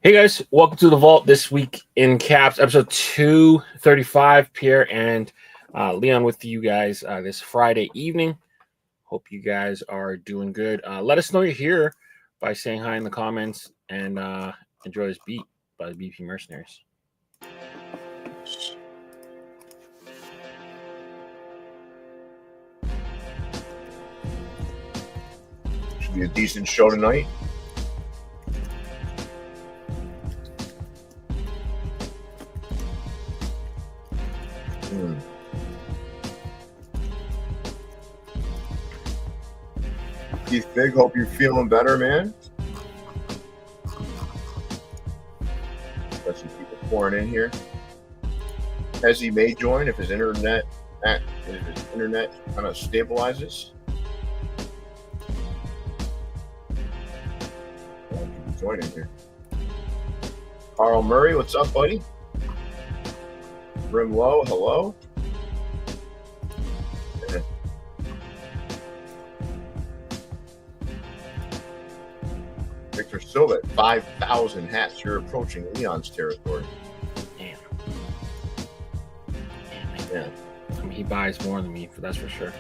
Hey guys, welcome to the Vault this week in Caps, episode 235. Pierre and Leon with you guys this Friday evening. Hope you guys are doing good. Let us know you're here by saying hi in the comments and enjoy this beat by the BP Mercenaries. Should be a decent show tonight. Keith Big, hope you're feeling better, man. Got some people pouring in here. Hezzy may join if his internet kind of stabilizes. Joining here. Carl Murray, what's up, buddy? Brim Low, hello. Victor Silva, 5,000 hats. You're approaching Leon's territory. Damn. Yeah. I mean, he buys more than me, that's for sure.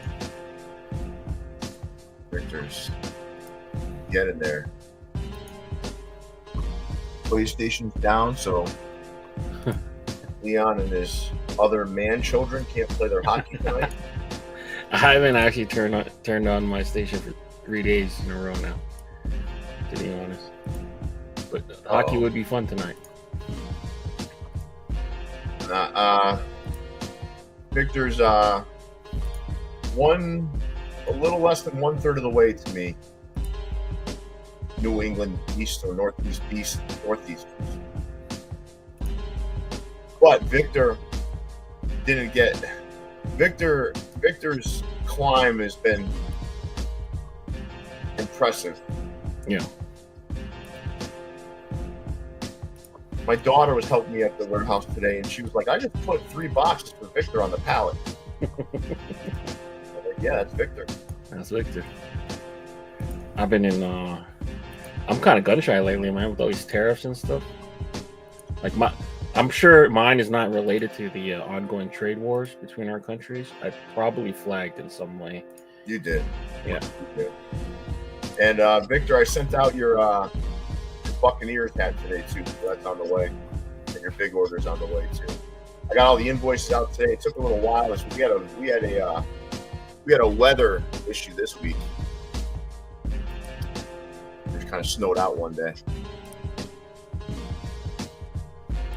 Victor's getting there. PlayStation's down, so Leon and his other man children can't play their hockey tonight. I haven't actually turned on my station for 3 days in a row now, to be honest. But hockey would be fun tonight. Victor's a little less than 1/3 of the way to me. New England East or Northeast East, Northeast. But Victor didn't get Victor's climb has been impressive. Yeah. My daughter was helping me at the warehouse today, and she was like, "I just put 3 boxes for Victor on the pallet." I'm like, yeah, that's Victor. That's Victor. I've been in. I'm kind of gun shy lately, man, with all these tariffs and stuff. Like I'm sure mine is not related to the ongoing trade wars between our countries. I probably flagged in some way. You did. Yeah. You did. And Victor, I sent out your Buccaneers hat today too. So that's on the way, and your big order's on the way too. I got all the invoices out today. It took a little while. We had a weather issue this week. It kind of snowed out one day.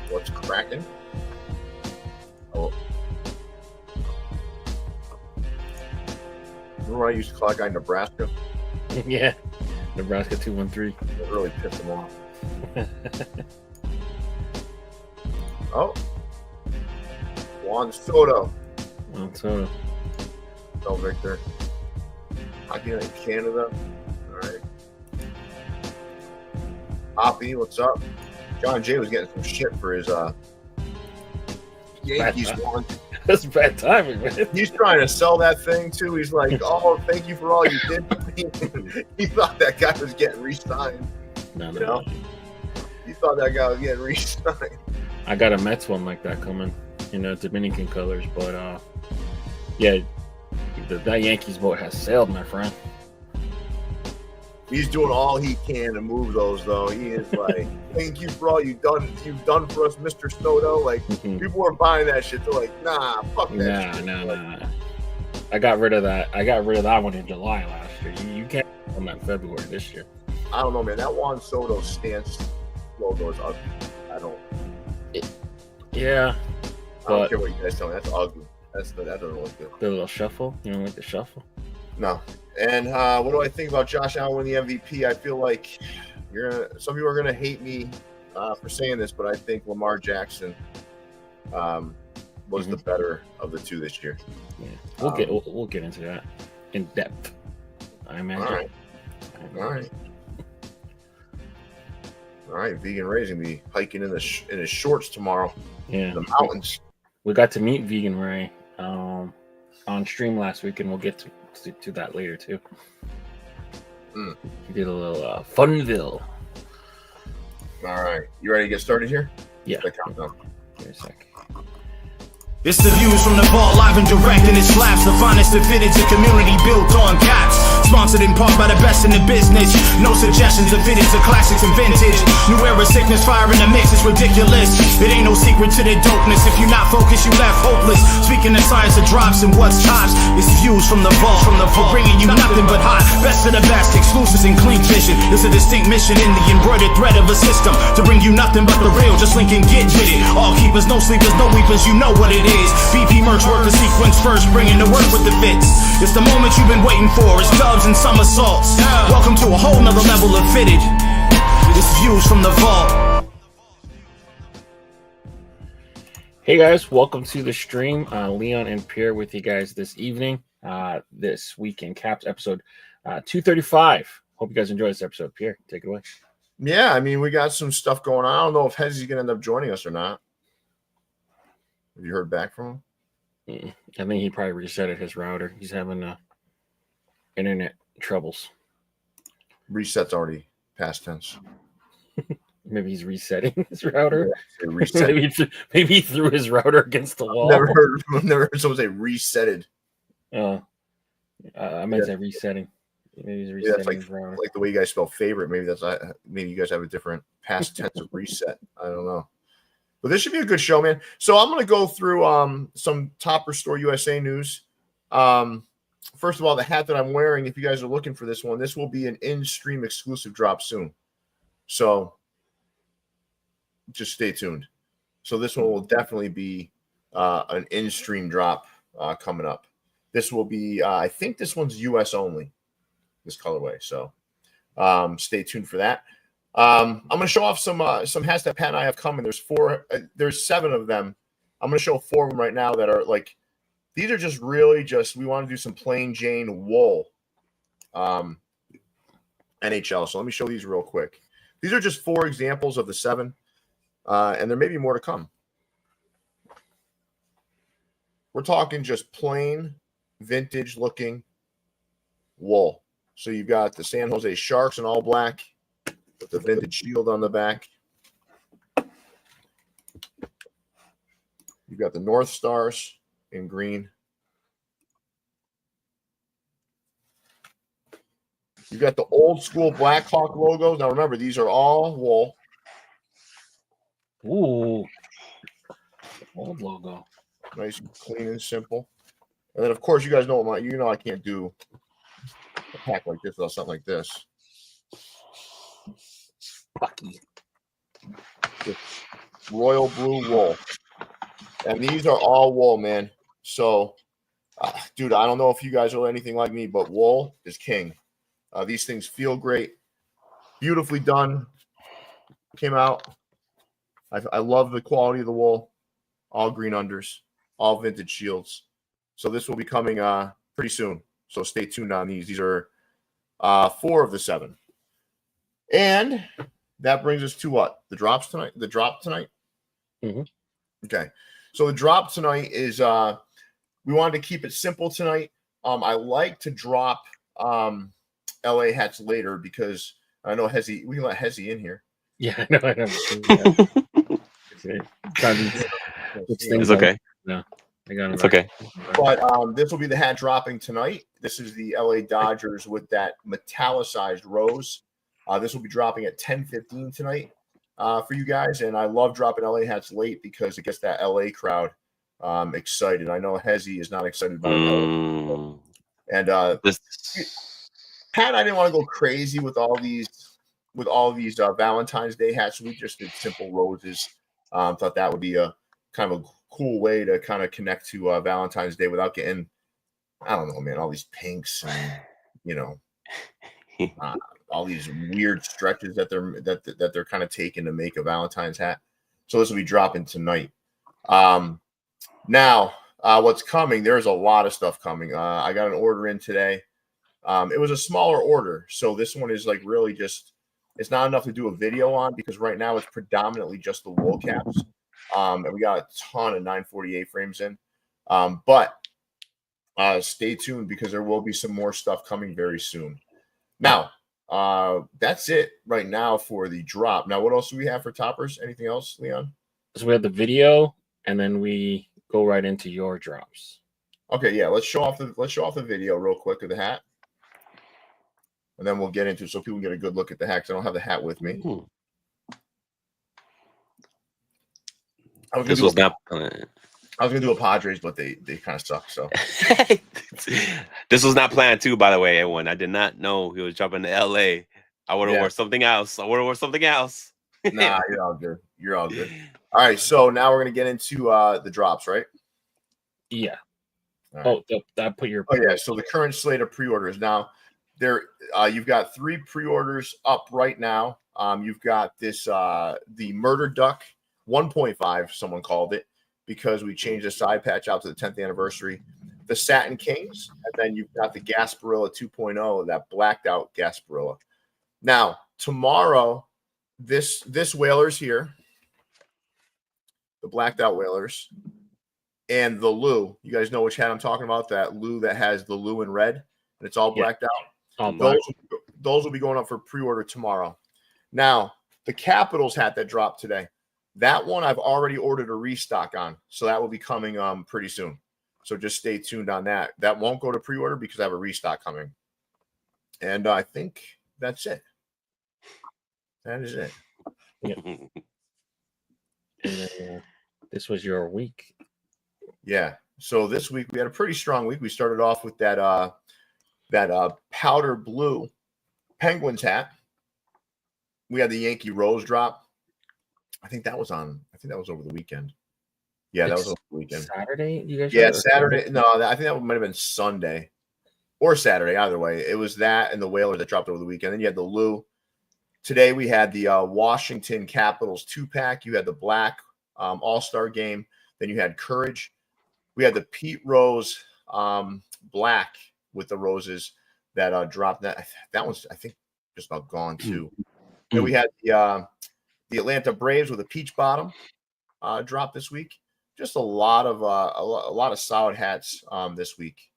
What's cracking? Oh. Remember I used to call that guy Nebraska? Yeah. Nebraska 213. It really pissed him off. Oh. Juan Soto. Oh, Victor. Hockey Night in Canada. All right. Hoppy, what's up? John Jay was getting some shit for his Yankees one. That's bad timing, man. He's trying to sell that thing too. He's like, "Oh, thank you for all you did for me." He thought that guy was getting re-signed. No. He thought that guy was getting re-signed. I got a Mets one like that coming, Dominican colors, but yeah, that Yankees boat has sailed, my friend. He's doing all he can to move those, though. He is like, "Thank you for all you've done for us, Mr. Soto." Like, people are buying that shit. They're like, "Nah, fuck that shit." Nah. I got rid of that one in July last year. You can't on that in February this year. I don't know, man. That Juan Soto stance logo is ugly. Yeah. I don't care what you guys tell me. That's ugly. That doesn't look good. The little shuffle. You don't like the shuffle? No. And what do I think about Josh Allen winning the MVP? I feel like some people are gonna hate me for saying this, but I think Lamar Jackson was the better of the two this year. Yeah, we'll get into that in depth, I imagine. All right. Vegan Ray's gonna be hiking in his shorts tomorrow. Yeah, in the mountains. We got to meet Vegan Ray on stream last week, and we'll get to that later too. We did a little Funville. All right. You ready to get started here? Yeah. The countdown. Give me a sec. It's the views from the vault, live and direct, and it slaps the finest of fitteds, a community built on caps. Sponsored in part by the best in the business. No suggestions of fitteds, the classics and vintage. New era sickness, fire in the mix, it's ridiculous. It ain't no secret to the dopeness. If you not focused, you left hopeless. Speaking of science of drops and what's tops, it's views from the vault, for bringing you nothing but hot. Best of the best, exclusives and clean vision. It's a distinct mission in the embroidered thread of a system to bring you nothing but the real. Just link and get with it. All keepers, no sleepers, no weepers, you know what it is. BP Mercs work the sequence first, bringing the work with the fits. It's the moment you've been waiting for. It's dubs and somersaults. Welcome to a whole nother level of fitted. It's views from the vault. Hey guys, welcome to the stream. Leon and Pierre with you guys this evening. This week in Caps episode 235. Hope you guys enjoy this episode. Pierre, take it away. Yeah, I mean, we got some stuff going on. I don't know if Hezzy's going to end up joining us or not. Have you heard back from him? I think he probably resetted his router. He's having internet troubles. Reset's already past tense. Maybe he's resetting his router. Yeah, reset. maybe he threw his router against the wall. Never heard someone say resetted. I might say resetting. Maybe he's resetting that's his router. like the way you guys spell favorite. Maybe you guys have a different past tense of reset. I don't know. But this should be a good show, man. So I'm going to go through some Topperzstore USA news. First of all, the hat that I'm wearing, if you guys are looking for this one, this will be an in-stream exclusive drop soon. So just stay tuned. So this one will definitely be an in-stream drop coming up. This will be, I think this one's US only, this colorway. So stay tuned for that. I'm going to show off some hats that Pat and I have coming. There's 7 of them. I'm going to show 4 of them right now that are like, these are just really we want to do some plain Jane wool NHL. So let me show these real quick. These are just 4 examples of the 7, and there may be more to come. We're talking just plain vintage looking wool. So you've got the San Jose Sharks in all black, with the vintage shield on the back. You've got the North Stars in green. You've got the old school Blackhawk logos. Now remember, these are all wool. Ooh. Old logo. Nice, clean, and simple. And then, of course, you guys know I can't do a pack like this without something like this. Bucky. Royal blue wool. And these are all wool, man. So, dude, I don't know if you guys are anything like me, but wool is king. These things feel great. Beautifully done. Came out. I love the quality of the wool. All green unders. All vintage shields. So this will be coming pretty soon. So stay tuned on these. These are 4 of the 7. And that brings us to what? The drop tonight? Mm-hmm. Okay. So the drop tonight is we wanted to keep it simple tonight. I like to drop LA hats later because I know Hezzy, we can let Hezzy in here. Yeah, I know. It's okay. No, I got it. It's okay. But this will be the hat dropping tonight. This is the LA Dodgers with that metallicized rose. This will be dropping at 10:15 tonight for you guys. And I love dropping LA hats late because it gets that LA crowd excited. I know Hezzy is not excited about it. And Pat and I didn't want to go crazy with all these Valentine's Day hats. We just did simple roses. Thought that would be a kind of a cool way to kind of connect to Valentine's Day without getting, I don't know, man, all these pinks and all these weird stretches that they're kind of taking to make a Valentine's hat. So this will be dropping tonight. Now, what's coming? There's a lot of stuff coming. I got an order in today. It was a smaller order, so this one is like really just, it's not enough to do a video on because right now it's predominantly just the wool caps. And we got a ton of 948 frames in. But stay tuned because there will be some more stuff coming very soon. Now, That's it right now for the drop. Now, what else do we have for toppers? Anything else, Leon? So we have the video, and then we go right into your drops. Okay, yeah. Let's show off the video real quick of the hat, and then we'll get into it so people can get a good look at the hat. 'Cause I don't have the hat with me. This was not. I was gonna do a Padres, but they kind of suck. So This was not planned too, by the way, everyone. I did not know he was dropping to LA. I would have worn something else. Nah, you're all good. You're all good. All right, so now we're gonna get into the drops, right? Yeah. Right. Oh, that put your. Oh yeah. So the current slate of pre-orders now. You've got 3 pre-orders up right now. You've got this the Murder Duck 1.5. Someone called it, because we changed the side patch out to the 10th anniversary. The Satin Kings, and then you've got the Gasparilla 2.0, that blacked out Gasparilla. Now, tomorrow, this Whalers here, the blacked out Whalers, and the Lou. You guys know which hat I'm talking about? That Lou that has the Lou in red, and it's all blacked out. Those will be going up for pre-order tomorrow. Now, the Capitals hat that dropped today, that one I've already ordered a restock on, so that will be coming pretty soon. So just stay tuned on that. That won't go to pre-order because I have a restock coming. And I think that's it. That is it. Yeah. And then, this was your week. Yeah. So this week we had a pretty strong week. We started off with that powder blue Penguins hat. We had the Yankee Rose drop. I think that was over the weekend. Yeah, that was over the weekend. Saturday? You guys? Yeah, Saturday. No, I think that might have been Sunday or Saturday. Either way, it was that and the Whalers that dropped over the weekend. Then you had the Lou. Today we had the Washington Capitals 2-pack. You had the black All-Star game. Then you had Courage. We had the Pete Rose black with the roses that dropped. That one's, I think, just about gone too. Then we had the Atlanta Braves with a peach bottom drop this week. Just a lot of solid hats this week.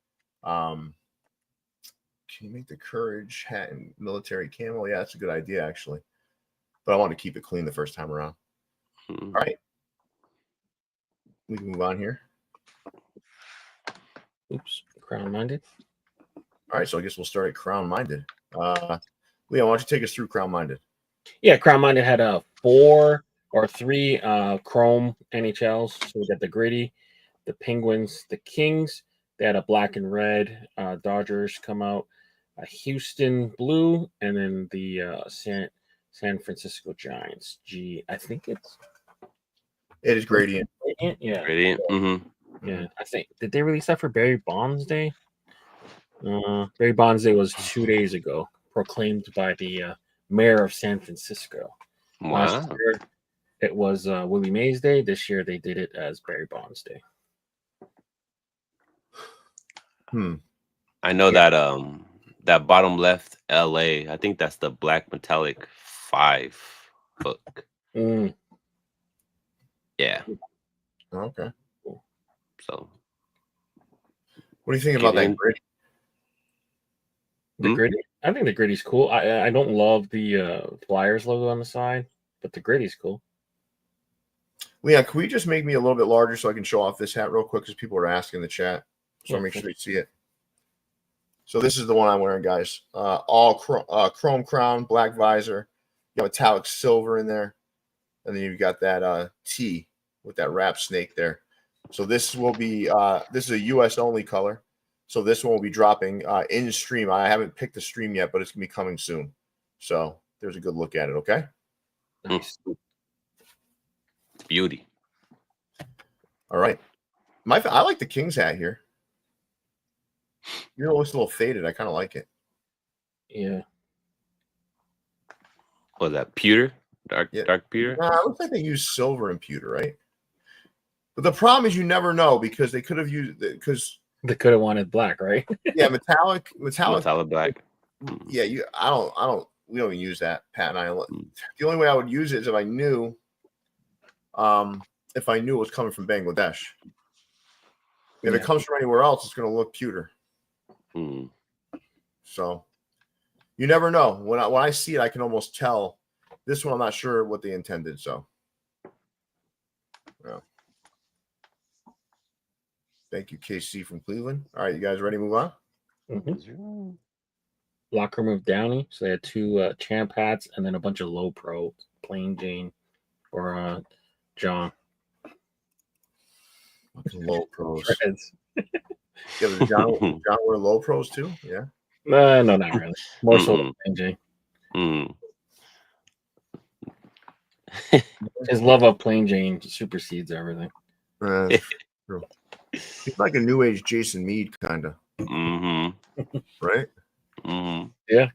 Can you make the Courage hat and military camo? Yeah, that's a good idea actually. But I want to keep it clean the first time around. All right, we can move on here. Oops, Crown Minded. All right, so I guess we'll start at Crown Minded. Leon, why don't you take us through Crown Minded? Yeah, Crown Minded had 4 or 3 chrome NHLs. So we got the Gritty, the Penguins, the Kings. They had a black and red Dodgers come out, a Houston blue, and then the San Francisco Giants. I think it is gradient. Yeah. Gradient. Yeah, I think. Did they release that for Barry Bonds Day? Barry Bonds Day was 2 days ago, proclaimed by the mayor of San Francisco. Wow. Last year, it was Willie Mays Day. This year, they did it as Barry Bonds Day. I know that bottom left LA, I think that's the black metallic 5 hook. Yeah. Okay. So what do you think about that gritty? The gritty? I think the gritty's cool. I don't love the Flyers logo on the side, but the gritty's cool. Leon, can we just make me a little bit larger so I can show off this hat real quick because people are asking in the chat. So make sure you see it. So this is the one I'm wearing, guys. All chrome crown, black visor. You have metallic silver in there. And then you've got that T with that wrap snake there. So this will be this is a US only color. So this one will be dropping in stream. I haven't picked the stream yet, but it's gonna be coming soon. So there's a good look at it, okay? Nice. Beauty. All right. I like the King's hat here. You know, it looks a little faded. I kind of like it. Yeah. Was that pewter? Dark pewter? Nah, it looks like they use silver and pewter, right? But the problem is you never know because they could have used because they could have wanted black, right? Yeah, metallic black. Yeah, we don't even use that, Pat and I. The only way I would use it is if I knew it was coming from Bangladesh. If it comes from anywhere else, it's going to look pewter. So You never know. When I see it, I can almost tell. This one, I'm not sure what they intended. So, yeah. Thank you, KC from Cleveland. All right, you guys ready to move on? Mm-hmm. Locker room of Downey. So they had 2 champ hats and then a bunch of low pro, plain Jane or John. Low pros. Reds. Yeah, but John wear low pros too? Yeah. No, not really. More so plain Jane. His love of plain Jane supersedes everything. True. He's like a new age Jason Mead, kind of. Right? Yeah.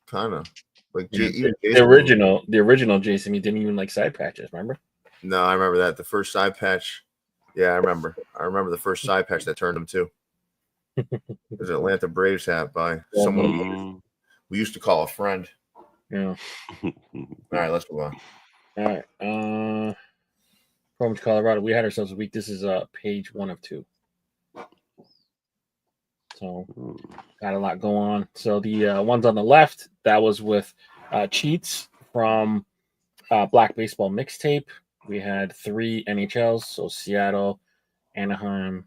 Kind of. Like the original Jason Mead didn't even like side patches, remember? No, I remember that. The first side patch. Yeah, I remember. the first side patch that turned him too. It was an Atlanta Braves hat by someone we used to call a friend. Yeah. All right, let's move on. All right. From Colorado, we had ourselves a week. This is page 1 of 2. So got a lot going on. So the ones on the left, that was with cheats from Black Baseball Mixtape. We had 3 NHLs, so Seattle, Anaheim,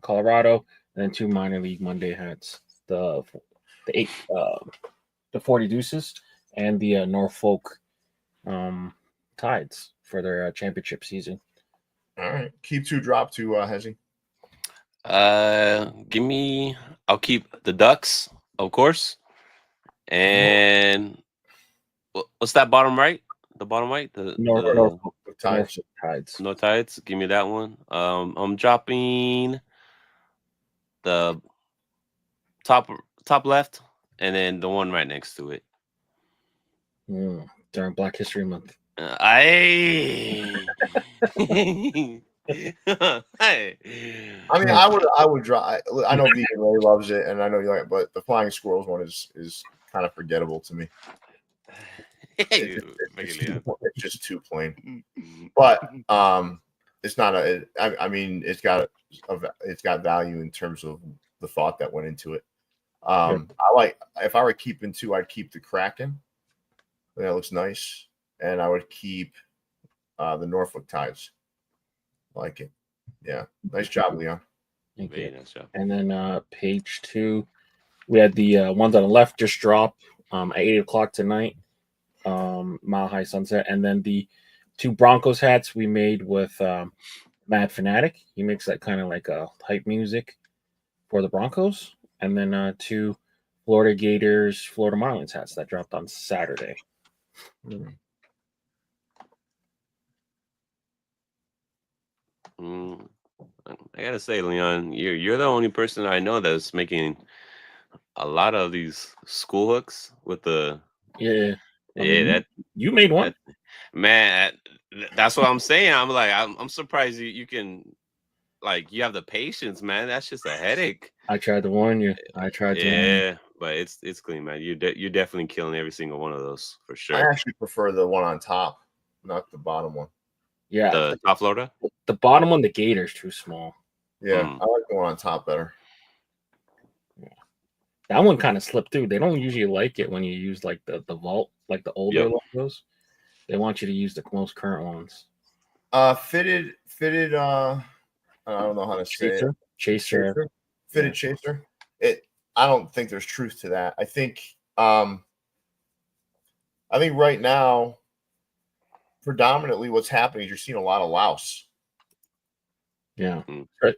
Colorado, and then 2 minor league Monday hats. The 40 Deuces and the Norfolk Tides for their championship season. All right, keep 2, drop 2, Hezzy. I'll keep the Ducks, of course. And what's that bottom right? The bottom right? The Norfolk Tides. No Tides. Give me that one. I'm dropping the top left and then the one right next to it. During Black History Month. I mean, I would drop. I know Vegan Ray loves it, and I know you like it, but the Flying Squirrels one is kind of forgettable to me. It's just too plain. But it's not I mean, it's got value in terms of the thought that went into it. I like, if I were keeping 2, I'd keep the Kraken. That looks nice, and I would keep the Norfolk Tides. Like it. Yeah. Nice job, Leon. Thank you. Nice job. And then page 2, we had the ones on the left just drop at 8 o'clock tonight. Mile High Sunset. And then the 2 Broncos hats we made with Mad Fanatic. He makes that kind of like a hype music for the Broncos. And then 2 Florida Gators, Florida Marlins hats that dropped on Saturday. I gotta say, Leon, you're the only person I know that's making a lot of these school hooks with the that you made one, man. That's what I'm saying. I'm like, I'm surprised you can, like, you have the patience, man. That's just a headache. I tried to warn you. But it's clean, man. You're definitely killing every single one of those for sure. I actually prefer the one on top, not the bottom one. Yeah, the top Florida. The bottom one, the Gator's too small. Yeah, I like the one on top better. Yeah. That one kind of slipped through. They don't usually like it when you use like the vault, like the older logos. They want you to use the most current ones. Fitted. I don't know how to say it. Chaser. Fitted chaser. I don't think there's truth to that. I think right now, predominantly what's happening is you're seeing a lot of louse. Yeah,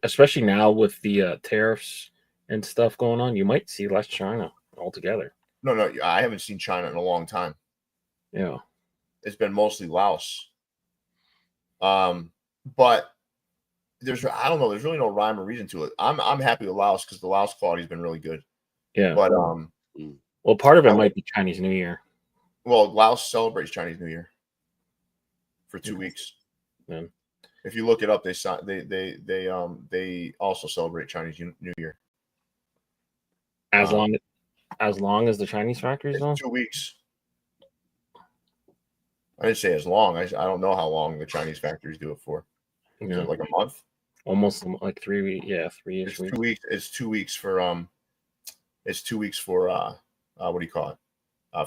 especially now with the tariffs and stuff going on, you might see less China altogether. No, I haven't seen China in a long time. Yeah, it's been mostly Laos. But I don't know. There's really no rhyme or reason to it. I'm happy with Laos because the Laos quality has been really good. Yeah, but well, part of it might be Chinese New Year. Well, Laos celebrates Chinese New Year for 2 weeks. Yeah. If you look it up, they also celebrate Chinese New Year. As long as the Chinese factories on 2 weeks. I didn't say as long. I don't know how long the Chinese factories do it for. Is it like a month? Almost like 3 weeks. Yeah, 3 weeks. It's 2 weeks for. It's 2 weeks for what do you call it?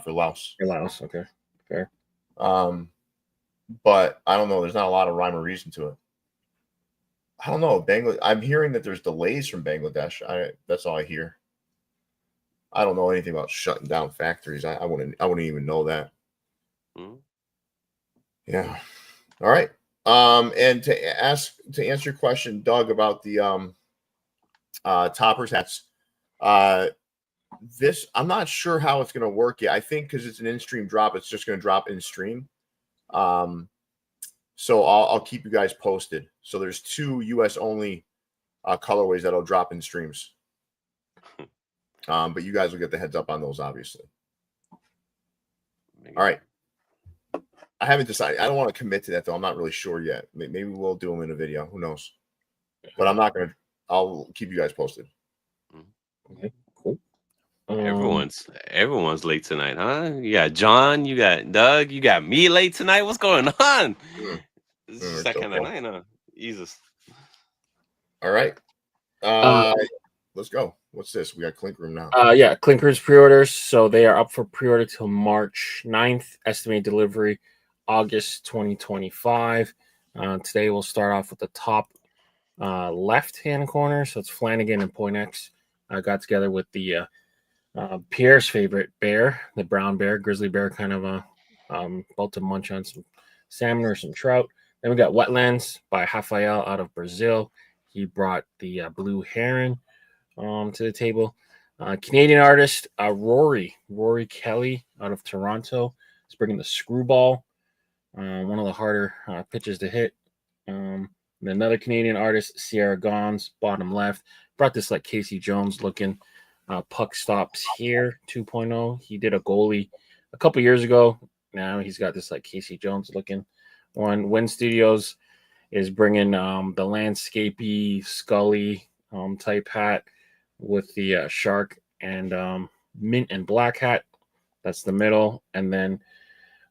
For Laos. For Laos, okay, fair. But I don't know. There's not a lot of rhyme or reason to it. I don't know. I'm hearing that there's delays from Bangladesh. That's all I hear. I don't know anything about shutting down factories. I wouldn't even know that. Mm-hmm. Yeah. All right. And to answer your question, Doug, about the toppers hats. This, I'm not sure how it's going to work yet. I think because it's an in-stream drop, it's just going to drop in-stream. So I'll keep you guys posted. So there's 2 US only colorways that'll drop in streams. But you guys will get the heads up on those, obviously. All right. I haven't decided. I don't want to commit to that, though. I'm not really sure yet. Maybe we'll do them in a video. Who knows? But I'm not going to. I'll keep you guys posted. Okay, cool. Everyone's late tonight, huh? You got John, you got Doug, you got me late tonight. What's going on? This is second of night, huh? Jesus. All right. Let's go. What's this? We got Clink Room now. Yeah, Clink Room's pre-orders. So they are up for pre-order till March 9th. Estimated delivery August 2025. Today we'll start off with the top left-hand corner. So it's Flanagan and Poinex. Got together with the Pierre's favorite bear, the brown bear, grizzly bear, kind of about to munch on some salmon or some trout. Then we got Wetlands by Rafael out of Brazil. He brought the blue heron to the table. Canadian artist Rory Kelly out of Toronto is bringing the screwball, one of the harder pitches to hit. And another Canadian artist, Sierra Gons, bottom left, brought this like Casey Jones looking puck stops here 2.0. He did a goalie a couple years ago. Now he's got this like Casey Jones looking one. Wind Studios is bringing the landscapey Scully type hat with the shark and mint and black hat. That's the middle. And then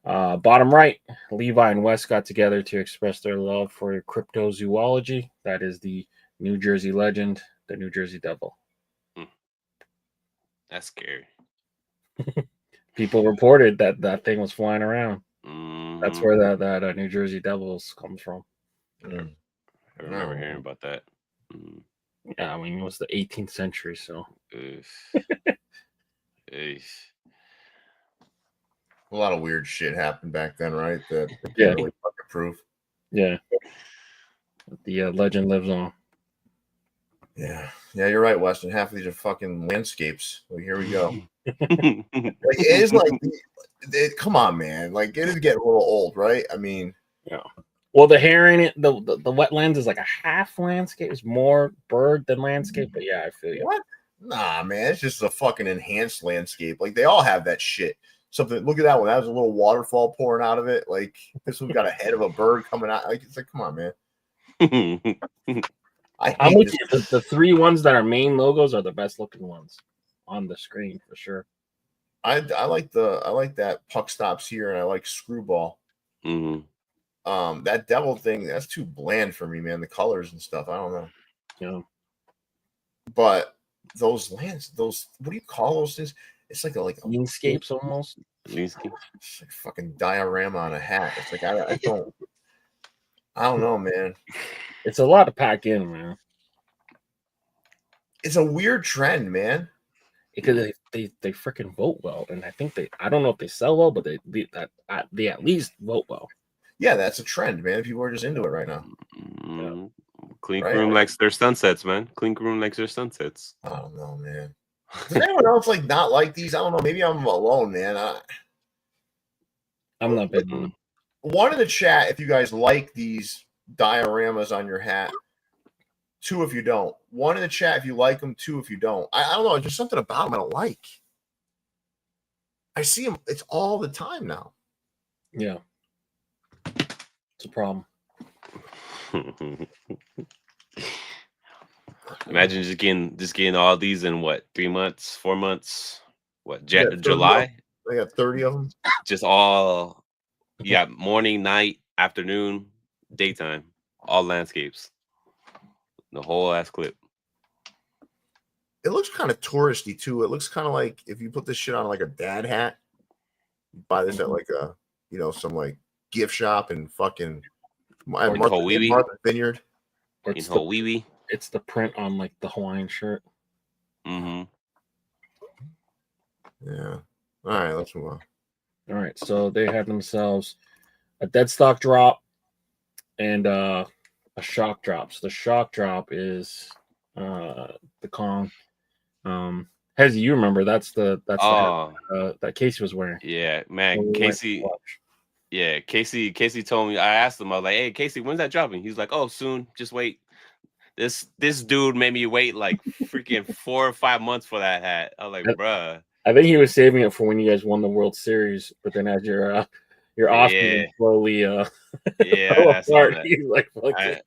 bottom right, Levi and West got together to express their love for cryptozoology. That is the New Jersey legend, the New Jersey Devil. That's scary. People reported that thing was flying around. Mm-hmm. That's where that New Jersey Devils comes from. I remember hearing about that. Yeah, I mean, it was the 18th century, so. A lot of weird shit happened back then, right? That yeah, really fucking proof. Yeah, the legend lives on. Yeah, you're right, Weston. Half of these are fucking landscapes. Well, here we go. It is like, come on, man. Like, it is getting a little old, right? I mean, yeah. Well, the heron, the wetlands is like a half landscape. It's more bird than landscape. But yeah, I feel you. What? Nah, man. It's just a fucking enhanced landscape. Like, they all have that shit. Something. Look at that one. That was a little waterfall pouring out of it. Like, this one's got a head of a bird coming out. Like, it's like, come on, man. I'm with you. The 3 ones that are main logos are the best looking ones on the screen for sure. I like that puck stops here, and I like screwball. Mm-hmm. That devil thing, that's too bland for me, man. The colors and stuff, I don't know. Yeah. But those lands, what do you call those things? It's like a landscapes almost. It's like fucking diorama on a hat. It's like I don't know, man. It's a lot to pack in, man. It's a weird trend, man. Because they freaking vote well, and I think I don't know if they sell well, but they at least vote well. Yeah, that's a trend, man. People are just into it right now. Yeah. Clink Room likes their sunsets, man. Clink Room likes their sunsets. I don't know, man. Does anyone else not like these? I don't know. Maybe I'm alone, man. I'm not big on them. One in the chat if you guys like these dioramas on your hat. 2 if you don't. 1 in the chat if you like them. 2 if you don't. I don't know. There's something about them I don't like. I see them. It's all the time now. Yeah. It's a problem. Imagine just getting all these in what, 3 months, 4 months? What, July? They got 30 of them. Just all, yeah, morning, night, afternoon, daytime, all landscapes. The whole ass clip. It looks kind of touristy too. It looks kind of like if you put this shit on like a dad hat, you buy this at like a some like gift shop and fucking Martha Vineyard. It's the print on like the Hawaiian shirt. Mm-hmm. Yeah. All right, let's move on. All right, so they had themselves a Deadstock drop and a shock drop. So the shock drop is the Kong. Hezzy, you remember that's the that Casey was wearing. Yeah, man, Casey. Yeah, Casey told me. I asked him, I was like, "Hey, Casey, when's that dropping?" He's like, "Oh, soon. Just wait." This dude made me wait like freaking 4 or 5 months for that hat. I was like, bruh. I think he was saving it for when you guys won the World Series, but then as your off slowly I saw that. He's like, fuck it.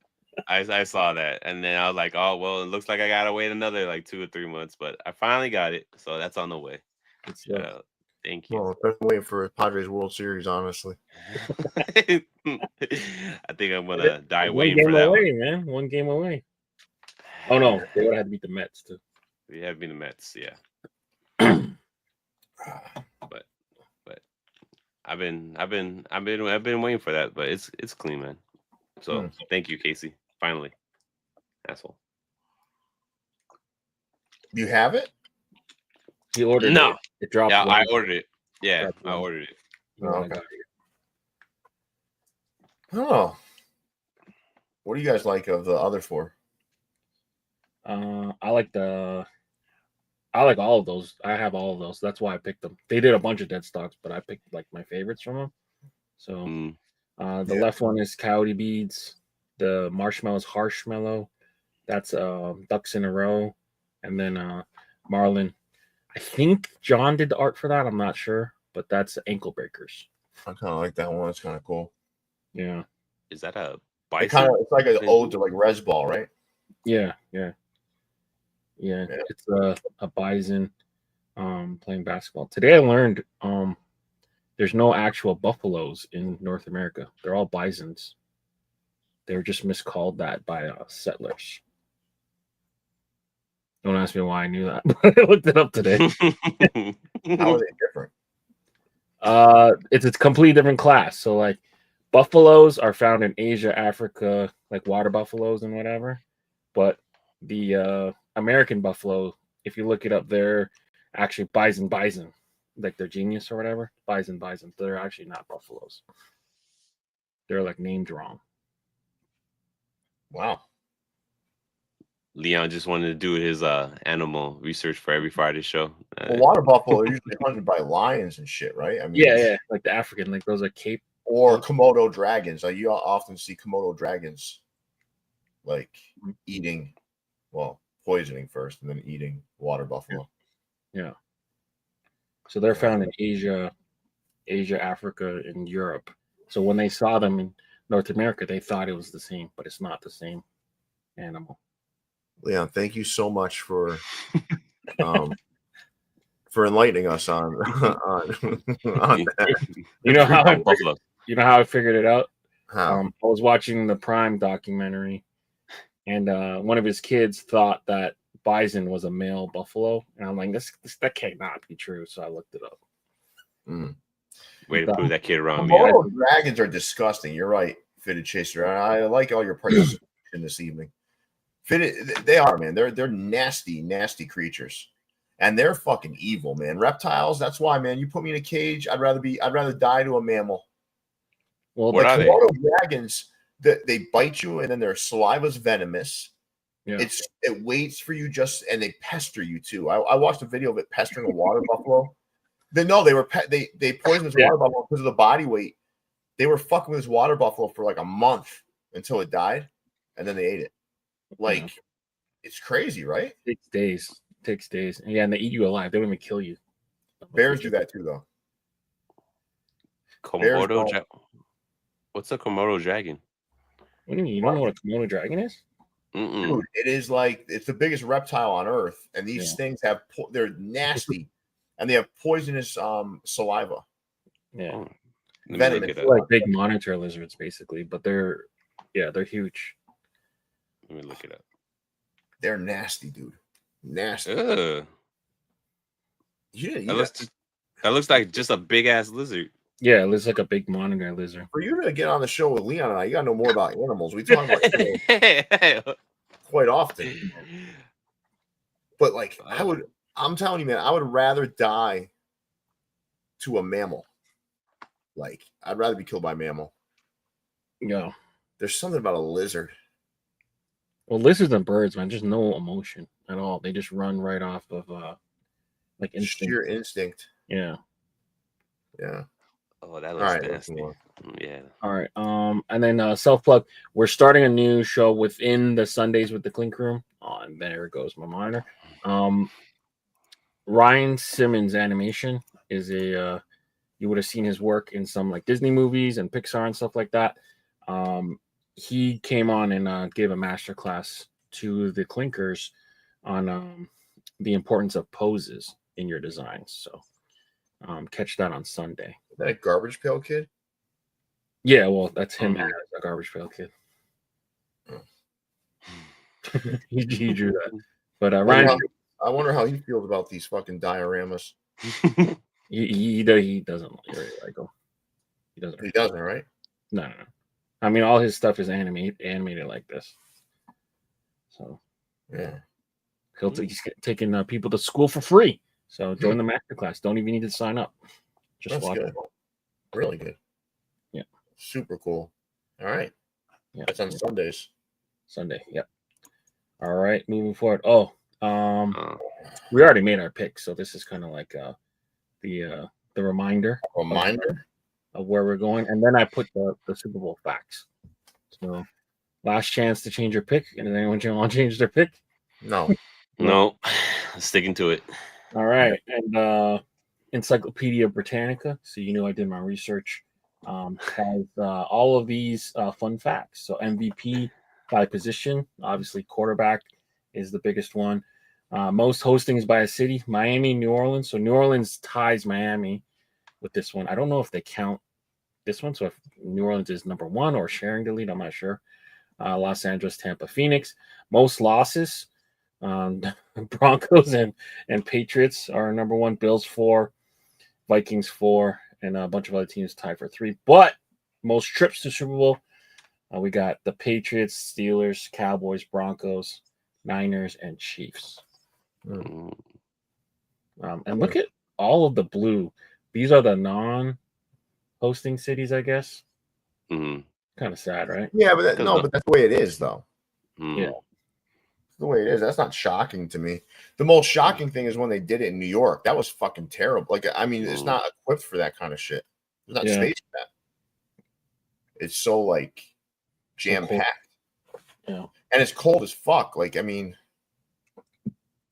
I saw that, and then I was like, oh well, it looks like I gotta wait another like 2 or 3 months, but I finally got it, so that's on the way. Thank you. Well, I'm waiting for Padres World Series, honestly. I think I'm gonna die waiting for that one. Man. 1 game away. Oh no, they would have to beat the Mets too. We have been the Mets, yeah. but I've been waiting for that, but it's clean, man. So thank you, Casey. Finally, asshole. You have it? You ordered it. It dropped. Yeah, I ordered it. Yeah, I ordered it. Oh, okay. Oh, what do you guys like of the other 4? I like all of those. I have all of those. That's why I picked them. They did a bunch of Deadstocks, but I picked like my favorites from them. So the left one is Coyote Beads. The Marshmallow is Harshmallow. That's Ducks in a Row. And then Marlin. I think John did the art for that. I'm not sure, but that's Ankle Breakers. I kind of like that one. It's kind of cool. Yeah. Is that a bison? It's like an ode to like Res Ball, right? Yeah. It's a bison playing basketball. Today I learned there's no actual buffaloes in North America. They're all bisons. They were just miscalled that by settlers. Don't ask me why I knew that, but I looked it up today. How are they different? It's a completely different class. So like buffaloes are found in Asia, Africa, like water buffaloes and whatever. But the American buffalo, if you look it up, they're actually bison, like they're genius or whatever. Bison. They're actually not buffaloes. They're like named wrong. Wow. Leon just wanted to do his animal research for every Friday show. Well, water buffalo are usually hunted by lions and shit, right? I mean, yeah, like the African, like those are Cape or Komodo dragons. Like you often see Komodo dragons, like eating, poisoning first and then eating water buffalo. Yeah. So they're found in Asia, Africa, and Europe. So when they saw them in North America, they thought it was the same, but it's not the same animal. Leon, thank you so much for enlightening us on that. You know how I figured it out? How? I was watching the Prime documentary, and one of his kids thought that bison was a male buffalo, and I'm like, that cannot be true. So I looked it up. Way to prove that kid wrong. Komodo dragons are disgusting. You're right, Fitted Chaser. I like all your participation this evening. They are, man. They're nasty creatures, and they're fucking evil, man. Reptiles. That's why, man. You put me in a cage, I'd rather die to a mammal. Well, the Komodo dragons, they bite you, and then their saliva's venomous. Yeah. It waits for you and they pester you too. I watched a video of it pestering a water buffalo. They poisoned this water buffalo because of the body weight. They were fucking with this water buffalo for like a month until it died, and then they ate it. Like, it's crazy, right? It takes days. Yeah, and they eat you alive. They don't even kill you. Bears do that too, though. Komodo. What's a Komodo dragon? What do you mean? You don't know what a Komodo dragon is? Dude, it is like it's the biggest reptile on Earth, and these things they're nasty, and they have poisonous saliva. Yeah, venomous. They're like big monitor lizards, basically, but they're huge. Let me look it up. They're nasty, dude. Nasty. Ugh. You That looks like just a big ass lizard. Yeah, it looks like a big monitor lizard. For you to get on the show with Leon and I, you gotta know more about animals. We talk about animals quite often. But like I'm telling you, man, I would rather die to a mammal. Like, I'd rather be killed by a mammal. Yeah. There's something about a lizard. Well, lizards and birds, man, just no emotion at all. They just run right off of like instinct. Sheer instinct. Yeah. Yeah. Oh, that looks nasty. Yeah. All right. And then self-plug. We're starting a new show within the Sundays with the Clink Room. Oh, and there goes my monitor. Ryan Simmons Animation is a you would have seen his work in some like Disney movies and Pixar and stuff like that. He came on and gave a masterclass to the Clinkers on the importance of poses in your designs. So catch that on Sunday. Is that a Garbage Pail Kid? Yeah, well, that's him as a Garbage Pail Kid. he drew that. But Ryan, I wonder how he feels about these fucking dioramas. he doesn't really like them. He doesn't, right? No. I mean, all his stuff is animated like this. So yeah, he's taking people to school for free. So join the masterclass. Don't even need to sign up. Just watch it. Really good. Yeah. Super cool. All right. Yeah. That's on Sundays. Sunday. Yep. All right. Moving forward. Oh, we already made our pick, so this is kind of like the reminder. Of where we're going, and then I put the Super Bowl facts. So, last chance to change your pick. And does anyone want to change their pick? No. Sticking to it. All right, and Encyclopedia Britannica. So you know I did my research. Has all of these fun facts. So MVP by position, obviously quarterback is the biggest one. Most hostings by a city: Miami, New Orleans. So New Orleans ties Miami with this one. I don't know if they count this one. So if New Orleans is number one or sharing the lead, I'm not sure. Los Angeles, Tampa, Phoenix. Most losses. Broncos and Patriots are number one. Bills 4, Vikings 4, and a bunch of other teams tied for 3. But most trips to Super Bowl, we got the Patriots, Steelers, Cowboys, Broncos, Niners, and Chiefs. And look at all of the blue. These are the non-hosting cities, I guess. Mm-hmm. Kind of sad, right? Yeah, but that's the way it is, though. Mm-hmm. Yeah. The way it is. That's not shocking to me. The most shocking thing is when they did it in New York. That was fucking terrible. Like, I mean, it's not equipped for that kind of shit. It's not staged for that. It's so like jam-packed. Yeah. And it's cold as fuck. Like, I mean,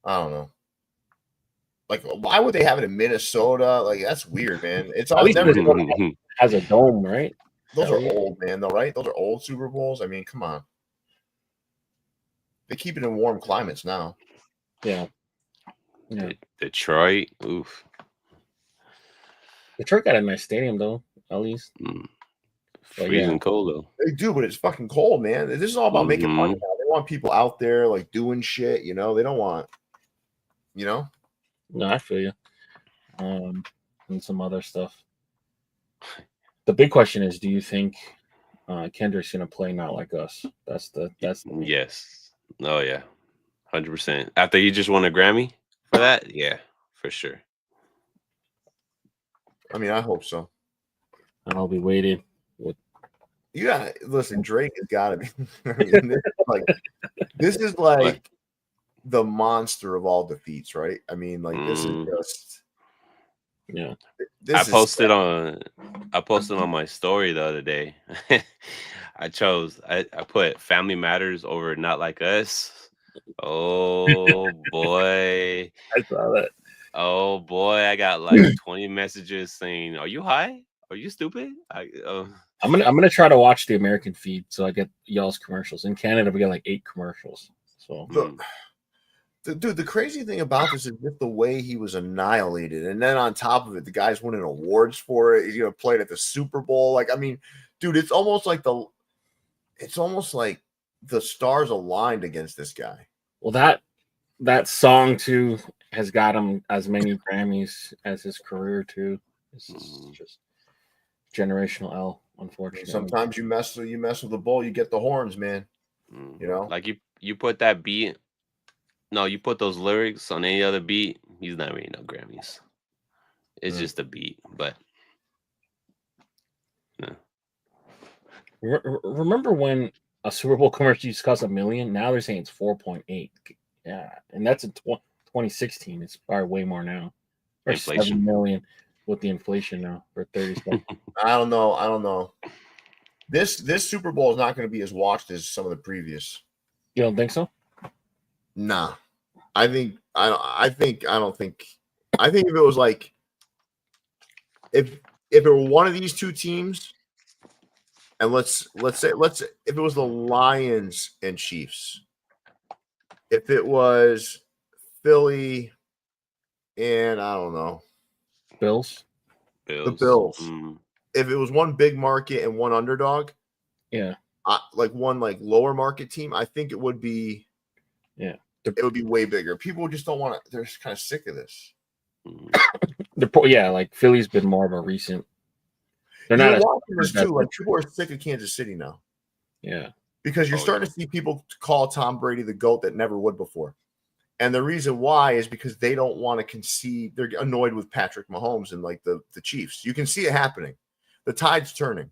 I don't know. Like, why would they have it in Minnesota? Like, that's weird, man. It's always never has a dome, right? Those are old, man, though, right? Those are old Super Bowls. I mean, come on. They keep it in warm climates now. Yeah. Detroit. Oof. Detroit got a nice stadium, though, at least. Freezing cold, though. They do, but it's fucking cold, man. This is all about making money now. They want people out there, like, doing shit, you know? They don't want, you know? No, I feel you. And some other stuff. The big question is, do you think Kendrick's going to play Not Like Us? That's the Yes. Oh, yeah. 100%. After you just won a Grammy for that? Yeah, for sure. I mean, I hope so. And I'll be waiting. Listen, Drake has got to be. I mean, this is like the monster of all defeats, right? I mean, like, this is just. Yeah. I posted on my story the other day. I put Family Matters over Not Like Us. Oh boy. I saw that. Oh boy, I got like 20 messages saying, "Are you high? Are you stupid?" I'm gonna try to watch the American feed so I get y'all's commercials. In Canada, we got like 8 commercials. So dude, the crazy thing about this is just the way he was annihilated, and then on top of it, the guy's winning awards for it. He's gonna play it at the Super Bowl. Like, I mean, dude, it's almost like the stars aligned against this guy. Well, that song too has got him as many Grammys as his career too. This is just generational L, unfortunately. Sometimes you mess with the bull, you get the horns, man. You know, like you put that beat. No, you put those lyrics on any other beat, he's not winning no Grammys. It's just a beat, but no. Remember when a Super Bowl commercial used to cost $1 million? Now they're saying it's 4.8. Yeah, and that's in 2016. It's probably way more now. Or Inflation. 7 million with the inflation now for 30 seconds. I don't know. This Super Bowl is not going to be as watched as some of the previous. You don't think so? Nah. I think if it was like if it were one of these two teams, and let's say if it was the Lions and Chiefs, if it was Philly and I don't know, Bills. The Bills. If it was one big market and one underdog, yeah, like one like lower market team, I think it would be, yeah, it would be way bigger. People just don't want to. They're just kind of sick of this. Yeah, like Philly's been more of a recent. They're not as too. Like people are sick of Kansas City now. Yeah, because you're starting to see people call Tom Brady the GOAT that never would before. And the reason why is because they don't want to concede. They're annoyed with Patrick Mahomes and like the Chiefs. You can see it happening. The tide's turning.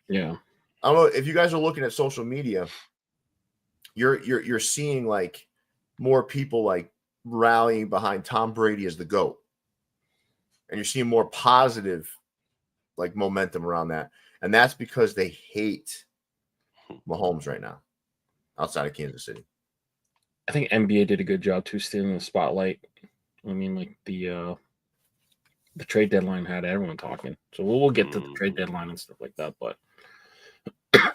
Yeah. I don't know if you guys are looking at social media, you're seeing like more people like rallying behind Tom Brady as the GOAT. And you're seeing more positive like momentum around that. And that's because they hate Mahomes right now outside of Kansas City. I think NBA did a good job too, staying in the spotlight. I mean, like the trade deadline had everyone talking. So we'll get to the trade deadline and stuff like that. But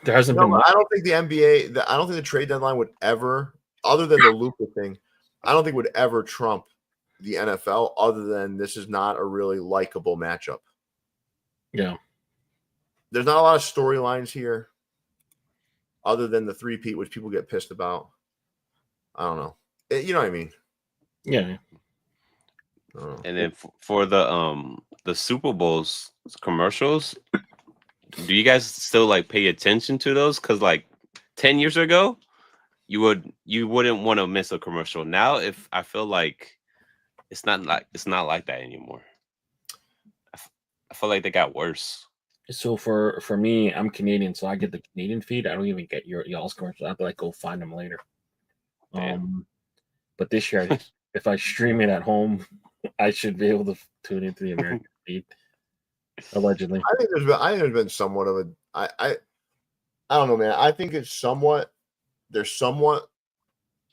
there hasn't been. I don't think the NBA. I don't think the trade deadline would ever, other than the Luka thing, I don't think would ever trump the NFL. Other than this is not a really likable matchup. Yeah, there's not a lot of storylines here, other than the three-peat, which people get pissed about. I don't know. You know what I mean? Yeah. And then for the Super Bowls commercials, do you guys still like pay attention to those? Because like 10 years ago, you wouldn't want to miss a commercial. Now, if I feel like it's not like that anymore. I feel like they got worse. So for me, I'm Canadian, so I get the Canadian feed. I don't even get y'all's commercials. I have to like go find them later. But this year, if I stream it at home, I should be able to tune into the American feed. Allegedly, I think there's been somewhat of a I don't know, man. I think it's somewhat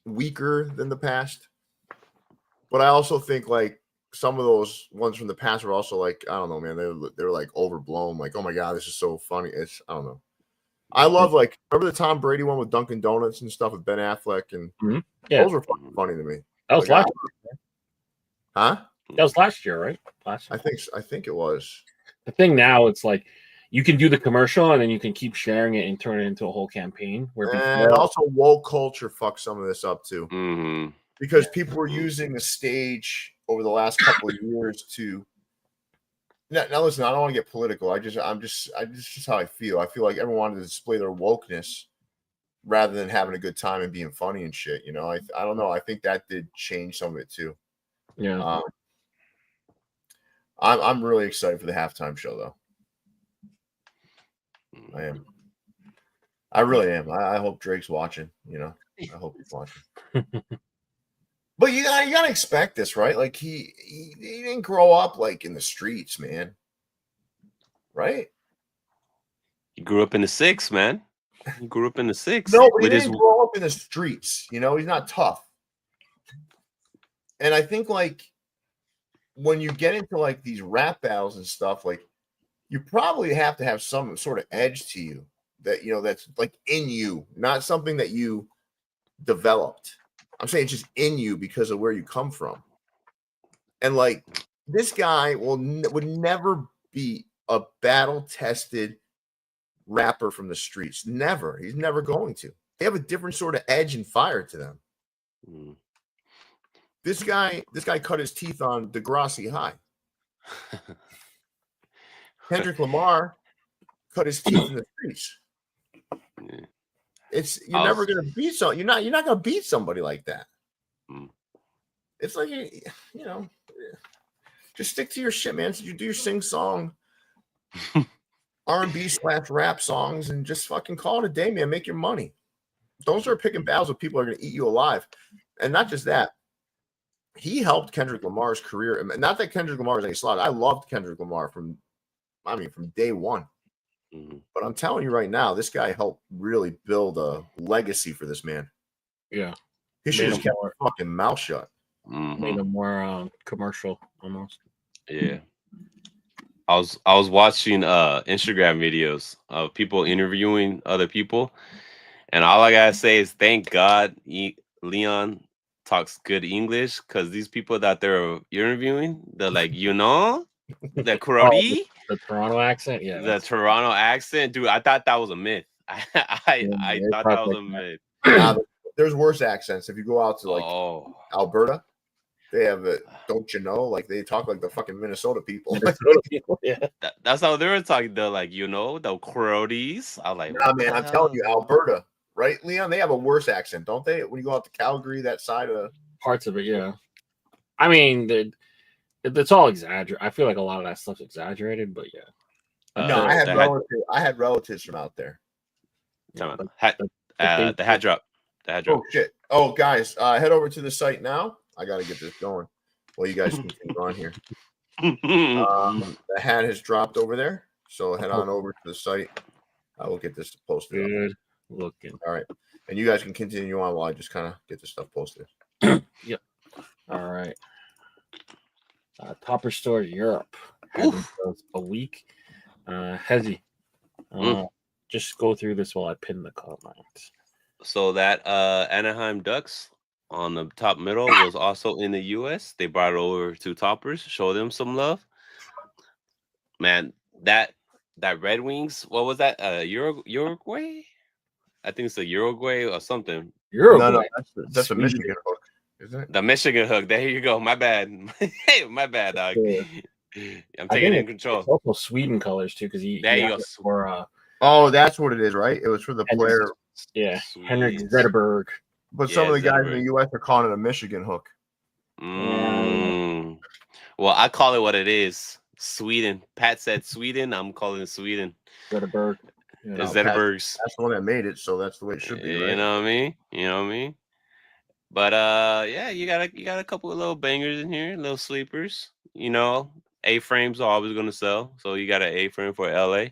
weaker than the past, but I also think like some of those ones from the past were also like, I don't know, man. They were like overblown. Like, oh my god, this is so funny. I don't know. I love like remember the Tom Brady one with Dunkin' Donuts and stuff with Ben Affleck and those were fucking funny to me. That was like, last year. Huh? That was last year, right? Last year. I think it was. The thing now, it's like you can do the commercial and then you can keep sharing it and turn it into a whole campaign. And also woke culture fucks some of this up too. Because people were using the stage over the last couple of years to now listen, I don't want to get political. I'm just how I feel. I feel like everyone wanted to display their wokeness rather than having a good time and being funny and shit. You know, I don't know. I think that did change some of it too. Yeah. I'm really excited for the halftime show though. I am. I really am. I hope Drake's watching, you know. I hope he's watching. But you gotta expect this, right? Like he didn't grow up like in the streets, man. Right? He grew up in the 6, man. He grew up in the 6. No, but he didn't grow up in the streets. You know, he's not tough. And I think like when you get into like these rap battles and stuff, like you probably have to have some sort of edge to you that, you know, that's like in you, not something that you developed. I'm saying it's just in you because of where you come from. And like this guy would never be a battle-tested rapper from the streets. Never. He's never going to. They have a different sort of edge and fire to them. Mm. This guy cut his teeth on Degrassi High. Kendrick Lamar cut his teeth in the streets. Yeah. You're never gonna beat you're not gonna beat somebody like that. Mm. It's like just stick to your shit, man. So you do your sing-song R&B/rap songs and just fucking call it a day, man. Make your money. Don't start picking battles with people who are gonna eat you alive. And not just that, he helped Kendrick Lamar's career. Not that Kendrick Lamar is any slot. I loved Kendrick Lamar from day one. Mm-hmm. But I'm telling you right now, this guy helped really build a legacy for this man. Yeah. He should have kept his fucking mouth shut. Mm-hmm. Made him more commercial almost. Yeah. I was watching Instagram videos of people interviewing other people, and all I gotta say is thank God Leon talks good English, because these people that they're interviewing, they're like, the karate, the Toronto accent, yeah, the Toronto accent, dude. I thought that was a myth. I thought that was a myth. There's worse accents. If you go out to Alberta, they have it. Don't you know? Like they talk like the fucking Minnesota people. Yeah, that's how they were talking. They're like, the karates. I'm like, nah, man. I'm telling you, Alberta, right, Leon? They have a worse accent, don't they? When you go out to Calgary, that side of parts of it, yeah. I mean, it's all exaggerated. I feel like a lot of that stuff's exaggerated, but yeah. No, I had relatives from out there. The hat drop. The hat drop. Oh shit! Oh guys, head over to the site now. I got to get this going. Well, you guys continue on here. The hat has dropped over there, so head on over to the site. I will get this posted. Good looking. All right, and you guys can continue on while I just kind of get this stuff posted. Yep. All right. Topperzstore Europe. A week. Hezzy. Just go through this while I pin the comments. So that Anaheim Ducks on the top middle was also in the U.S. They brought it over to Toppers, show them some love. Man, that Red Wings, what was that? Uruguay? I think it's a Uruguay or something. Uruguay. No, that's a Michigan hook, isn't it? The Michigan hook. There you go. My bad. Hey, my bad, dog. I'm taking it in control. It's also Sweden colors too, because there you go. Oh, that's what it is, right? It was for the player. Yeah, Henrik Zetterberg. But some of the guys in the U.S. are calling it a Michigan hook. Well, I call it what it is. Sweden. Pat said Sweden. I'm calling it Sweden. Zetterberg. Zetterbergs. That's the one that made it, so that's the way it should be. Right? You know what I mean? But yeah, you got a couple of little bangers in here, little sleepers. A-frames are always gonna sell, so you got an A-frame for LA.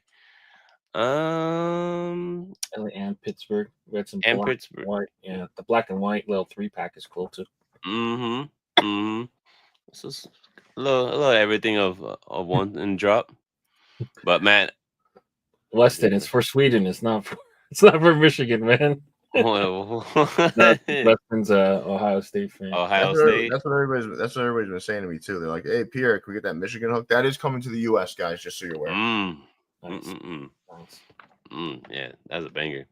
LA and Pittsburgh. We had some black and white. Yeah, the black and white little 3-pack is cool too. This is a little everything of one and drop. But man, Weston, it's for Sweden. It's not for Michigan, man. Weston's Ohio State fan. That's what everybody's been saying to me too. They're like, "Hey, Pierre, can we get that Michigan hook?" That is coming to the U.S., guys. Just so you're aware. Nice. Yeah, that's a banger.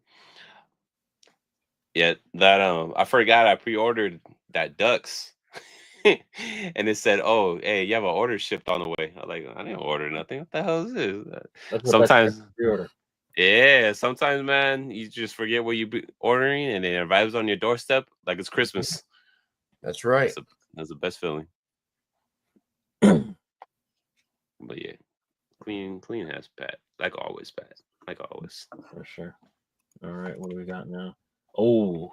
Yeah, that I forgot I pre-ordered that Ducks, and it said, "Oh, hey, you have an order shipped on the way." I'm like, I didn't order nothing. What the hell is this? Sometimes pre-order. Yeah, sometimes, man, you just forget what you're ordering, and it arrives on your doorstep like it's Christmas. That's right. That's the best feeling. But yeah, clean has Pat. Like always, Pat. Like always. For sure. All right, what do we got now? Oh,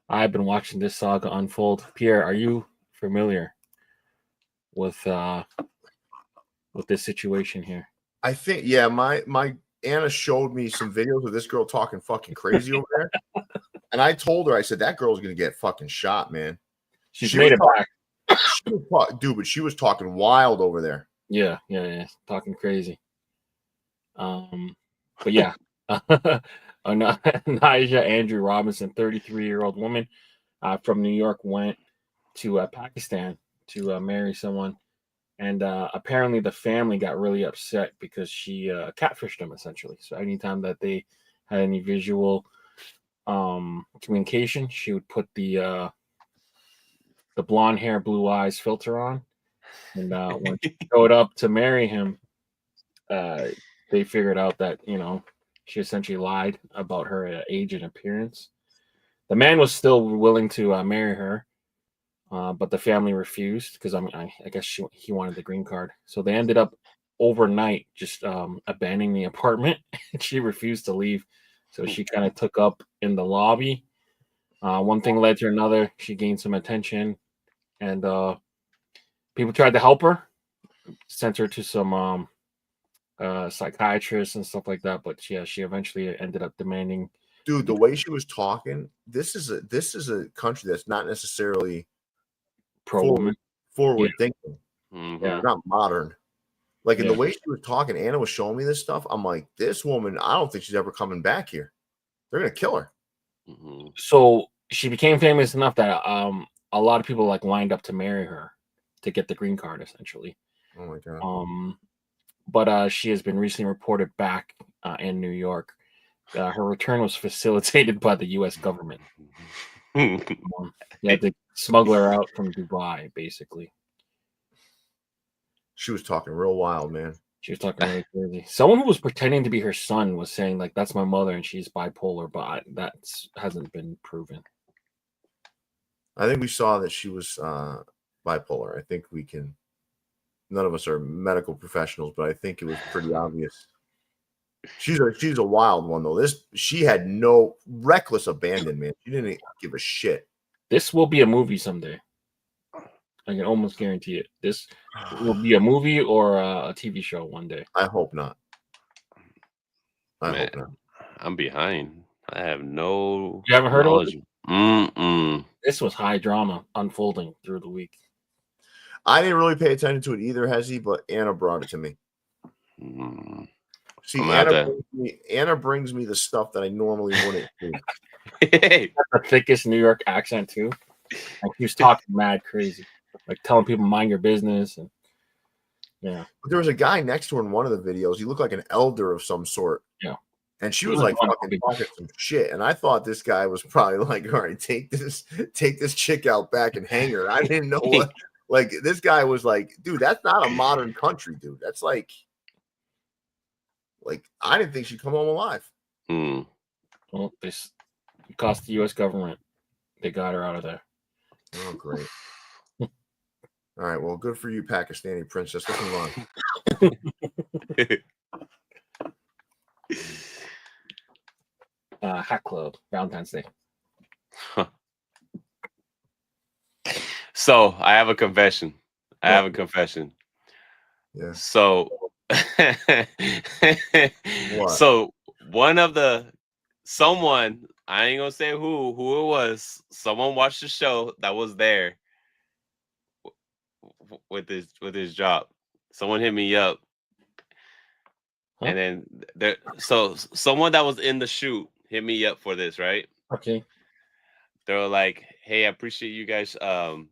I've been watching this saga unfold. Pierre, are you familiar with this situation here? I think, yeah, my Anna showed me some videos of this girl talking fucking crazy over there. And I told her, I said, that girl's going to get fucking shot, man. She made it back. Dude, but she was talking wild over there. Yeah. Talking crazy. But yeah. Naija Andrew Robinson, 33-year-old woman from New York, went to Pakistan to marry someone. And apparently the family got really upset because she catfished them, essentially. So anytime that they had any visual communication. She would put the blonde hair, blue eyes filter on, and when she showed up to marry him, they figured out that she essentially lied about her age and appearance. The man was still willing to marry her, but the family refused because I guess he wanted the green card. So they ended up overnight just abandoning the apartment. She refused to leave, so she kind of took up in the lobby. One thing led to another. She gained some attention, and people tried to help her, sent her to some psychiatrists and stuff like that. But yeah, she eventually ended up demanding. Dude, the way she was talking, this is a country that's not necessarily Pro-woman. forward thinking. Mm-hmm. Yeah, not modern. Like in the way she was talking, Anna was showing me this stuff. I'm like, this woman, I don't think she's ever coming back here. They're gonna kill her. Mm-hmm. So she became famous enough that a lot of people lined up to marry her to get the green card, essentially. Oh my god. But she has been recently reported back in New York. Her return was facilitated by the U.S. government. You had to smuggle her out from Dubai, basically. She was talking real wild, man. She was talking really crazy. Someone who was pretending to be her son was saying, that's my mother and she's bipolar, but that hasn't been proven. I think we saw that she was bipolar. I think none of us are medical professionals, but I think it was pretty obvious. She's a wild one, though. She had no reckless abandon, man. She didn't give a shit. This will be a movie someday. I can almost guarantee it. This will be a movie or a TV show one day. I hope not. I hope not. I'm behind. I have no. You haven't heard of it? Mm-mm. This was high drama unfolding through the week. I didn't really pay attention to it either, Hezzy, but Anna brought it to me. Mm. See, Anna brings me the stuff that I normally wouldn't do. The thickest New York accent too. Like he was talking mad crazy, like telling people mind your business, and yeah. But there was a guy next to her in one of the videos. He looked like an elder of some sort. Yeah. And she was like fucking talking some shit. And I thought this guy was probably like, all right, take this chick out back and hang her. I didn't know what. Like this guy was like, dude, that's not a modern country, dude. That's like I didn't think she'd come home alive. Mm. Well, this cost the U.S. government. They got her out of there. Oh, great. All right. Well, good for you, Pakistani princess. Let's move on. Hat Club, Valentine's Day. So I have a confession. Yeah. So, so someone, I ain't gonna say who it was. Someone watched the show that was there with his job. Someone hit me up, and then someone that was in the shoot hit me up for this, right? Okay. They were like, "Hey, I appreciate you guys. I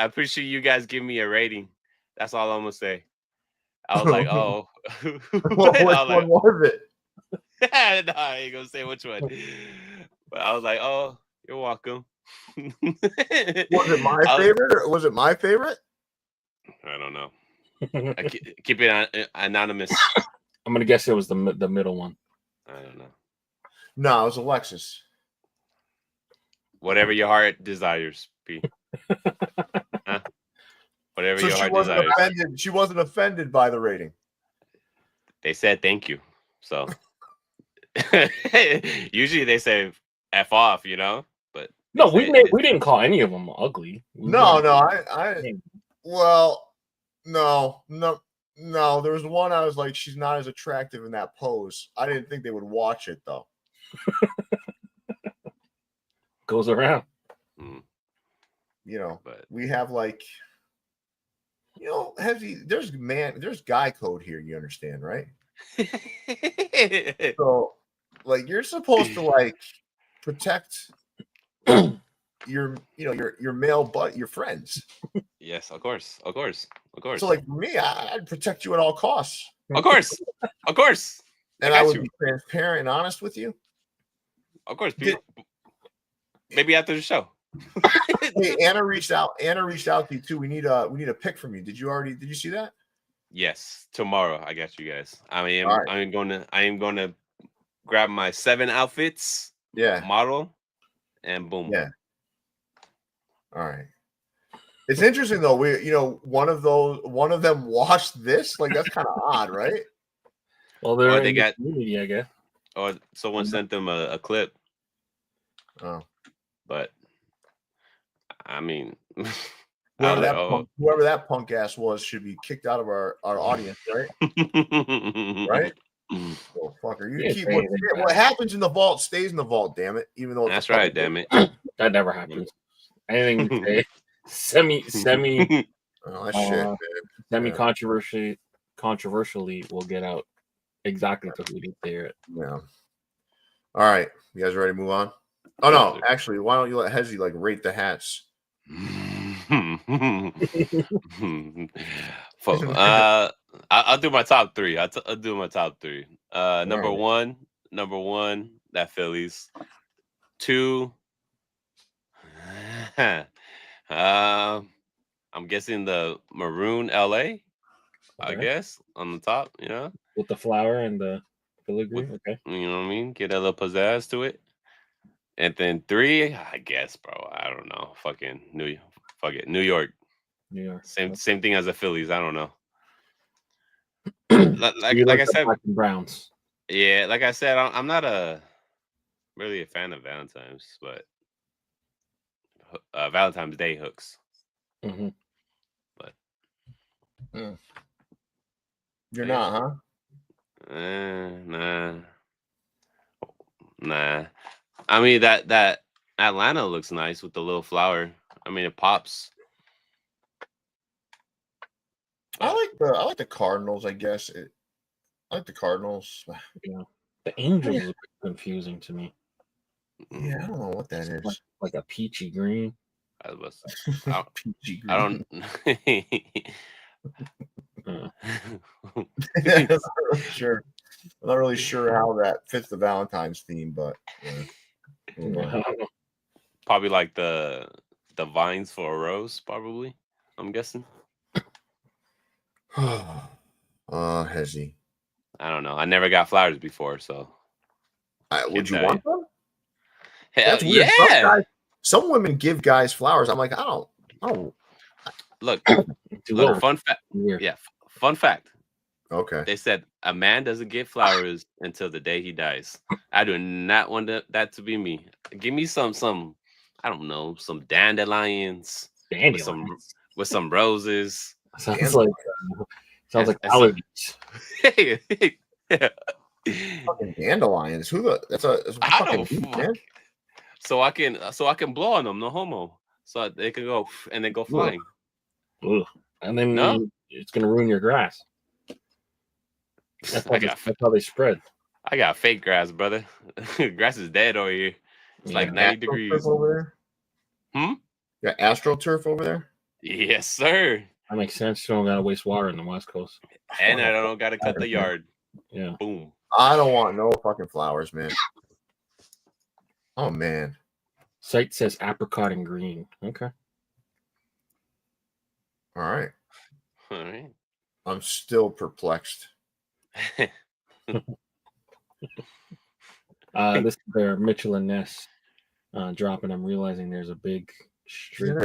appreciate you guys giving me a rating. That's all I'm gonna say." I was like, "Oh, which one was it?" No, I ain't gonna say which one. But I was like, "Oh, you're welcome." Was it my favorite? Or was it my favorite? I don't know. I keep it anonymous. I'm gonna guess it was the middle one. I don't know. No, it was Alexis. Whatever your heart desires, P. Huh? Whatever your heart desires. She wasn't offended by the rating. They said thank you. So usually they say F off, you know. But no, we didn't call any of them ugly. No. There was one I was like, she's not as attractive in that pose. I didn't think they would watch it though. Goes around. You know, but we have there's guy code here, you understand, right? So you're supposed to protect your male butt, your friends. Yes, of course. So for me, I'd protect you at all costs. Of course. And I would be transparent and honest with you. Of course, maybe after the show. Hey, Anna reached out to you too. We need a pick from you. Did you see that? Yes, tomorrow I got you guys. I am going to grab my 7 outfits. Yeah. Model, and boom. Yeah. All right. It's interesting though. One of them watched this. Like that's kind of odd, right? Well, they got community, I guess. Or someone sent them a clip. Oh, but I mean, whoever that punk ass was should be kicked out of our audience, right? Right? Oh, fucker! What happens in the vault stays in the vault. Damn it! Even though that's right. Damn it! That never happens. Anything semi oh, that shit, controversially will get out exactly to who did hear it. Yeah. All right, you guys ready to move on? Oh no, actually, why don't you let Hezzy rate the hats? I'll do my top 3. I'll do my top 3. Number one, that Phillies. 2, I'm guessing the maroon LA. Okay. I guess on the top, with the flower and the filigree. Okay, you know what I mean. Get a little pizzazz to it. And then 3, I guess, bro. I don't know. Fucking New York. New York. Same thing as the Phillies. I don't know. like I said, Black and Browns. Yeah, like I said, I'm not really a fan of Valentine's, but Valentine's Day hooks. Mm-hmm. But you're not, huh? Nah. I mean that Atlanta looks nice with the little flower. I mean it pops. I like the Cardinals, I guess. I like the Cardinals. Yeah. The Angels look confusing to me. Yeah, I don't know what that is. Like a peachy green. Peachy green. I don't Sure. I'm not really sure how that fits the Valentine's theme, but probably like the vines for a rose, probably. I'm guessing. Hezzy. I don't know. I never got flowers before, so. Would you want them? Hell yeah! Some women give guys flowers. I'm like, I don't. Look, fun fact. Yeah, fun fact. Okay. They said a man doesn't get flowers until the day he dies. I do not want that to be me. Give me some I don't know, some dandelions. With some roses. Sounds like allergies. Yeah. Fucking dandelions. That's a fucking beat, man. So I can blow on them, no homo. So they can go and then go flying. Ugh. And then it's gonna ruin your grass. That's how they spread. I got fake grass, brother. Grass is dead over here. It's like 90 degrees. Over there? You got AstroTurf over there? Yes, sir. That makes sense. You don't gotta waste water in the West Coast. And I don't gotta cut the yard. Yeah. Boom. I don't want no fucking flowers, man. Oh man. Site says apricot and green. Okay. All right. All right. I'm still perplexed. This is their Mitchell and Ness dropping. I'm realizing there's a big streak.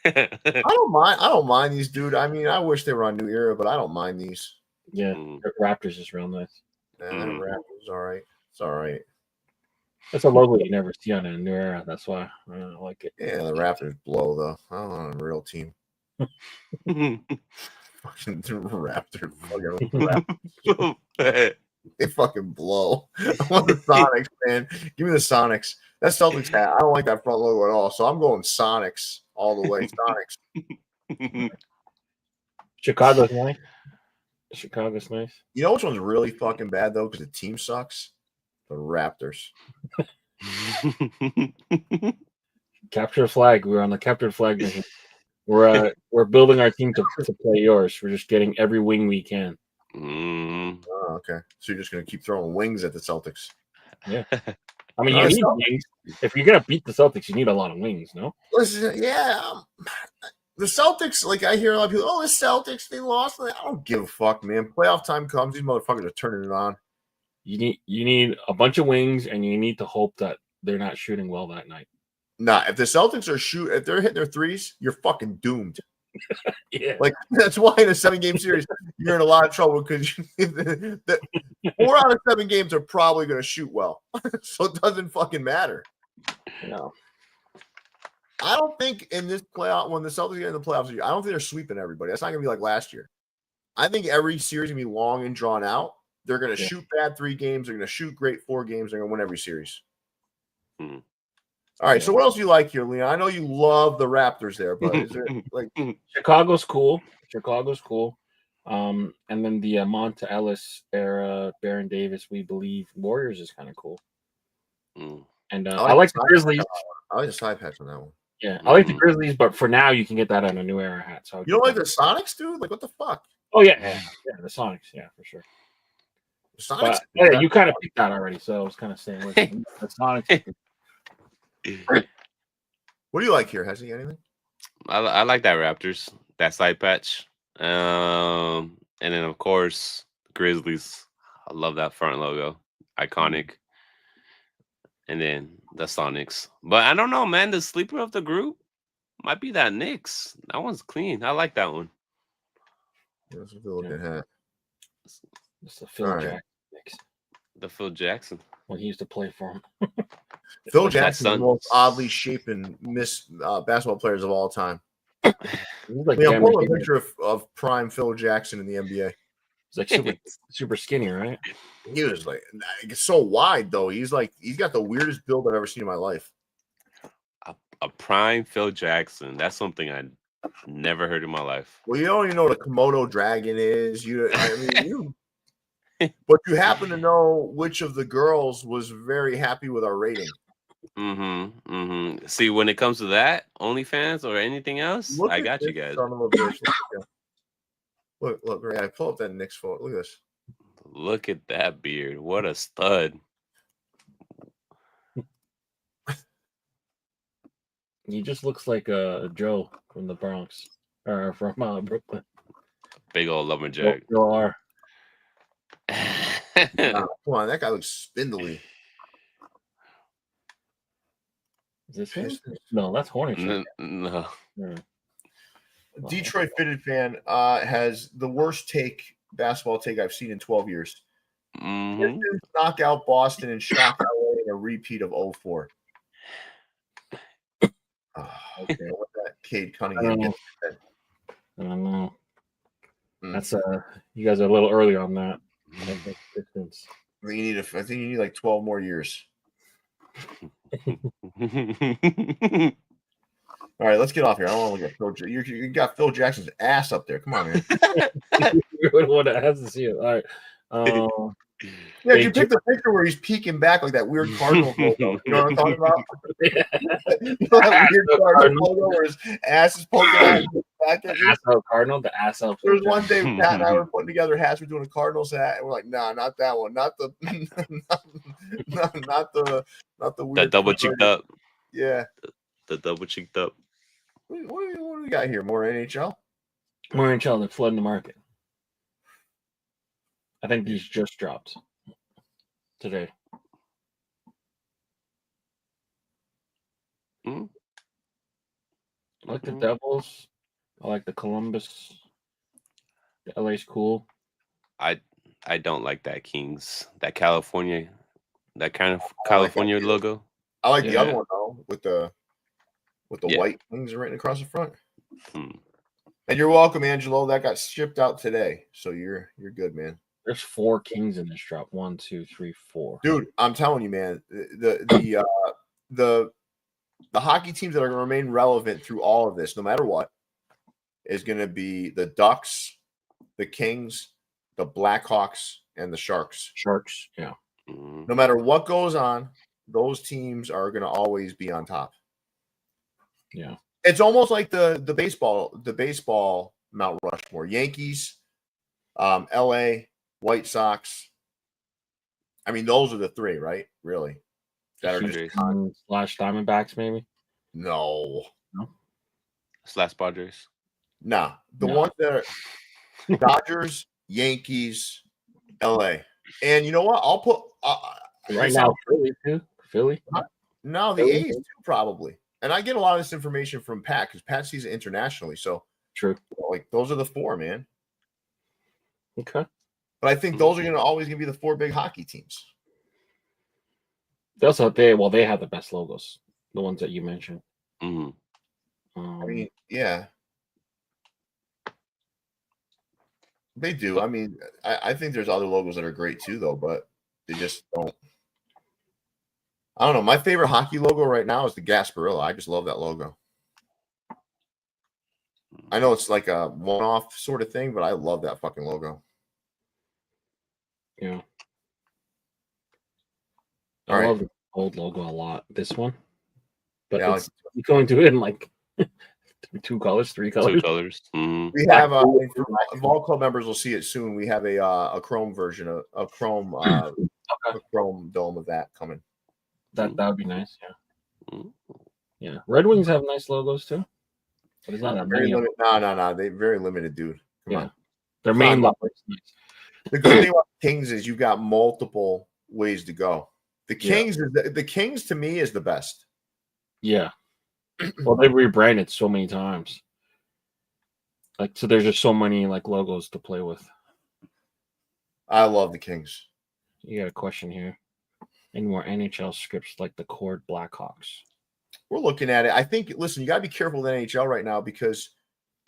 I don't mind these, dude. I mean, I wish they were on New Era, but I don't mind these. Yeah, Raptors is real nice. Raptors, all right. It's all right. That's a logo you never see on a New Era. That's why I don't like it. Yeah, the Raptors blow though. I don't want a real team. Fucking Raptors. They fucking blow. I want the Sonics, man. Give me the Sonics. That Celtics hat. I don't like that front logo at all. So I'm going Sonics all the way. Sonics. Chicago's nice. Chicago's nice. You know which one's really fucking bad though, because the team sucks? The Raptors. Capture flag. We're on the captured flag mission. We're building our team to play yours. We're just getting every wing we can. Oh, okay. So you're just going to keep throwing wings at the Celtics. Yeah. I mean, you need wings. If you're going to beat the Celtics, you need a lot of wings, no? Listen, the Celtics, like I hear a lot of people, the Celtics, they lost. I don't give a fuck, man. Playoff time comes, these motherfuckers are turning it on. You need a bunch of wings, and you need to hope that they're not shooting well that night. Nah, if the Celtics if they're hitting their threes, you're fucking doomed. Yeah. Like, that's why in a 7-game series, you're in a lot of trouble because 4 out of 7 games are probably going to shoot well. So it doesn't fucking matter. No. I don't think in this playoff, when the Celtics get in the playoffs, I don't think they're sweeping everybody. That's not going to be like last year. I think every series is going to be long and drawn out. They're going to shoot bad 3 games. They're going to shoot great 4 games. They're going to win every series. All right, so what else do you like here, Leon? I know you love the Raptors there, but is there like Chicago's cool. And then the Monta Ellis era, Baron Davis, we believe Warriors is kind of cool. And I like the Grizzlies. I like the side patch on that one. Yeah, I like the Grizzlies, but for now you can get that on a new era hat. So you don't like the Sonics, dude? Like what the fuck? Oh yeah, the Sonics, yeah, for sure. The Sonics, but, you kind of picked that already, so I was kind of saying the Sonics. What do you like here? Has he anything? I like that Raptors, that side patch. And then of course Grizzlies. I love that front logo. Iconic. And then the Sonics. But I don't know, man. The sleeper of the group might be that Knicks. That one's clean. I like that one. That's a good looking hat. It's the Phil Jackson Knicks. The Phil Jackson. When he used to play for him. Phil Jackson is the most oddly shapen basketball players of all time. Like I'm pulling a picture of prime Phil Jackson in the NBA. He's like super skinny, right? He was like so wide though. He's got the weirdest build I've ever seen in my life. A prime Phil Jackson. That's something I never heard in my life. Well, you don't even know what a Komodo dragon is. But you happen to know which of the girls was very happy with our rating. See, when it comes to that, OnlyFans or anything else, I got you guys. Look, I pull up that Knicks photo. Look at this. Look at that beard. What a stud. He just looks like a Joe from the Bronx or from Brooklyn. Big old lumberjack. Come on, that guy looks spindly. Is this him? No, that's Hornet. No. Detroit Fitted Fan has the worst basketball take I've seen in 12 years. Knock out Boston and shock LA in a repeat of 04. Okay, what that Cade Cunningham gets. I don't know. That's you guys are a little early on that. I think you need like 12 more years. All right, let's get off here. I don't want to look at Phil. You got Phil Jackson's ass up there. Come on, man. You're the one that has to see it. All right. Yeah, you picked the picture where he's peeking back like that weird Cardinal photo. You know what I'm talking about? Yeah. You know that weird Cardinal photo where his ass is poking out back at you? Cardinal, the ass out. There was one day Pat and I were putting together hats. We're doing a Cardinals hat, and we're like, nah, not that one. Not the weird. That double cheeked up. Yeah. The double cheeked up. What do we got here? More NHL? More NHL. They're flooding the market. I think these just dropped today. I like the Devils. I like the Columbus. The LA's cool. I don't like that Kings. That California logo. I like the other one though, with the white wings written across the front. And you're welcome, Angelo. That got shipped out today, so you're good, man. There's 4 Kings in this drop. 1, 2, 3, 4. Dude, I'm telling you, man. The hockey teams that are going to remain relevant through all of this, no matter what, is going to be the Ducks, the Kings, the Blackhawks, and the Sharks. Sharks, yeah. No matter what goes on, those teams are going to always be on top. Yeah. It's almost like the baseball Mount Rushmore. Yankees, LA, White Sox. I mean, those are the three, right? Really? That are just slash Diamondbacks, maybe? No. Slash Padres. Nah. The ones that are Dodgers, Yankees, LA. And you know what? I'll put right now Philly too. Philly? No, the A's too, probably. And I get a lot of this information from Pat because Pat sees it internationally. So true. Like those are the four, man. Okay. But I think those are always gonna be the four big hockey teams. They have the best logos, the ones that you mentioned. I mean, yeah. They do. I mean, I think there's other logos that are great too, though, but they just don't. I don't know. My favorite hockey logo right now is the Gasparilla. I just love that logo. I know it's like a one-off sort of thing, but I love that fucking logo. Yeah. I love the old logo a lot. This one. But it's going to it in like 2 colors, 3 colors. 2 colors. We have Vol Club members will see it soon. We have a chrome version of a chrome dome of that coming. That would be nice, yeah. Yeah. Red Wings have nice logos too. But it's not that very many. limited. No. They very limited, dude. Come on. Their main logo is nice. The good thing about Kings is you've got multiple ways to go. The Kings the Kings to me is the best. Yeah. Well, they've rebranded so many times. Like, so there's just so many like logos to play with. I love the Kings. You got a question here. Any more NHL scripts like the Cord Blackhawks? We're looking at it. I think, listen, you got to be careful with NHL right now because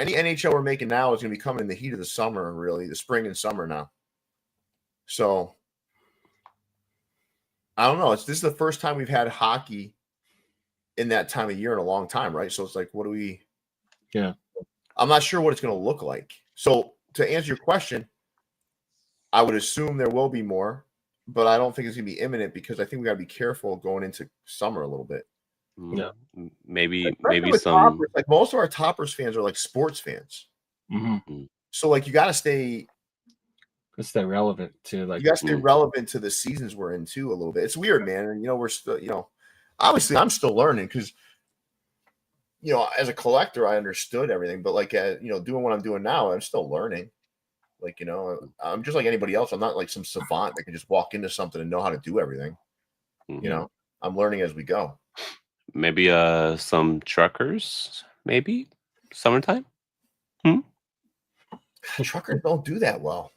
any NHL we're making now is going to be coming in the heat of the summer, really, the spring and summer now. So, I don't know. This is the first time we've had hockey in that time of year in a long time, right? So it's like, what do we? Yeah. I'm not sure what it's going to look like. So to answer your question, I would assume there will be more, but I don't think it's going to be imminent because I think we got to be careful going into summer a little bit. Yeah. Maybe some Toppers, like most of our Toppers fans are like sports fans. Mm-hmm. So like you got to stay relevant to like you got to stay relevant to the seasons we're in too a little bit. It's weird, man. And we're still, obviously I'm still learning because as a collector I understood everything, but like doing what I'm doing now, I'm still learning. Like, I'm just like anybody else. I'm not like some savant that can just walk into something and know how to do everything. Mm-hmm. I'm learning as we go. Maybe some truckers, maybe summertime. Truckers don't do that well.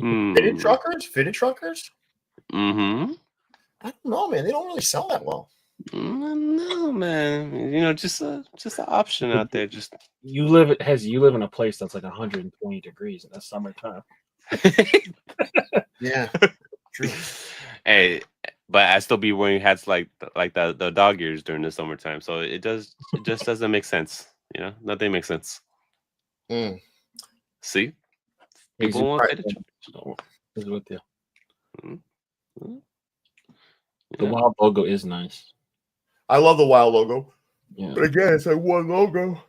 Fitted truckers. Mm-hmm. I don't know, man. They don't really sell that well. No, man. Just an option out there. Just you live in a place that's like 120 degrees in the summertime. Yeah, true. Hey, but I still be wearing hats like the dog ears during the summertime. So it just doesn't make sense. Nothing makes sense. See, people want it. Is with you. Mm-hmm. The Wild logo is nice. I love the Wild logo. Yeah. But again, it's like one logo.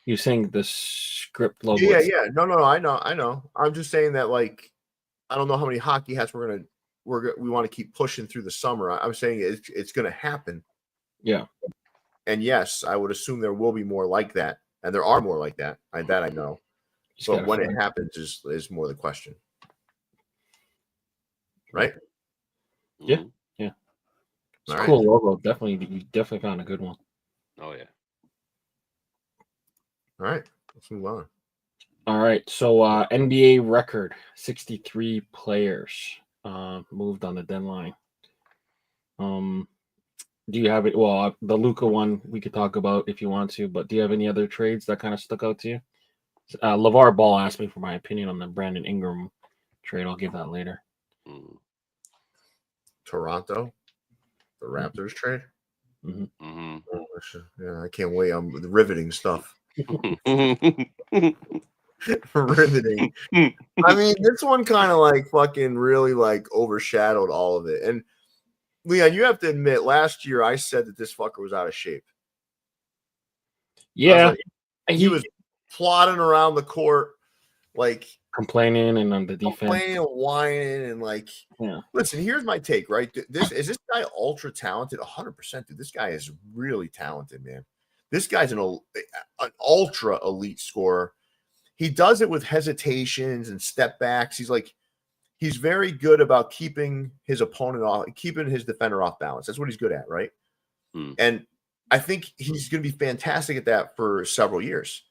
You're saying the script logo? Yeah. No. I know. I'm just saying that, like, I don't know how many hockey hats we want to keep pushing through the summer. I'm saying it's going to happen. Yeah. And yes, I would assume there will be more like that, and there are more like that. I know. So when it happens is more the question, right? Yeah. It's a cool logo. You definitely found a good one. Oh yeah. All right, let's move on. All right, so NBA record 63 players moved on the deadline. Do you have it? Well, the Luka one we could talk about if you want to, but do you have any other trades that kind of stuck out to you? LeVar Ball asked me for my opinion on the Brandon Ingram trade. I'll give that later. Toronto, the Raptors trade. Mm-hmm. Yeah, I can't wait. I'm riveting stuff. Riveting. I mean, this one kind of like fucking really like overshadowed all of it. And Leon, you have to admit, last year I said that this fucker was out of shape. Yeah, he was plodding around the court, like complaining and on the defense, complaining and whining, and like, listen. Here's my take. Right, this guy ultra talented, 100%. Dude, this guy is really talented, man. This guy's an ultra elite scorer. He does it with hesitations and step backs. He's very good about keeping his opponent off, keeping his defender off balance. That's what he's good at, right? And I think he's going to be fantastic at that for several years.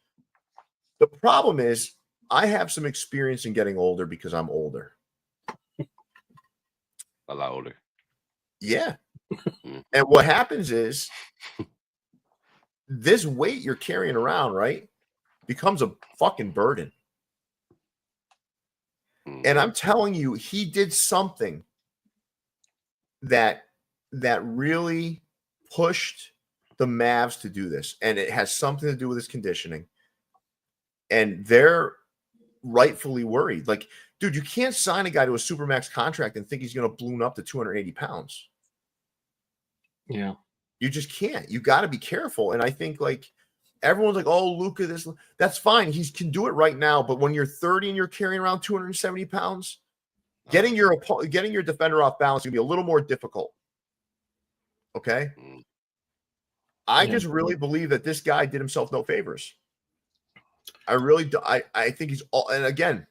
The problem is I have some experience in getting older because I'm older. A lot older. Yeah. And what happens is this weight you're carrying around, right, becomes a fucking burden. And I'm telling you, he did something that really pushed the Mavs to do this. And it has something to do with his conditioning. And they're rightfully worried. Like, dude, you can't sign a guy to a supermax contract and think he's going to balloon up to 280 pounds. Yeah. You just can't. You got to be careful. And I think, like, everyone's like, oh, Luka, this, that's fine. He can do it right now. But when you're 30 and you're carrying around 270 pounds, getting your defender off balance is going to be a little more difficult. Okay? I just really believe that this guy did himself no favors. I really do. I think he's all, and again,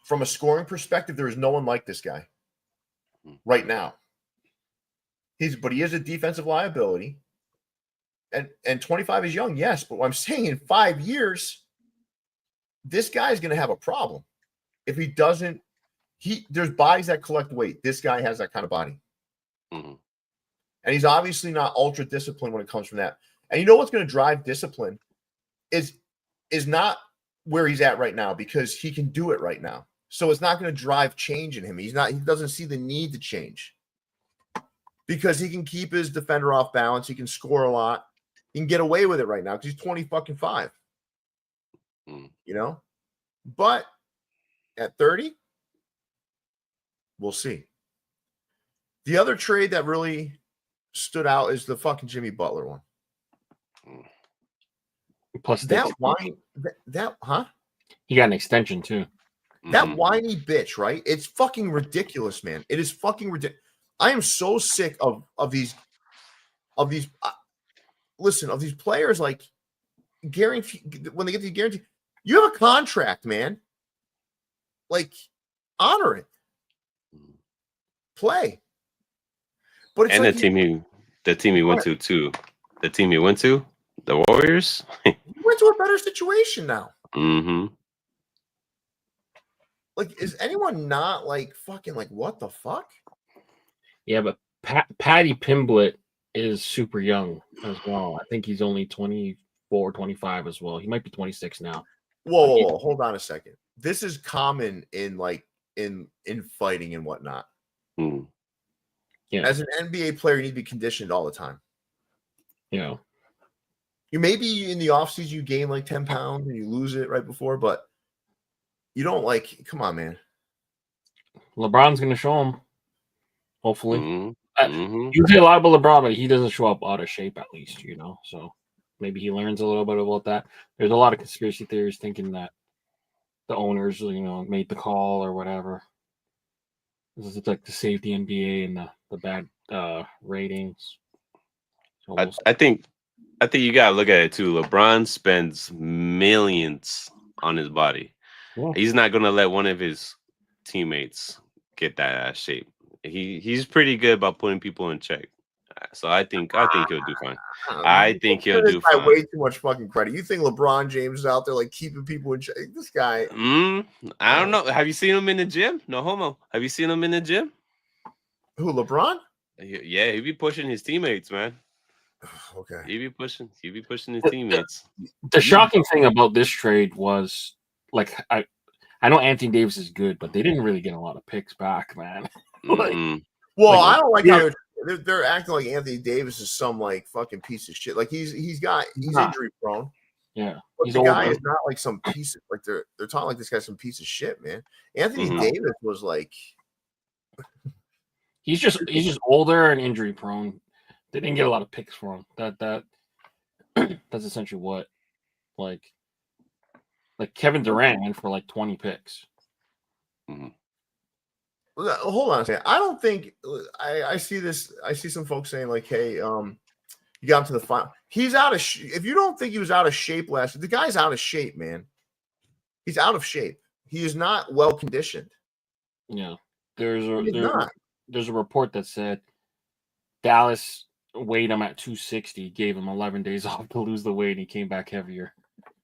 from a scoring perspective, there is no one like this guy right now. But he is a defensive liability. And 25 is young, yes. But what I'm saying, in 5 years, this guy is going to have a problem. If he doesn't, there's bodies that collect weight. This guy has that kind of body. And he's obviously not ultra disciplined when it comes from that. And you know what's going to drive discipline is not where he's at right now, because he can do it right now. So it's not going to drive change in him. He doesn't see the need to change because he can keep his defender off balance. He can score a lot. He can get away with it right now because he's 20-5. You know? But at 30, we'll see. The other trade that really stood out is the fucking Jimmy Butler one. Plus that whiny, he got an extension too. That whiny bitch, right? It's fucking ridiculous, man. It is fucking ridiculous. I am so sick of these players, like, guarantee when they get the guarantee. You have a contract, man. Like, honor it. Play. But it's and like the team he went to too. The team he went to, the Warriors. He went to a better situation now. Like, is anyone not like fucking like what the fuck? Yeah, but Patty Pimblett is super young as well. I think he's only 24, 25 as well. He might be 26 now. Whoa, hold on a second. This is common in like in fighting and whatnot. Yeah. As an NBA player, you need to be conditioned all the time. Yeah. You maybe in the offseason you gain like 10 pounds and you lose it right before, but you don't, like, come on, man. LeBron's gonna show him. Hopefully. You say a lot about LeBron, but he doesn't show up out of shape, at least, you know. So maybe he learns a little bit about that. There's a lot of conspiracy theories thinking that the owners, you know, made the call or whatever. It's like to save the NBA and the bad ratings. So I think you gotta look at it too. LeBron spends millions on his body. Yeah. He's not gonna let one of his teammates get that shape. He's pretty good about putting people in check. So I think he'll do fine. I think he'll do fine. Way too much fucking credit. You think LeBron James is out there like keeping people in check? This guy. I don't know. Have you seen him in the gym? No homo. Have you seen him in the gym? Who, LeBron? Yeah, he be pushing his teammates, man. Okay. He be pushing his teammates. The shocking thing about this trade was, like, I know Anthony Davis is good, but they didn't really get a lot of picks back, man. I don't like how they're acting like Anthony Davis is some like fucking piece of shit. Like he's injury prone. Yeah, but the guy is not like some piece of, like they're talking like this guy's some piece of shit, man. Anthony Davis was like, he's just older and injury prone. They didn't get a lot of picks for him. That's essentially what like Kevin Durant went for like 20 picks. Mm-hmm. Hold on a second. I don't think I see this. I see some folks saying like, "Hey, you got him to the final." He's out of. If you don't think he was out of shape last year, the guy's out of shape, man. He's out of shape. He is not well conditioned. Yeah, there's a report that said Dallas weighed him at 260, gave him 11 days off to lose the weight, and he came back heavier.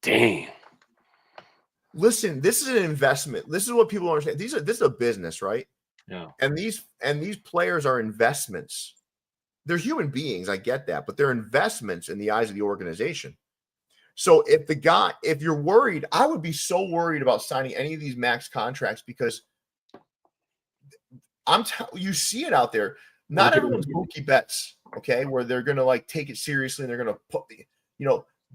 Damn. Listen, this is an investment. This is what people understand. This is a business, right? Yeah. And these players are investments. They're human beings. I get that, but they're investments in the eyes of the organization. So if you're worried, I would be so worried about signing any of these max contracts because you see it out there. Not everyone's Mookie Betts, okay, where they're going to like take it seriously and they're going to put,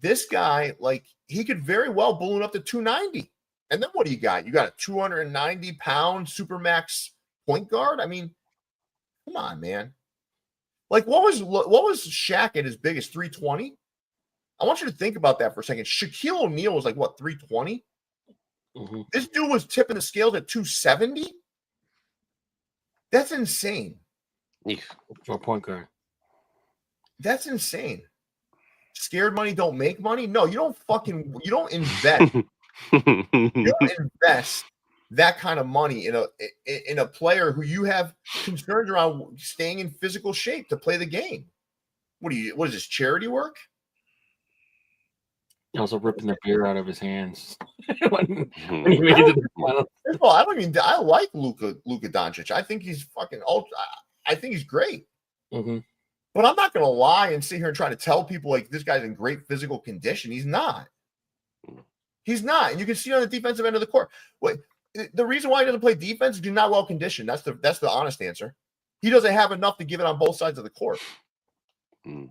this guy, like he could very well balloon up to 290. And then what do you got? You got a 290-pound supermax point guard? I mean, come on, man. Like what was Shaq at his biggest, 320? I want you to think about that for a second. Shaquille O'Neal was like, what, 320? Mm-hmm. This dude was tipping the scales at 270? That's insane. For a point guard. That's insane. Scared money don't make money? No, you don't invest. You don't invest that kind of money in a player who you have concerns around staying in physical shape to play the game. What is this, charity work? Also ripping the beer out of his hands when he made it to the final. First of all, I like Luka Donćić. I think he's fucking ultra. I think he's great. Mm-hmm. But I'm not going to lie and sit here and try to tell people like this guy's in great physical condition. He's not. He's not. And you can see it on the defensive end of the court. Wait, the reason why he doesn't play defense is he's not well conditioned. That's the honest answer. He doesn't have enough to give it on both sides of the court. Mm.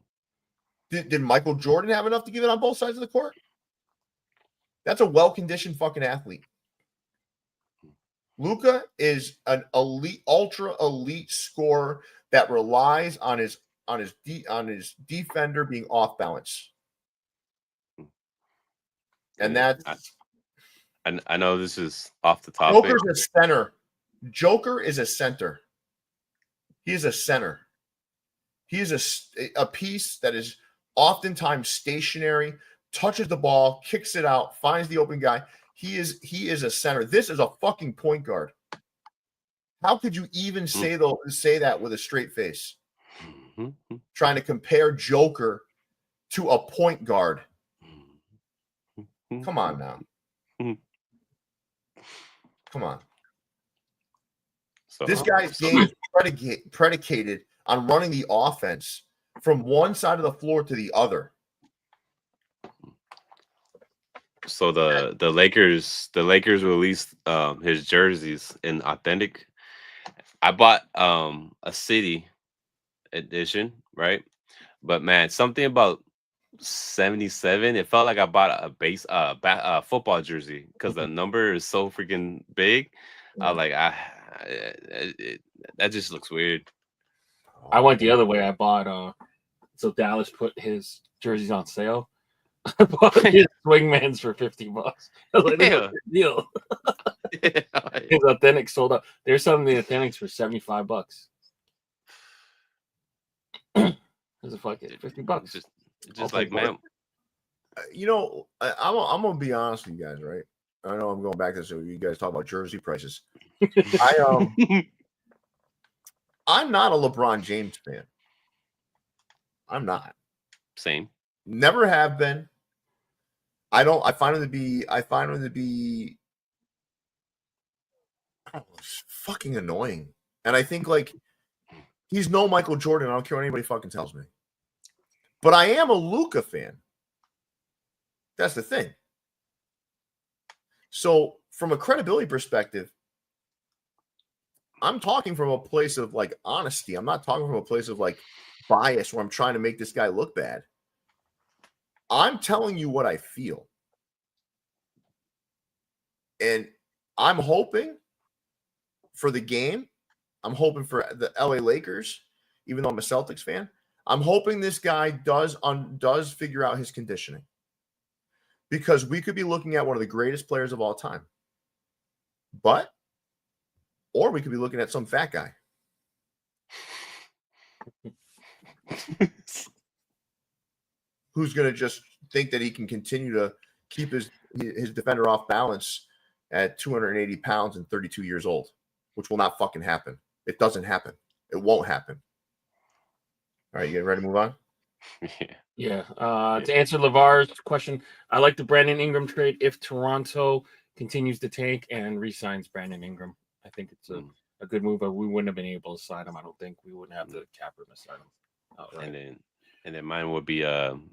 Did Michael Jordan have enough to give it on both sides of the court? That's a well-conditioned fucking athlete. Luka is an elite, ultra elite scorer that relies on his defender being off balance. And that's I know this is off the topic. Joker's a center. Joker is a center. He is a center. He is a piece that is oftentimes stationary, touches the ball, kicks it out, finds the open guy. He is a center. This is a fucking point guard. How could you even say that with a straight face? Mm-hmm. Trying to compare Joker to a point guard. Come on now. Come on. So, this guy's game is predicated on running the offense from one side of the floor to the other. So the Lakers released his jerseys in authentic. I bought a city edition, right? But man, something about 77. It felt like I bought a football jersey because the number is so freaking big. I was like, that just looks weird. I went the other way. I bought so Dallas put his jerseys on sale. I bought his swingmans for $50. I was like, that's a good deal. His authentic sold out. There's some of the authentics for $75. There's a fucking $50. Just like, man. I'm gonna be honest with you guys, right? I know I'm going back to this. You guys talk about jersey prices. I'm not a LeBron James fan. I'm not. Same. Never have been. I find him to be I don't know, it's fucking annoying. And I think like he's no Michael Jordan. I don't care what anybody fucking tells me. But I am a Luka fan. That's the thing. So from a credibility perspective, I'm talking from a place of like honesty. I'm not talking from a place of like bias where I'm trying to make this guy look bad. I'm telling you what I feel. And I'm hoping for the game. I'm hoping for the LA Lakers, even though I'm a Celtics fan. I'm hoping this guy does figure out his conditioning. because we could be looking at one of the greatest players of all time. Or we could be looking at some fat guy. Who's going to just think that he can continue to keep his defender off balance at 280 pounds and 32 years old, which will not fucking happen. It doesn't happen. It won't happen. All right, you getting ready to move on? Yeah. To answer LeVar's question, I like the Brandon Ingram trade if Toronto continues to tank and re-signs Brandon Ingram. I think it's a good move, but we wouldn't have been able to sign him. I don't think we wouldn't have the cap room to sign him. Right. And then mine would be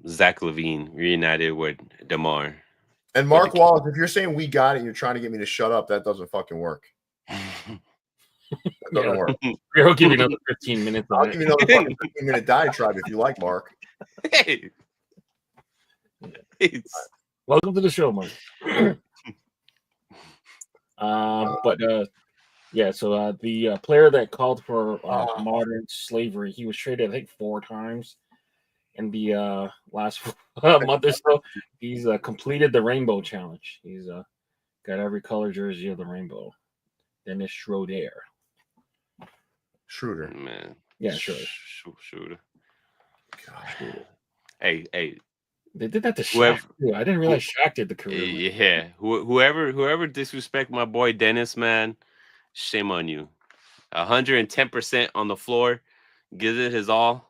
Zach LaVine reunited with DeMar. And Mark Wallace, if you're saying we got it, you're trying to get me to shut up, that doesn't fucking work. That doesn't work. I'll give you another 15 minutes. I'll give you another fucking 15-minute diatribe if you like, Mark. Hey. Welcome to the show, Mark. So the player that called for modern slavery, he was traded, I think, 4 times in the last month or so. He's completed the rainbow challenge. He's got every color jersey of the rainbow. Dennis Schröder. Man. Yeah, sure. Schröder. God. Hey. They did that to Shaq too. I didn't realize Shaq did the career. Yeah. Whoever disrespect my boy Dennis, man, shame on you. 110% on the floor, gives it his all.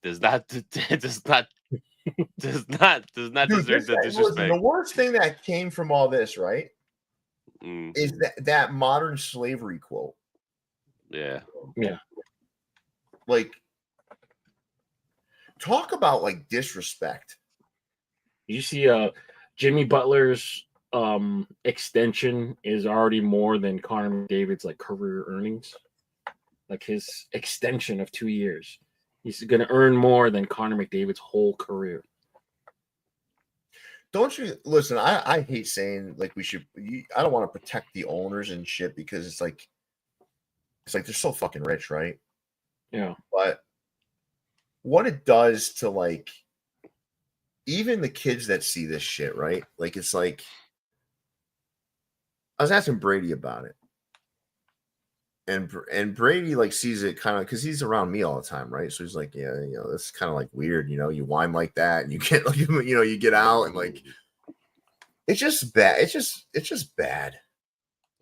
Does not deserve the disrespect. The worst thing that came from all this, right, is that modern slavery quote. Yeah. Like, talk about like disrespect. You see, Jimmy Butler's extension is already more than Connor McDavid's like career earnings. Like his extension of 2 years, he's going to earn more than Connor McDavid's whole career. Don't you listen? I hate saying like we should. I don't want to protect the owners and shit because it's like they're so fucking rich, right? Yeah. But what it does to like even the kids that see this shit, right? Like it's like I was asking Brady about it. And Brady like sees it kind of because he's around me all the time, right? So he's like, yeah, this is kind of like weird, you whine like that and you get like, you get out and like it's just bad. It's just bad.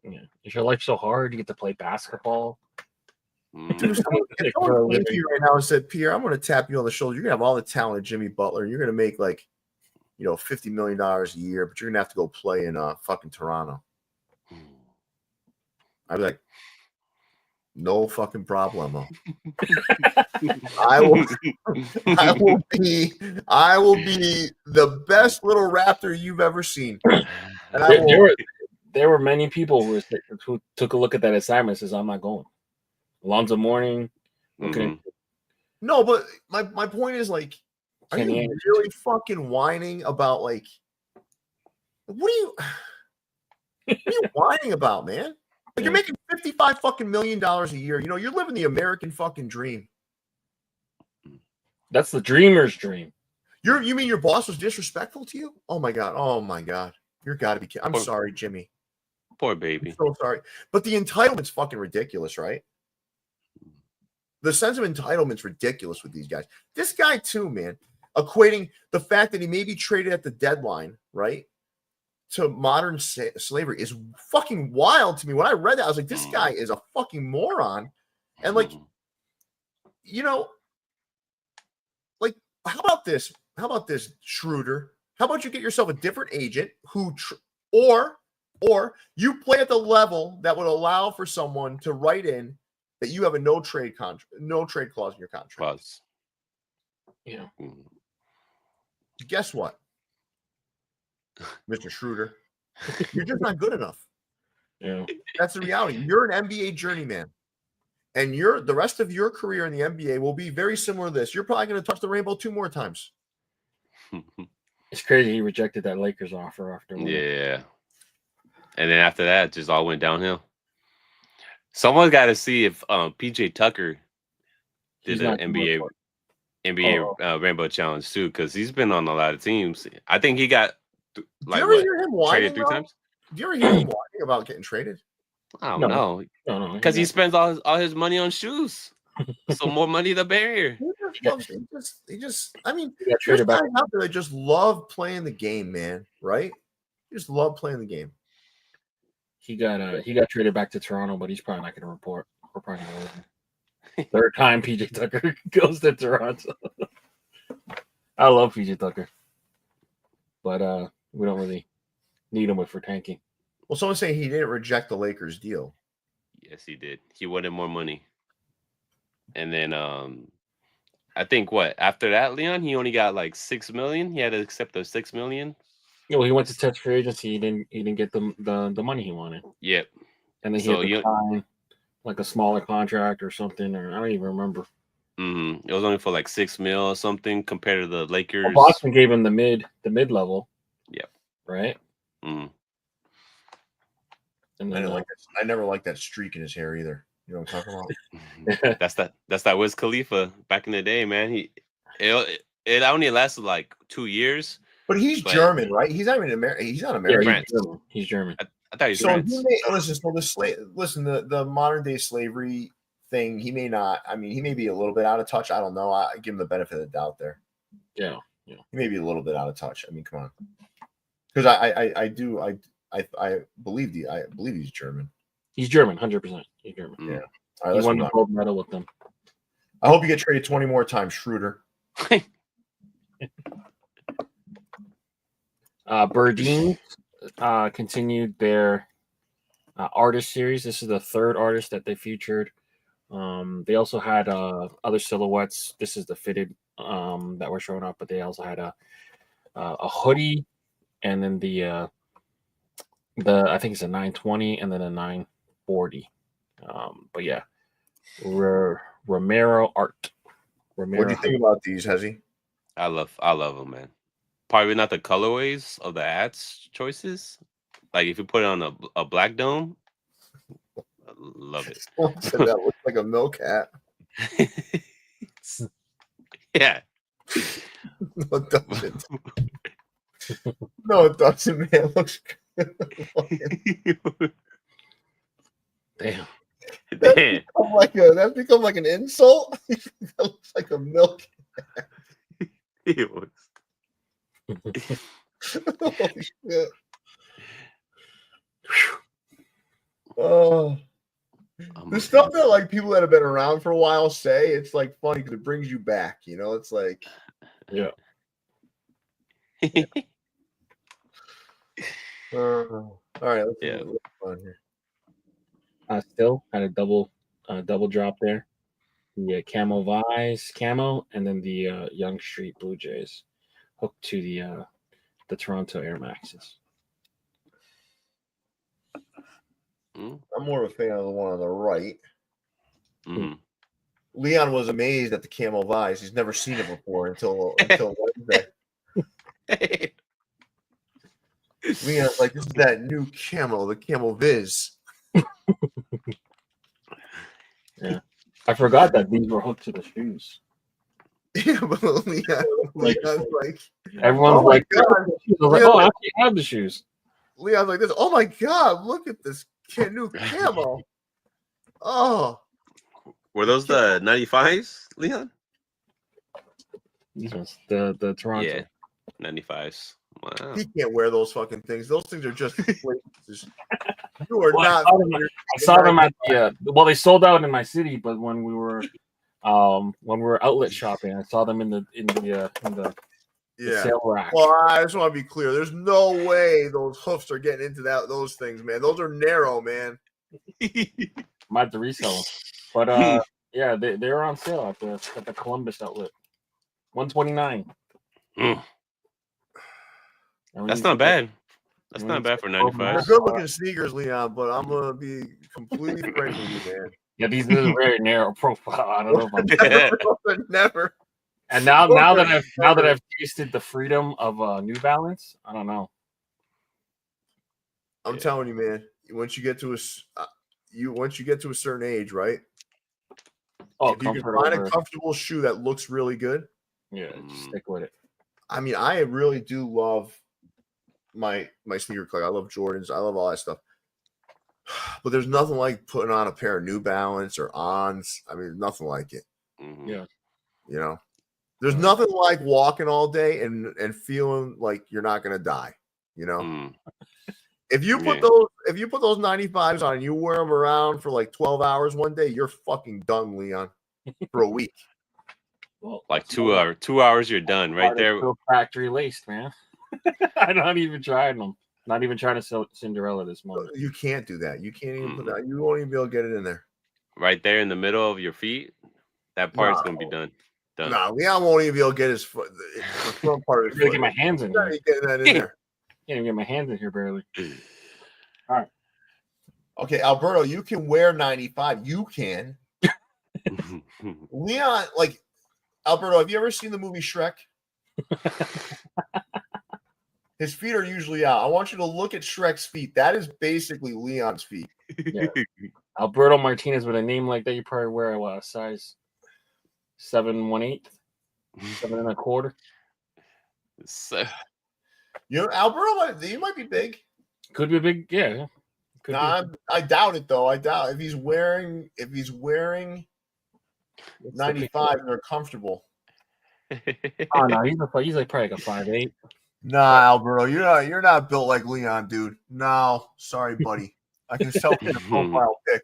Yeah. Is your life so hard? You get to play basketball. Dude, if someone came to you right now and said, Pierre, I'm going to tap you on the shoulder. You're going to have all the talent of Jimmy Butler. You're going to make like, $50 million a year, but you're going to have to go play in fucking Toronto. I'd be like, no fucking problemo. I will be the best little Raptor you've ever seen. And there were many people who took a look at that assignment and says, I'm not going. Alonzo Mourning. No, but my point is like, are you really fucking whining about like what are you whining about, man? Like you're making $55 fucking million a year. You're living the American fucking dream. That's the dreamer's dream. You mean your boss was disrespectful to you? Oh my god. You're gotta be kidding. I'm sorry, Jimmy. Poor baby. I'm so sorry. But the entitlement's fucking ridiculous, right? The sense of entitlement's ridiculous with these guys. This guy too, man, equating the fact that he may be traded at the deadline, right, to modern slavery is fucking wild to me. When I read that, I was like, this guy is a fucking moron. And like, like, how about this? How about this, Schröder? How about you get yourself a different agent or you play at the level that would allow for someone to write in that you have a no trade clause in your contract. Yeah. Guess what, Mr. Schröder? You're just not good enough. Yeah. That's the reality. You're an NBA journeyman. And the rest of your career in the NBA will be very similar to this. You're probably going to touch the rainbow 2 more times. It's crazy he rejected that Lakers offer after. Yeah. And then after that, it just all went downhill. Someone's got to see if PJ Tucker did an NBA. NBA Rainbow Challenge too, because he's been on a lot of teams. I think he got like, do you ever hear him whining, traded 3 times. Do you ever hear him whining about getting traded? I don't know. No, because he spends all his money on shoes. So more money the barrier. He just. I mean, there's guys out there that just love playing the game, man. Right? Just love playing the game. He got traded back to Toronto, but he's probably not going to report. We're probably going to third time PJ Tucker goes to Toronto. I love PJ Tucker, but we don't really need him for tanking. Well, someone's saying he didn't reject the Lakers deal. Yes, he did. He wanted more money, and then I think after that, Leon, he only got like $6 million. He had to accept the $6 million. Yeah, well, he went to touch free agency. He didn't get the money he wanted. Yep. And then he had to sign like a smaller contract or something, or I don't even remember. Mm-hmm. It was only for like $6 million or something compared to the Lakers. Well, Boston gave him the mid level. Yep. Right. Mm-hmm. And then, I never liked that streak in his hair either. You know what I'm talking about? That's that Wiz Khalifa back in the day, man. It only lasted like 2 years. But he's German, right? He's not even American. He's not American. Yeah, he's German. I thought he was listen, the modern day slavery thing, he may not. I mean, he may be a little bit out of touch. I don't know. I give him the benefit of the doubt there. Yeah. He may be a little bit out of touch. I mean, come on. Because I believe he's German. He's German, 100%. He's German. Yeah. All right, he won the gold medal with them. I hope you get traded 20 more times, Schröder. Birdeen continued their artist series. This is the third artist that they featured. They also had other silhouettes. This is the fitted that were showing up, but they also had a hoodie, and then the I think it's a 920 and then a 940. But yeah, Romero art. What do you think about these, Hezzy? I love them, man. Probably not the colorways of the ads choices. Like if you put it on a black dome, I love it. That looks like a milk hat. Yeah. No, it doesn't. No, it doesn't, man. It looks good. Damn. That's become like an insult. That looks like a milk hat. It was. Holy shit. Oh, the stuff that like people that have been around for a while say, it's like funny because it brings you back. You know, it's like, yeah. All right, let's see what's on here. Still had a double drop there. The Camo Vise camo, and then the Young Street Blue Jays hooked to the Toronto Air Maxes. I'm more of a fan of the one on the right. Mm-hmm. Leon was amazed at the Camo Vise. He's never seen it before until Wednesday. Leon's like, this is that new camo, the Camo Viz. Yeah, I forgot that these were hooked to the shoes. Yeah, but Leon's like everyone's like, oh, I actually have the shoes. Leon's like this. Oh my god, look at this new camo. Oh, were those the 95s, Leon? These ones, the Toronto. Yeah, 95s. Wow. He can't wear those fucking things. Those things are just you are not. I saw them at the well, they sold out in my city, but when we were outlet shopping, I saw them in the sale rack. Well, I just want to be clear. There's no way those hoofs are getting into those things, man. Those are narrow, man. Might have to resell them. But yeah, they were on sale at the Columbus outlet. $129. That's not bad. That's not bad for 95. They're good looking sneakers, Leon, but I'm gonna be completely frank with you, man. Yeah, these are very narrow profile. I don't know if I'm never. And now that I've tasted the freedom of New Balance, I don't know. I'm telling you, man. Once you get to a certain age, right? Oh, if you can comfort find over- a comfortable shoe that looks really good, Yeah, just stick with it. I mean, I really do love my sneaker collection. I love Jordans. I love all that stuff. But there's nothing like putting on a pair of New Balance or Ons. I mean, nothing like it. Mhm. Yeah. You know, there's nothing like walking all day and feeling like you're not gonna die. You know, Mm. if you put those 95s on and you wear them around for like 12 hours one day, you're fucking done, Leon, for a week. Well, Like 2 hours, you're done right there. Still factory laced, man. I'm not even trying them. Not even trying to sell Cinderella this morning. You can't do that. You can't even put that. You won't even be able to get it in there. Right there in the middle of your feet. That part's gonna be done. No, Leon won't even be able to get his foot, the front part of his I'm foot. get my hands in He's not here. even getting that in there. Can't even get my hands in here barely. All right. Okay, Alberto, you can wear 95. You can. Leon, like Alberto, have you ever seen the movie Shrek? His feet are usually out. I want you to look at Shrek's feet. That is basically Leon's feet. Yeah. Alberto Martinez with a name like that, you probably wear a size 7 1/8, 7 1/4. So, You know, Alberto, you might be big. Could be a big, yeah. Could Nah, I doubt it though. I doubt if he's wearing be. 95 and they're comfortable. Oh no, he's like probably like a 5'8". Nah, Alberto, you're not built like Leon, dude. No, sorry, buddy. I can sell you a profile pic.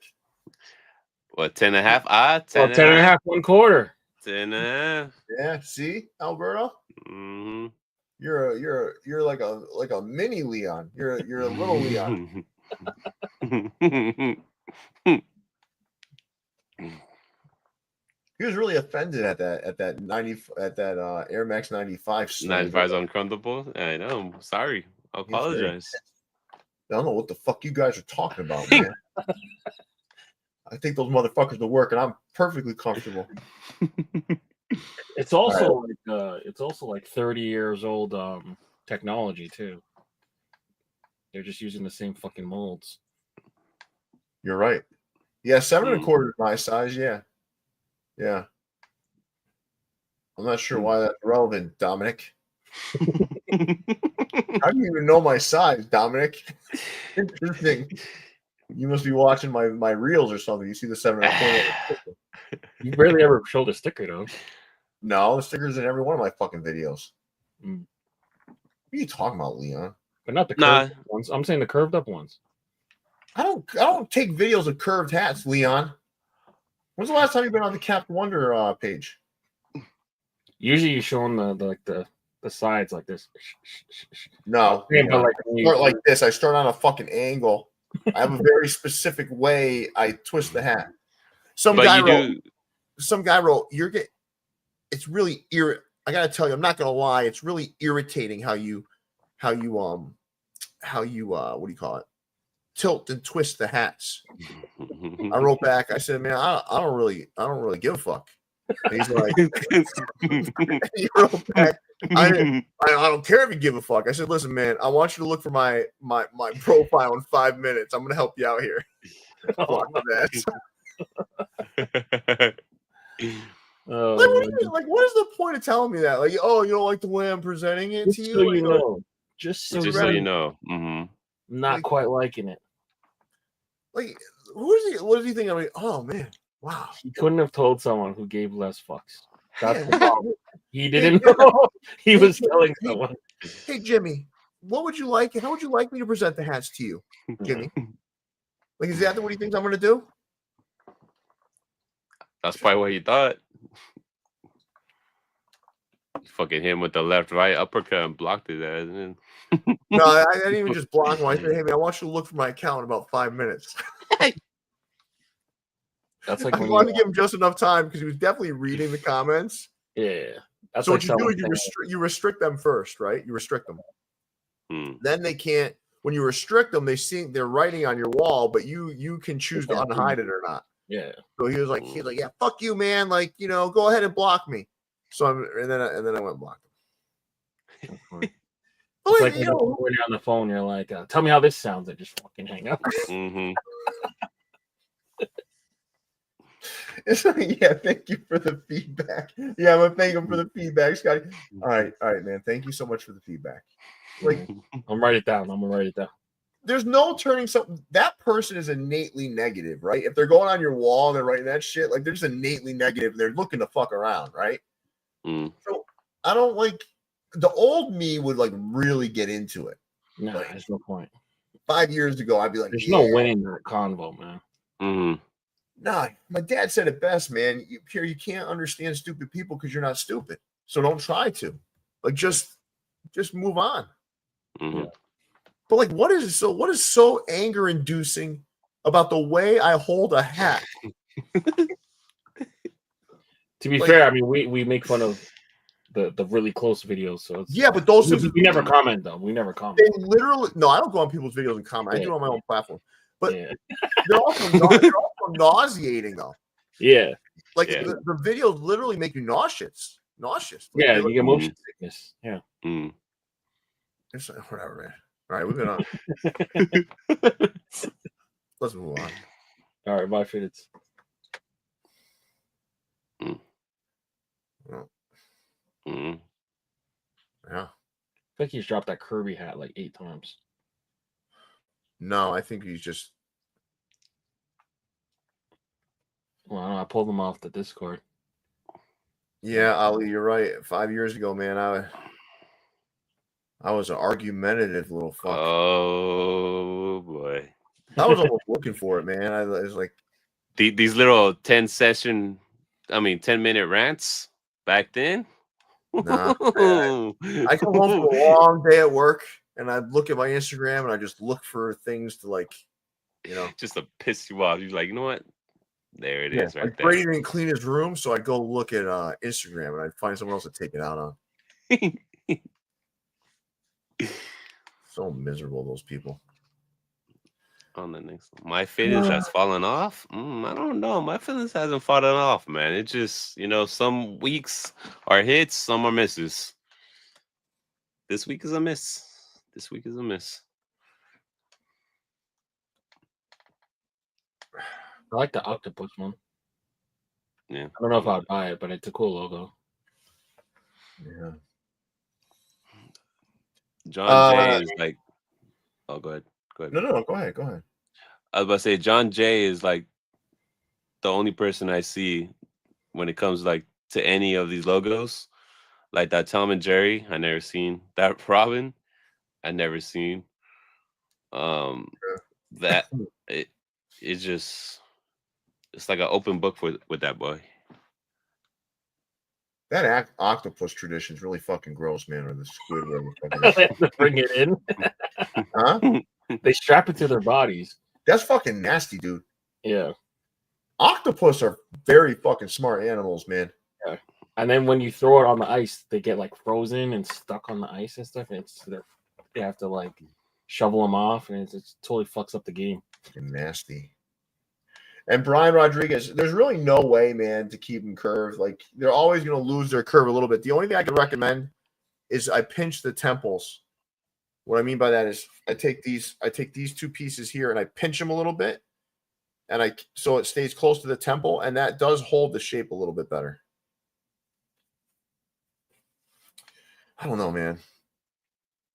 what, 10.5? 10 1/2, 1/4. 10.5. Yeah, see, Alberto, Mhm. you're like a mini Leon. You're a little Leon. He was really offended at that Air Max 95. 95's uncomfortable. I know. I'm sorry. I apologize. I don't know what the fuck you guys are talking about, man. I think those motherfuckers will work, and I'm perfectly comfortable. It's also like 30 years old technology too. They're just using the same fucking molds. You're right. Yeah, 7 1/4 is my size. Yeah. Yeah. I'm not sure why that's relevant, Dominic. How do you even know my size, Dominic? Interesting. You must be watching my reels or something. You see the 7 1/4. You barely ever showed a sticker though. No, the stickers in every one of my fucking videos. Mm. What are you talking about, Leon? But not the curved ones. I'm saying the curved up ones. I don't take videos of curved hats, Leon. When's the last time you've been on the Cap Wonder page? Usually you show them the sides like this. No, Yeah, but I start like this. I start on a fucking angle. I have a very specific way I twist the hat. Some guy wrote, it's really I gotta tell you, I'm not gonna lie, it's really irritating how you what do you call it? Tilt and twist the hats. I wrote back, I said, man, I don't really give a fuck. And he's like, he wrote back, I don't care if you give a fuck. I said, listen, man, I want you to look for my profile in 5 minutes. I'm gonna help you out here. Fuck that. What is the point of telling me that? Like, oh, you don't like the way I'm presenting it to you? So you know. Just so you know. Mm-hmm. Not quite liking it. Like, what does he think? I'm like, oh man, wow. He couldn't have told someone who gave less fucks. That's the problem. He didn't know. He was telling someone. Hey Jimmy, what would you like? How would you like me to present the hats to you, Jimmy? Like, is that what he thinks I'm gonna do? That's probably what he thought. Fucking him with the left, right uppercut and blocked his ass. No, I didn't even just block him. I said, hey man, I want you to look for my account in about 5 minutes. That's like I wanted to give him just enough time because he was definitely reading the comments. Yeah. That's so like what you do is you restrict them first, right? You restrict them. Then they can't. When you restrict them, they're writing on your wall, but you can choose to unhide it or not. Yeah. So he was like, yeah, fuck you, man. Like, go ahead and block me. So and then I went and blocked him. It's like when you're on the phone, you're like, tell me how this sounds. I just fucking hang up. Mm-hmm. It's like, yeah, thank you for the feedback. Yeah, I'm gonna thank him for the feedback, Scotty. All right, man. Thank you so much for the feedback. Like, I'm write it down. I'm gonna write it down. There's no turning something. That person is innately negative, right? If they're going on your wall and they're writing that shit, like they're just innately negative. They're looking to fuck around, right? So I don't like the old me would like really get into it. No, like, there's no point. 5 years ago, I'd be like, there's no winning that convo, man. Nah, my dad said it best, man. You can't understand stupid people because you're not stupid. So don't try to. Like just move on. Yeah. But like, what is so anger inducing about the way I hold a hat? To be fair, I mean we make fun of the really close videos, so yeah, but those we never comment though. We never comment. They literally I don't go on people's videos and comment. I do it on my own platform. But they're also nauseating though. Yeah. Like the videos literally make you nauseous. Like, yeah, you get motion sickness. Yeah. It's like, whatever, man. All right, we've been on. Let's move on. All right, bye, Fitz. Yeah. I think he's dropped that Kirby hat like 8 times. No, I think he's just. Well, I pulled him off the Discord. Yeah, Ali, you're right. 5 years ago, man, I was an argumentative little fuck. Oh boy, I was almost looking for it, man. I was like, these little 10-minute rants back then. Nah, I come home from a long day at work, and I'd look at my Instagram, and I just look for things to like, just to piss you off. You're like, you know what? There it is, right like there. Brady didn't clean his room, so I'd go look at Instagram, and I'd find someone else to take it out on. So miserable, those people. On the next one. My fitness has fallen off. I don't know. My fitness hasn't fallen off, man. It just, some weeks are hits, some are misses. This week is a miss. I like the octopus one. Yeah. I don't know if I'd buy it, but it's a cool logo. Yeah. John Jay is like, oh, go ahead. No, go ahead. I was about to say, John Jay is like the only person I see when it comes like to any of these logos. Like that Tom and Jerry, I never seen. That Robin, I never seen. That it's just, it's like an open book with that boy. That octopus tradition is really fucking gross, man. Or the Squidward. They have to bring it in. Huh? They strap it to their bodies. That's fucking nasty, dude. Yeah. Octopus are very fucking smart animals, man. Yeah. And then when you throw it on the ice, they get like frozen and stuck on the ice and stuff. And they have to like shovel them off, and it totally fucks up the game. Fucking nasty. And Brian Rodriguez, there's really no way, man, to keep them curved. Like, they're always going to lose their curve a little bit. The only thing I can recommend is I pinch the temples. What I mean by that is I take these 2 pieces here and I pinch them a little bit, and so it stays close to the temple, and that does hold the shape a little bit better. I don't know, man.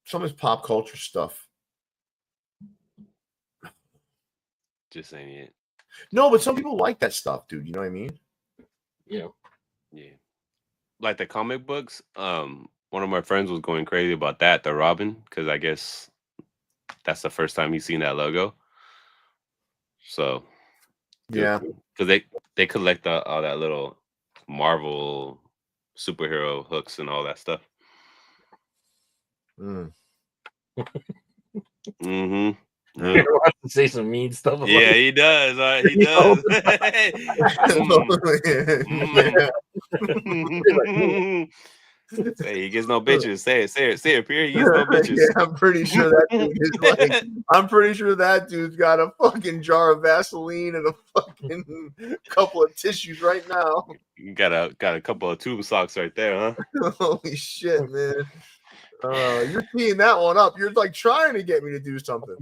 Some of this pop culture stuff just ain't it. No, but some people like that stuff, dude. You know what I mean? Yeah. Like the comic books. One of my friends was going crazy about that, the Robin, because I guess that's the first time he's seen that logo. So yeah, because they collect all that little Marvel superhero hooks and all that stuff. You have to say some mean stuff about it. He does. He does. Hey, he gets no bitches. Say it, Pierre. He gets no bitches. Yeah, I'm pretty sure that dude is like. I'm pretty sure that dude's got a fucking jar of Vaseline and a fucking couple of tissues right now. You got a couple of tube socks right there, huh? Holy shit, man. You're teeing that one up. You're like trying to get me to do something.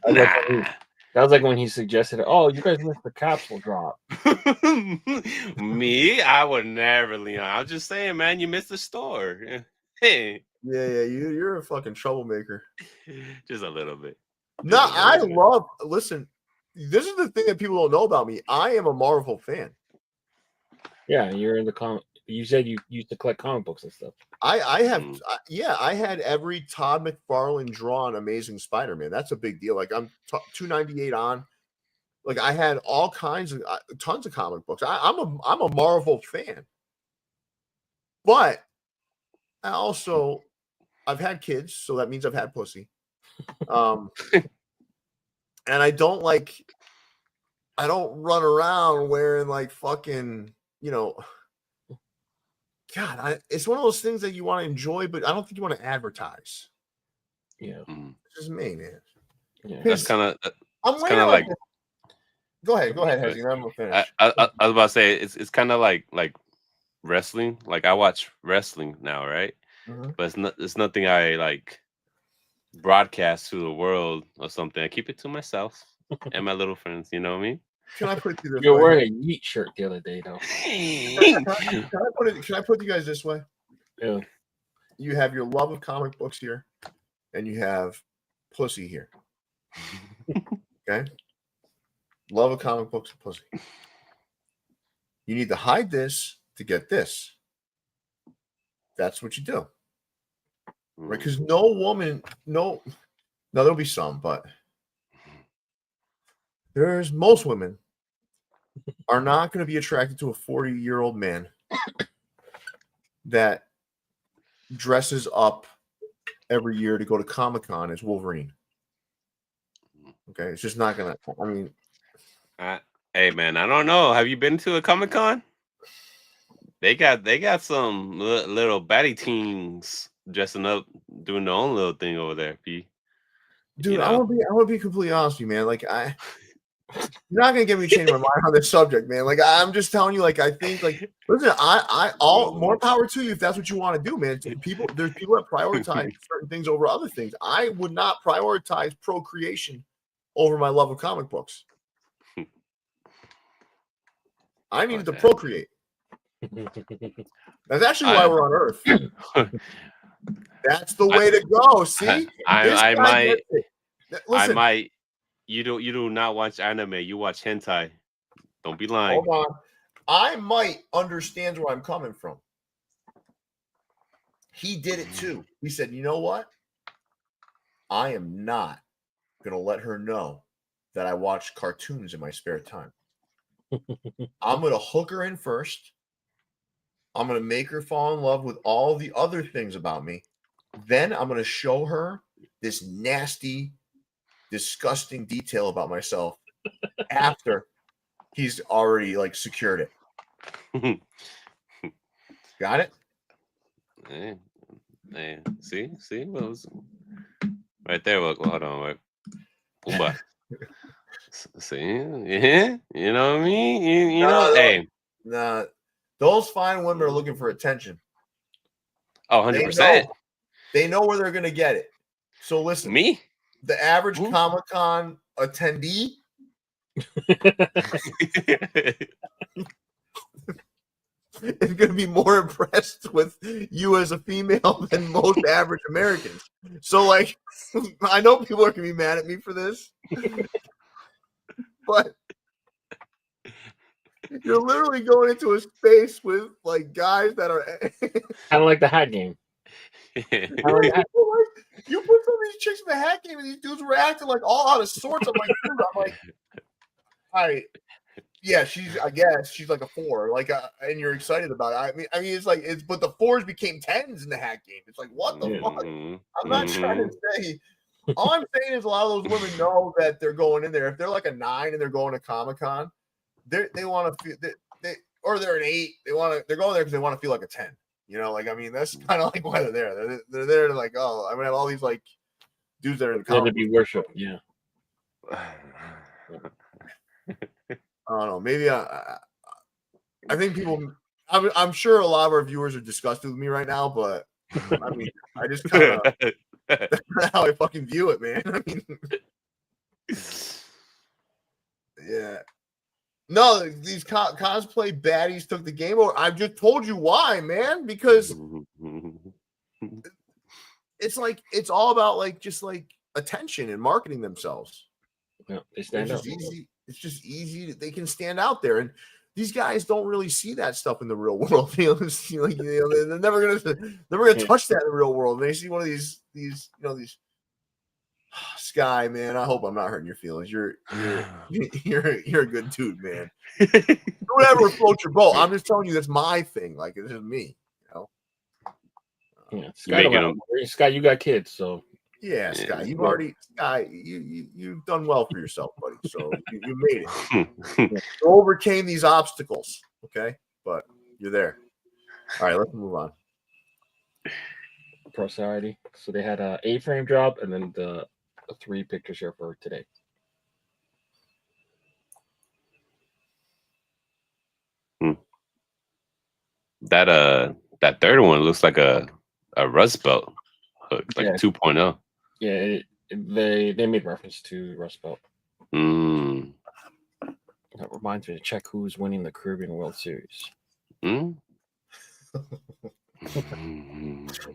Nah. That was like when he suggested, "Oh, you guys missed the capsule drop." Me, I would never, Leon. I'm just saying, man, you missed the store. Hey, Yeah, you're a fucking troublemaker. just a little bit. No, I love. Listen, this is the thing that people don't know about me. I am a Marvel fan. Yeah, you're in the comic. You said you used to collect comic books and stuff. I have, I had every Todd McFarlane drawn Amazing Spider-Man. That's a big deal. Like I'm 298 on. Like I had all kinds of tons of comic books. I'm a Marvel fan, but I've had kids, so that means I've had pussy. And I don't run around wearing like fucking, God, it's one of those things that you want to enjoy, but I don't think you want to advertise. Yeah. This is me, man. Yeah. That's kind of like. Go ahead, Hezzy. I'm gonna finish. I was about to say it's kind of like wrestling. Like I watch wrestling now, right? But it's nothing I like broadcast to the world or something. I keep it to myself and my little friends. You know what I mean? Can I put it this way? You're wearing a Yeet shirt the other day, though. Can I put you guys this way? Yeah. You have your love of comic books here, and you have pussy here. Okay? Love of comic books and pussy. You need to hide this to get this. That's what you do. Right? Because no woman, no, there'll be some, but most women are not going to be attracted to a 40-year-old man that dresses up every year to go to Comic-Con as Wolverine. Okay, it's just not going to. I mean, hey man, I don't know. Have you been to a Comic-Con? They got some little baddie teens dressing up, doing their own little thing over there. P. Dude, I want to be completely honest with you, man. Like you're not gonna get me to change my mind on this subject, man. Like I'm just telling you, like I think, like listen, all more power to you if that's what you want to do, man. There's people that prioritize certain things over other things. I would not prioritize procreation over my love of comic books. I needed to procreate. That's actually why we're on Earth. That's the way to go. See, I might. You do not watch anime. You watch hentai. Don't be lying. Hold on. I might understand where I'm coming from. He did it too. He said, "You know what? I am not gonna let her know that I watch cartoons in my spare time. I'm gonna hook her in first. I'm going to make her fall in love with all the other things about me. Then I'm going to show her this nasty, disgusting detail about myself after he's already like secured it." Got it? Hey, see? What was right there? Hold on, wait. Boomba. See? Yeah? You know what I mean? You know? Hey. Nah. Those fine women are looking for attention. Oh, 100%. They know where they're going to get it. So listen. Me? The average Comic-Con attendee is going to be more impressed with you as a female than most average Americans. So, like, I know people are going to be mad at me for this, but you're literally going into a space with like guys that are kind of like the hat game. You put some of these chicks in the hat game, and these dudes were acting like all out of sorts. I'm like, all right, yeah, I guess she's like a 4, like, and you're excited about it. I mean, it's like but the 4s became 10s in the hat game. It's like, what the fuck? I'm not trying to say. All I'm saying is a lot of those women know that they're going in there. If they're like a 9 and they're going to Comic-Con, they want to feel or they're an 8. They're going there because they want to feel like a 10. You know, like, I mean, that's kind of like why they're there. They're there to like, oh, I'm gonna have all these like dudes that are in the to be worshipped. Yeah. I don't know. Maybe I think people. I'm sure a lot of our viewers are disgusted with me right now, but I mean, I just kind of that's how I fucking view it, man. I mean, Yeah. No, these cosplay baddies took the game over. I've just told you why, man. Because it's all about just attention and marketing themselves. Yeah, they stand out. Easy. It's just easy. They can stand out there, and these guys don't really see that stuff in the real world. They're never gonna touch that in the real world. And they see one of these Sky, man. I hope I'm not hurting your feelings. You're a good dude, man. Don't ever float your boat. I'm just telling you that's my thing. Like, it's just me, Yeah, Sky, you got kids, so yeah, Sky. You've already you've done well for yourself, buddy. So you made it. You overcame these obstacles, okay? But you're there. All right, let's move on. Pro Society. So they had a 8-frame drop, and then the 3 pictures here for today. That third one looks like a Rust Belt hook, like 2.0. Yeah, they made reference to Rust Belt. That reminds me to check who's winning the Caribbean World Series.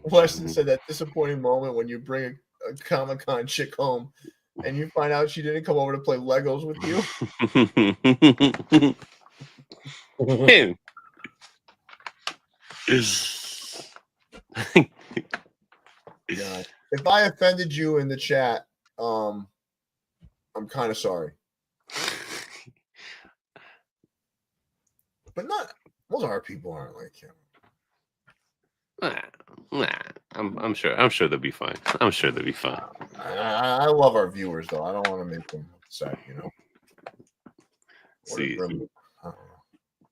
Weston said that disappointing moment when you bring a Comic-Con chick home and you find out she didn't come over to play Legos with you. God. If I offended you in the chat, I'm kind of sorry. But most of our people aren't like him. I'm sure they'll be fine. I'm sure they'll be fine. I love our viewers, though. I don't want to make them upset,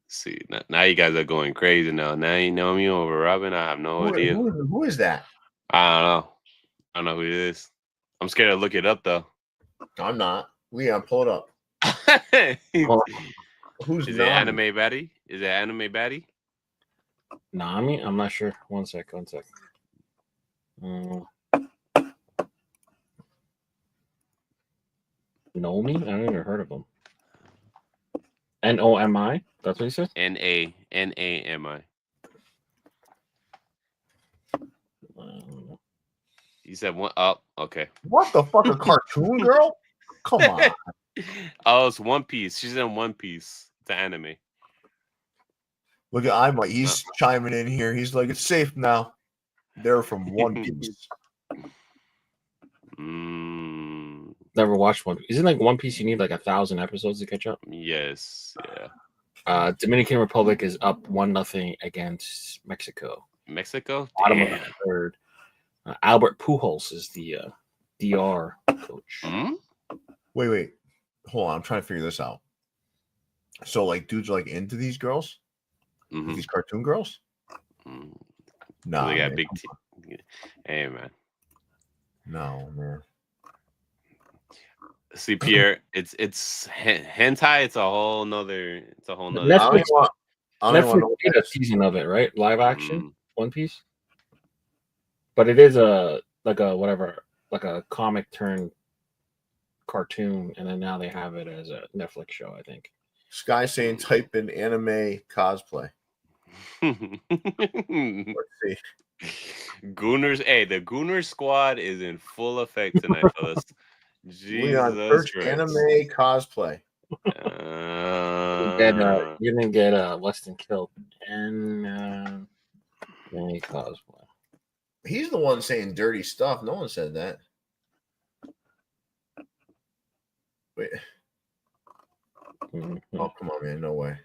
See, now you guys are going crazy now. Now you know me over Robin. I have no idea. Who is that? I don't know. I don't know who it is. I'm scared to look it up, though. I'm not. Leon, pull it up. Who's Is Nami? it anime baddie? Is it anime baddie? Nami? I'm not sure. One sec. Nomi? I haven't even heard of him. Nomi? That's what he said? Nami. He said one up. Okay. What the fuck? A cartoon girl? Come on. Oh, it's One Piece. She's in One Piece. The anime. Look at he's chiming in here. He's like, it's safe now. They're from One Piece. Never watched One Piece. Isn't like One Piece you need like 1,000 episodes to catch up? Yes. Yeah. Dominican Republic is up 1-0 against Mexico. Bottom of the third. Albert Pujols is the DR coach. Wait. Hold on. I'm trying to figure this out. So, like, dudes are like into these girls? These cartoon girls? No, they got big teeth. Hey, man. No, man. See, Pierre, it's hentai. It's a whole nother. Netflix did a season of it, right? Live action One Piece. But it is a comic turned cartoon, and then now they have it as a Netflix show, I think. Sky saying type in anime cosplay. Let's see. Gooners, the Gooner squad is in full effect tonight, fellas. Jesus Christ. Anime cosplay. You didn't get less than killed. And anime cosplay. He's the one saying dirty stuff. No one said that. Wait. Oh, come on, man. No way.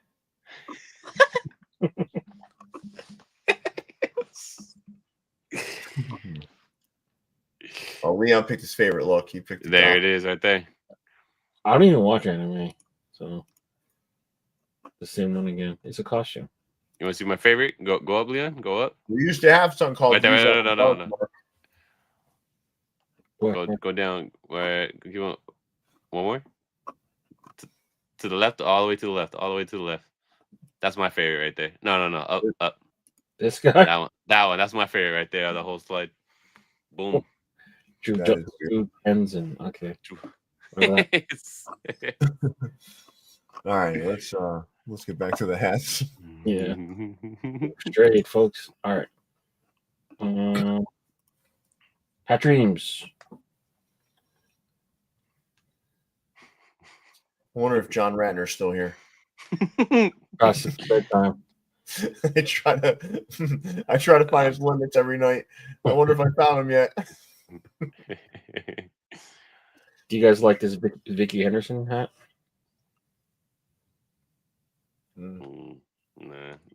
Oh, Leon picked his favorite look. He picked there. It is right there. I don't even watch anime, so the same one again. It's a costume. You want to see my favorite? Go up, Leon. Go up. We used to have something called. No. Go down. Where you want one more? To the left, all the way to the left, all the way to the left. That's my favorite right there. No. Up. This guy. That one. That's my favorite right there. The whole slide. Boom. Drew Tenzin. Okay. All right, let's get back to the hats. Yeah. Straight, folks. All right. Hat Dreams. I wonder if John Ratner's still here. Past his bedtime. I try to find his limits every night. I wonder if I found him yet. Do you guys like this Vicky Henderson hat? Nah,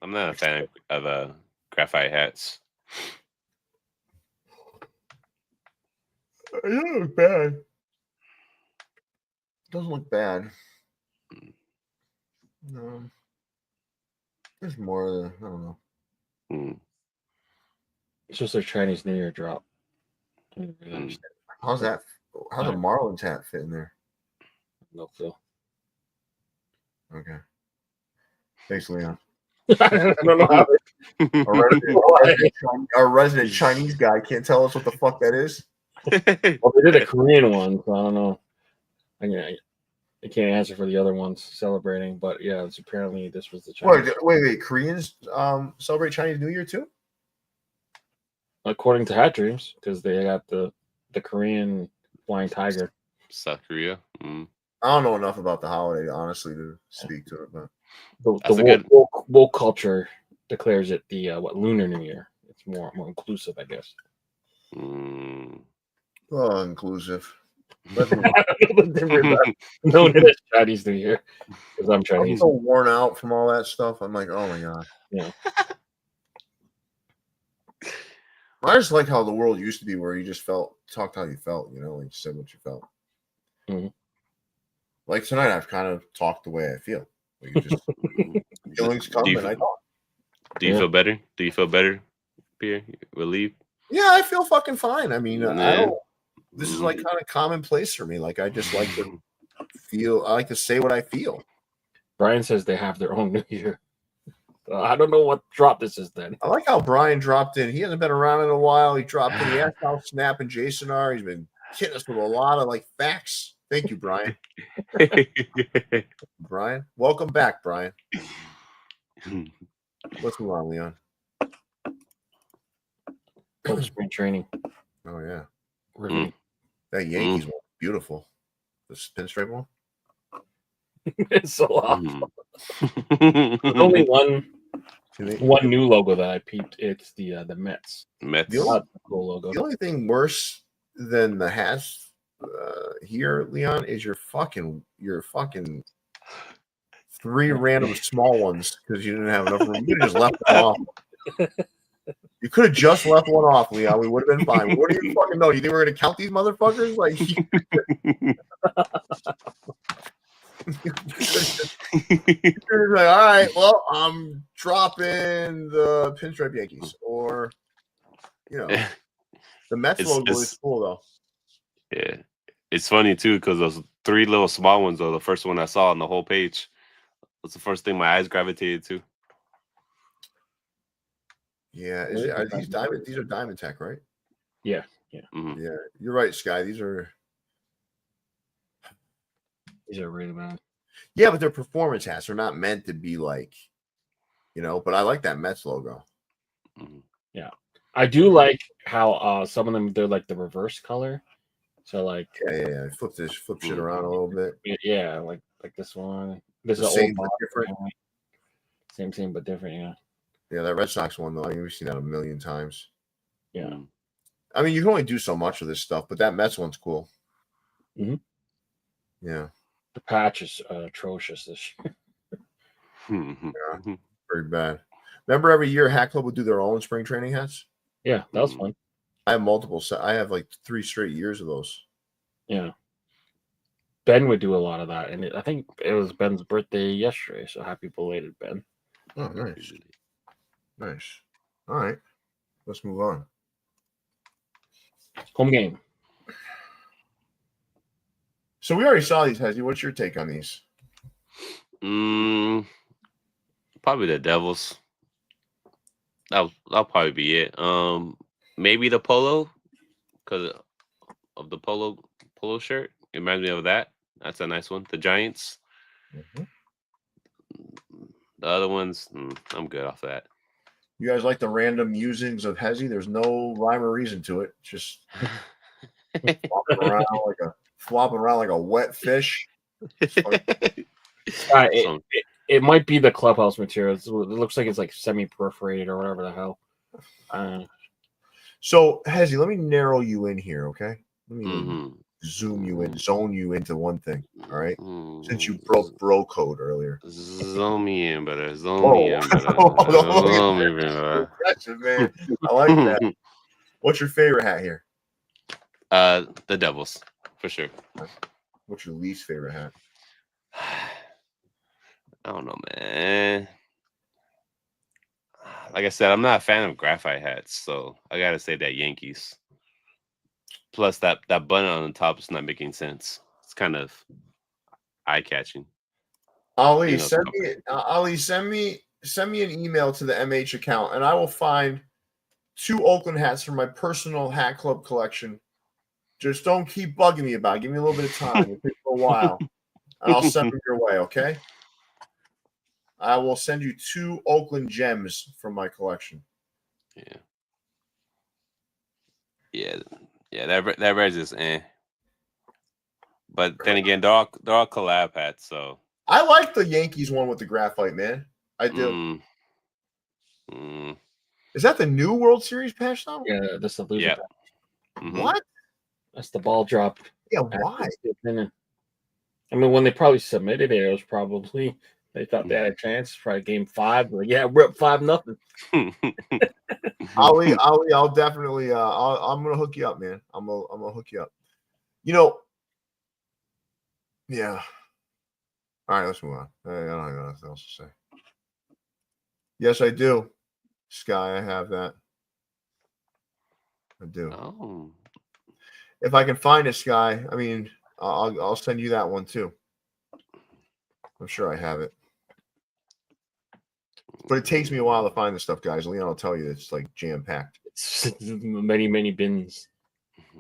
I'm not a fan of graphite hats. It doesn't look bad. Doesn't look bad. No. There's more. I don't know. It's just a Chinese New Year drop. How's that? How's a Marlins hat fit in there? No clue. Okay. Thanks, Leon. I don't know how. Our resident Chinese guy can't tell us what the fuck that is. Well, they did a Korean one, so I don't know. I can't answer for the other ones celebrating, but yeah, it's apparently this was the Chinese. Wait. Koreans celebrate Chinese New Year too? According to Hat Dreams, because they got the Korean flying tiger. South Korea. I don't know enough about the holiday, honestly, to speak to it. But the woke culture declares it the Lunar New Year. It's more inclusive, I guess. Well, inclusive. Known as Chinese New Year because I'm Chinese. I'm so worn out from all that stuff. I'm like, oh my god. Yeah. I just like how the world used to be, where you just talked how you felt. You know, like you said what you felt. Mm-hmm. Like tonight, I've kind of talked the way I feel. Like you just feelings come and I talk. Do you feel better? Do you feel better, Pierre? Relieved? Yeah, I feel fucking fine. I mean, I don't. This is like kind of commonplace for me. Like I just like to feel. I like to say what I feel. Brian says they have their own New Year. I don't know what drop this is then. I like how Brian dropped in. He hasn't been around in a while. He dropped in. He asked how Snap and Jason are. He's been hitting us with a lot of like facts. Thank you, Brian. Brian, welcome back, Brian. Let's move on, Leon. Oh, spring training. Oh yeah, Really? that Yankees one, beautiful. The pinstripe one. It's so awesome. There's only one new logo that I peeped. It's the Mets. Mets. The cool logo. only thing worse than the hats here, Leon, is your fucking 3 random small ones because you didn't have enough room. You could have just left them off. You could have just left one off, Leon. We would have been fine. What do you fucking know? You think we're gonna count these motherfuckers? Like, you're like, all right, well, I'm dropping the pinstripe Yankees, or the Mets logo is cool though. Yeah, it's funny too because those 3 little small ones are the first one I saw on the whole page. That's the first thing my eyes gravitated to. Yeah, are these diamond? These are Diamond Tech, right? Yeah. Mm-hmm. Yeah, you're right, Sky. These are really bad. Yeah, but they're performance hats. They're not meant to be like, But I like that Mets logo. Mm-hmm. Yeah, I do like how some of them they're like the reverse color. So like yeah. Flip shit around a little bit. Yeah, like this one. This is same but different. Same but different. Yeah. Yeah, that Red Sox one though. I mean, we've seen that a million times. Yeah. I mean, you can only do so much of this stuff, but that Mets one's cool. Mm-hmm. Yeah. The patch is atrocious this year. Yeah, very bad. Remember, every year Hat Club would do their own spring training hats. Yeah, that was fun. I have multiple. I have like 3 straight years of those. Yeah. Ben would do a lot of that, and I think it was Ben's birthday yesterday. So happy belated, Ben. Oh, nice. Nice. All right, let's move on. Home game. So we already saw these, Hezzy. What's your take on these? Probably the Devils. That'll probably be it. Maybe the polo because of the polo shirt. It reminds me of that. That's a nice one. The Giants. Mm-hmm. The other ones, I'm good off that. You guys like the random musings of Hezzy? There's no rhyme or reason to it. Just flopping around like a wet fish. It might be the clubhouse material. It looks like it's like semi-perforated or whatever the hell. So, Hezzy, let me narrow you in here, okay? Let me zoom you in, zone you into one thing, all right? Since you broke bro code earlier. Zone me in, brother. Zone me in, brother. Zone me in, brother. Impressive, man. I like that. What's your favorite hat here? The Devils, for sure. What's your least favorite hat? I don't know, man. Like I said, I'm not a fan of graphite hats, so I gotta say that Yankees. Plus, that button on the top is not making sense. It's kind of eye catching. Ali, send me an email to the MH account, and I will find 2 Oakland hats from my personal hat club collection. Just don't keep bugging me about it. Give me a little bit of time. It'll take a while, and I'll send them your way. Okay. I will send you 2 Oakland gems from my collection. Yeah. That res is But then again, they're all collab hats, so I like the Yankees one with the graphite, man. I do. Is that the new World Series patch now? Yeah, that's the loser patch. What? That's the ball drop. Yeah, why? I mean, when they probably submitted it, it was probably they thought they had a chance. Probably game 5. Like, yeah, we're up 5-0. Ali, I'll definitely. I'm gonna hook you up, man. I'm gonna hook you up. Yeah. All right, let's move on. I don't have anything else to say. Yes, I do. Sky, I have that. I do. Oh. If I can find it, Sky, I mean, I'll send you that one too. I'm sure I have it. But it takes me a while to find this stuff, guys. Leon will tell you it's like jam-packed. It's many, many bins.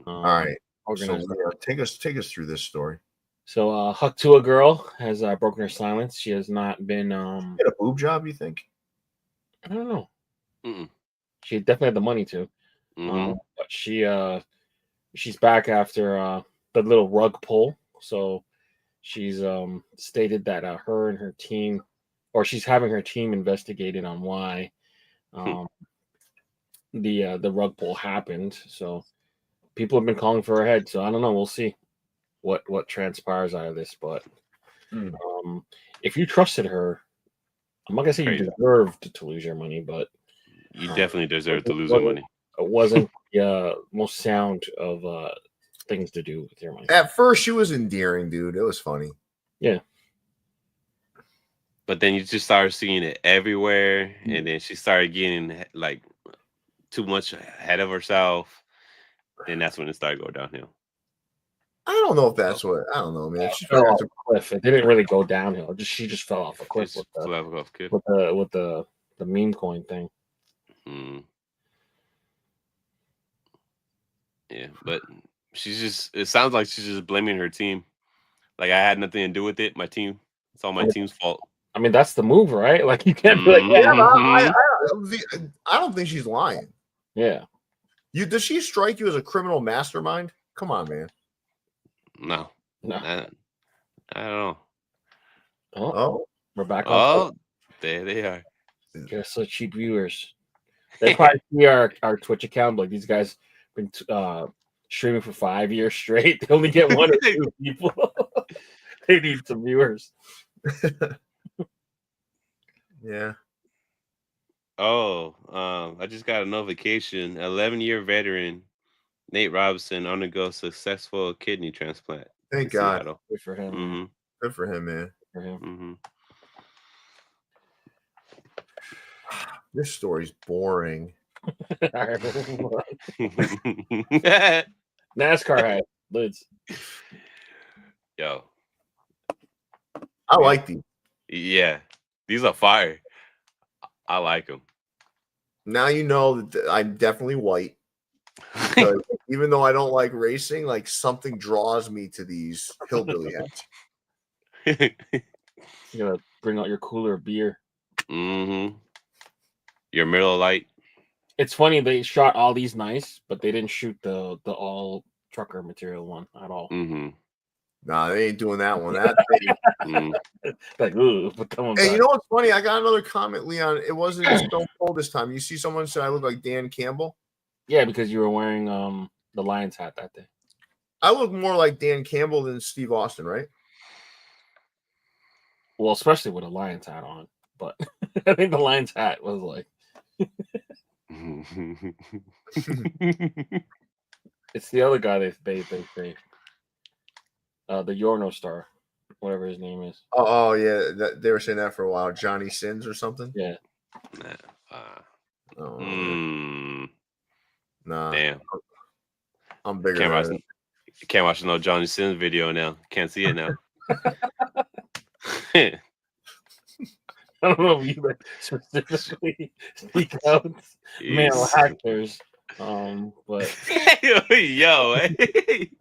All right. So Leon, take us through this story. So Huck to a girl has broken her silence. She has not been Get a boob job, you think? I don't know. She definitely had the money to. But she's back after the little rug pull. So she's stated that her and her team, or she's having her team investigated on why the rug pull happened. So people have been calling for her head. So I don't know. We'll see what transpires out of this. But if you trusted her, I'm not gonna say you deserved to lose your money, but you definitely deserve to lose your money. It wasn't the most sound of things to do with your money. At first, she was endearing, dude. It was funny. Yeah. But then you just started seeing it everywhere, and then she started getting like too much ahead of herself, and that's when it started going downhill. I don't know if that's what. I don't know, man. She fell off a cliff. It didn't really go downhill. She just fell off a cliff with the meme coin thing. Yeah, but it sounds like she's just blaming her team. Like, I had nothing to do with it. My team. It's all my team's fault. I mean, that's the move, right? Like, you can't be like, I don't think she's lying. Yeah. Does she strike you as a criminal mastermind? Come on, man. No. I don't know. Oh. We're back on. Oh, there they are. You're so cheap viewers. They probably see our Twitch account. Like, these guys been streaming for 5 years straight. They only get 1 or 2 people. They need some viewers. Yeah. Oh, I just got a notification. 11-year veteran Nate Robinson undergoes successful kidney transplant. Thank God. Good for him. Good for him, man. Good for him. This story's boring. NASCAR hat lids. Yo. I like these. Yeah. These are fire. I like them. Now you know that I'm definitely white. Because even though I don't like racing, like something draws me to these hillbilly hats. You gotta bring out your cooler beer. Mm-hmm. Your Miller Lite. It's funny they shot all these nice, but they didn't shoot the all trucker material one at all. Mm-hmm. Nah, they ain't doing that one. That thing. Like, ooh, but come on. Hey, you know what's funny? I got another comment, Leon. It wasn't Stone Cold this time. You see someone said I look like Dan Campbell? Yeah, because you were wearing the Lions hat that day. I look more like Dan Campbell than Steve Austin, right? Well, especially with a Lions hat on. But I think the Lions hat was like it's the other guy they say. The Yorno star, whatever his name is. Oh yeah, they were saying that for a while. Johnny Sins or something. Yeah. Nah. Damn. I'm bigger. Can't watch no Johnny Sins video now. Can't see it now. I don't know if you like specifically speak out male actors, but yo,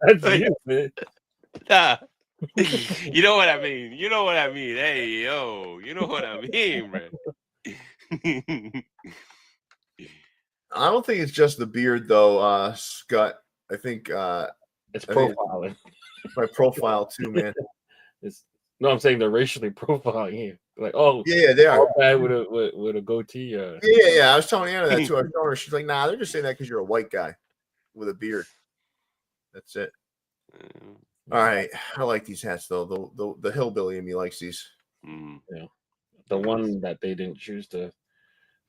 that's you, man. Nah. You know what I mean. You know what I mean. Hey, yo, you know what I mean, man. I don't think it's just the beard, though, Scott. I think it's profiling. My profile too, man. No, I'm saying they're racially profiling you. Like, oh, yeah, they are. Guy with a goatee. Yeah. I was telling Anna that too. I was telling her, she's like, nah, they're just saying that because you're a white guy with a beard. That's it. All right, I like these hats though. The hillbilly in me likes these. Yeah, the one that they didn't choose to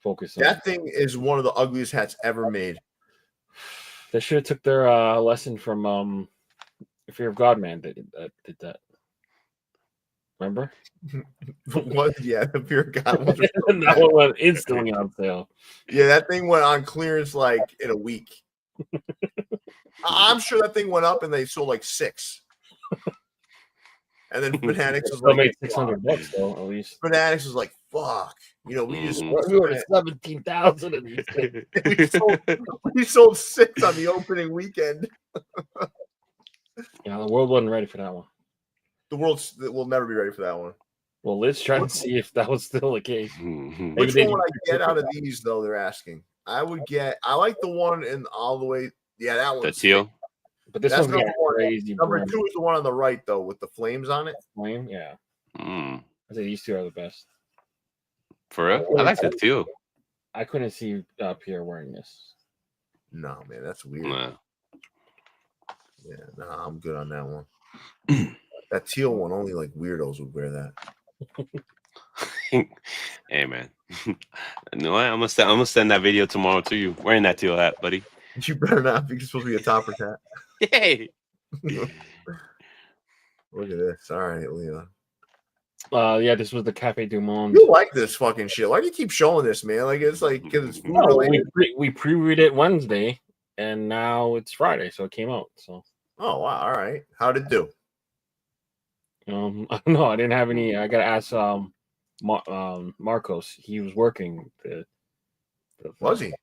focus on. That thing is one of the ugliest hats ever made. They should have took their lesson from Fear of God Man that did that. Remember? What? Yeah, the Fear of God one. That one went instantly on sale. Yeah, that thing went on clearance like in a week. I'm sure that thing went up and they sold like 6. And then Fanatics was like, made $600 though, at least. Fanatics was like, fuck. You know, we were 17,000 of these things. we sold 6 on the opening weekend. Yeah, the world wasn't ready for that one. The world will never be ready for that one. Well, let's try to see if that was still the case. Which one would I get out of these, though? They're asking. I like the one in all the way. Yeah, that one. The teal. But this one's crazy. Number 2 is the one on the right, though, with the flames on it. Flame, yeah. I say these two are the best. For real? I like the teal. I couldn't see Pierre wearing this. No, man, that's weird. Nah. Yeah, I'm good on that one. That teal one, only like weirdos would wear that. Hey, man. No, I'm gonna send that video tomorrow to you wearing that teal hat, buddy. You better not, because it's supposed to be a Topper's hat. Hey. Look at this. All right, Leon. Yeah, this was the Cafe du Monde. You like this fucking shit? Why do you keep showing this, man? Like it's like because it's food related. We previewed it Wednesday, and now it's Friday, so it came out. So. Oh wow! All right, how'd it do? No, I didn't have any. I gotta ask Marcos. He was working. Was he?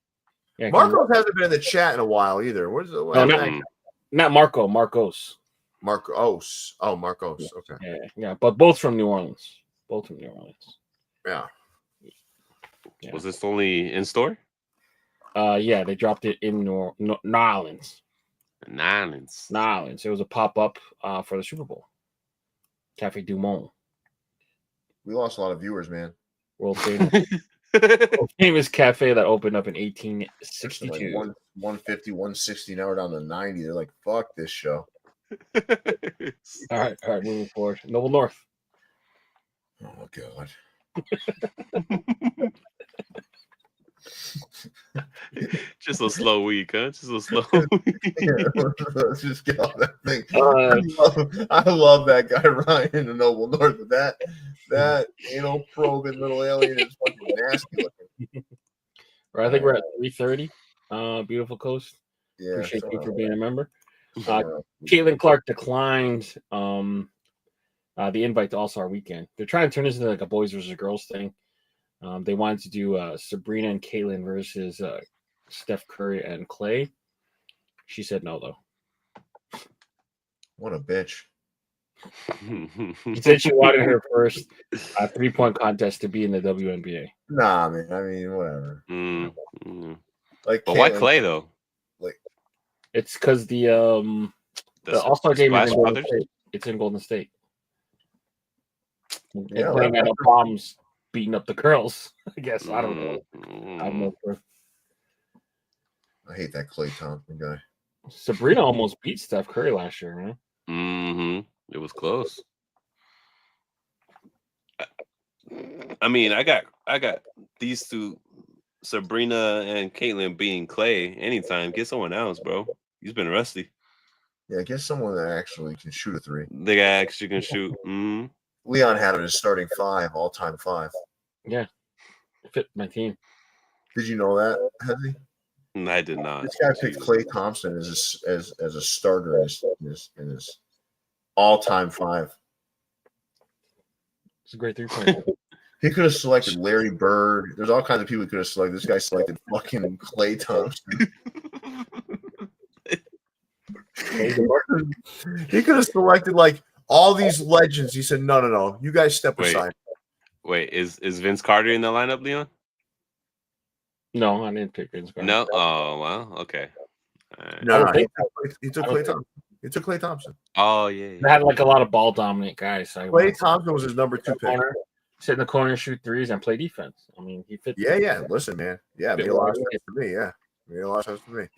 Yeah, Marcos hasn't been in the chat in a while either. Where's the? Not Marco. Marcos. Marcos. Oh, Marcos. Okay. Yeah, but both from New Orleans. Yeah. Was this only in store? Yeah, they dropped it in New Orleans. Nolans. It was a pop-up for the Super Bowl. Cafe du Monde. We lost a lot of viewers, man. World famous cafe that opened up in 1862. Like 150, 160. Now we're down to 90. They're like, fuck this show. All right, moving forward. Noble North. Oh god. Just a slow week, huh? Just a slow week. Let's just get on that thing. I love that guy Ryan in the Noble North, but that anal probing little alien is fucking nasty looking. Right, I think we're at 3:30. Beautiful Coast. Yeah, appreciate you for being a member. Caitlin Clark declined the invite to All-Star Weekend. They're trying to turn this into like a boys versus girls thing. They wanted to do Sabrina and Caitlin versus Steph Curry and Clay. She said no, though. What a bitch. She said she wanted her first 3-point contest to be in the WNBA. Nah, man. I mean, whatever. Like, but why Clay though? Like, it's because the All-Star game is in Golden State. It's in Golden State. Yeah, playing at Palms, beating up the girls. I guess I don't know. I hate that Klay Thompson guy. Sabrina almost beat Steph Curry last year, man. It was close. I mean, I got these two, Sabrina and Caitlin, beating Clay anytime. Get someone else, bro. He's been rusty. Yeah, get someone that actually can shoot a three. The guy actually can shoot. Leon had him as starting 5, all-time 5. Yeah, fit my team. Did you know that, Heavy? I did not. This guy picked Klay Thompson as a starter in his all-time 5. It's a great 3-point. He could have selected Larry Bird. There's all kinds of people he could have selected. This guy selected fucking Klay Thompson. He could have selected like all these legends. He said, no. You guys step aside. Wait, is Vince Carter in the lineup, Leon? No, I didn't pick Vince Carter. No? Oh, well, okay. No, he took Klay Thompson. He took Klay Thompson. Oh, yeah. They had like a lot of ball dominant guys. So Klay Thompson was his number 2 pick. Sit in the corner, shoot threes, and play defense. I mean, he fit. Yeah. Listen, man. Yeah, made a lot of sense for me. Yeah, made a lot of sense for me.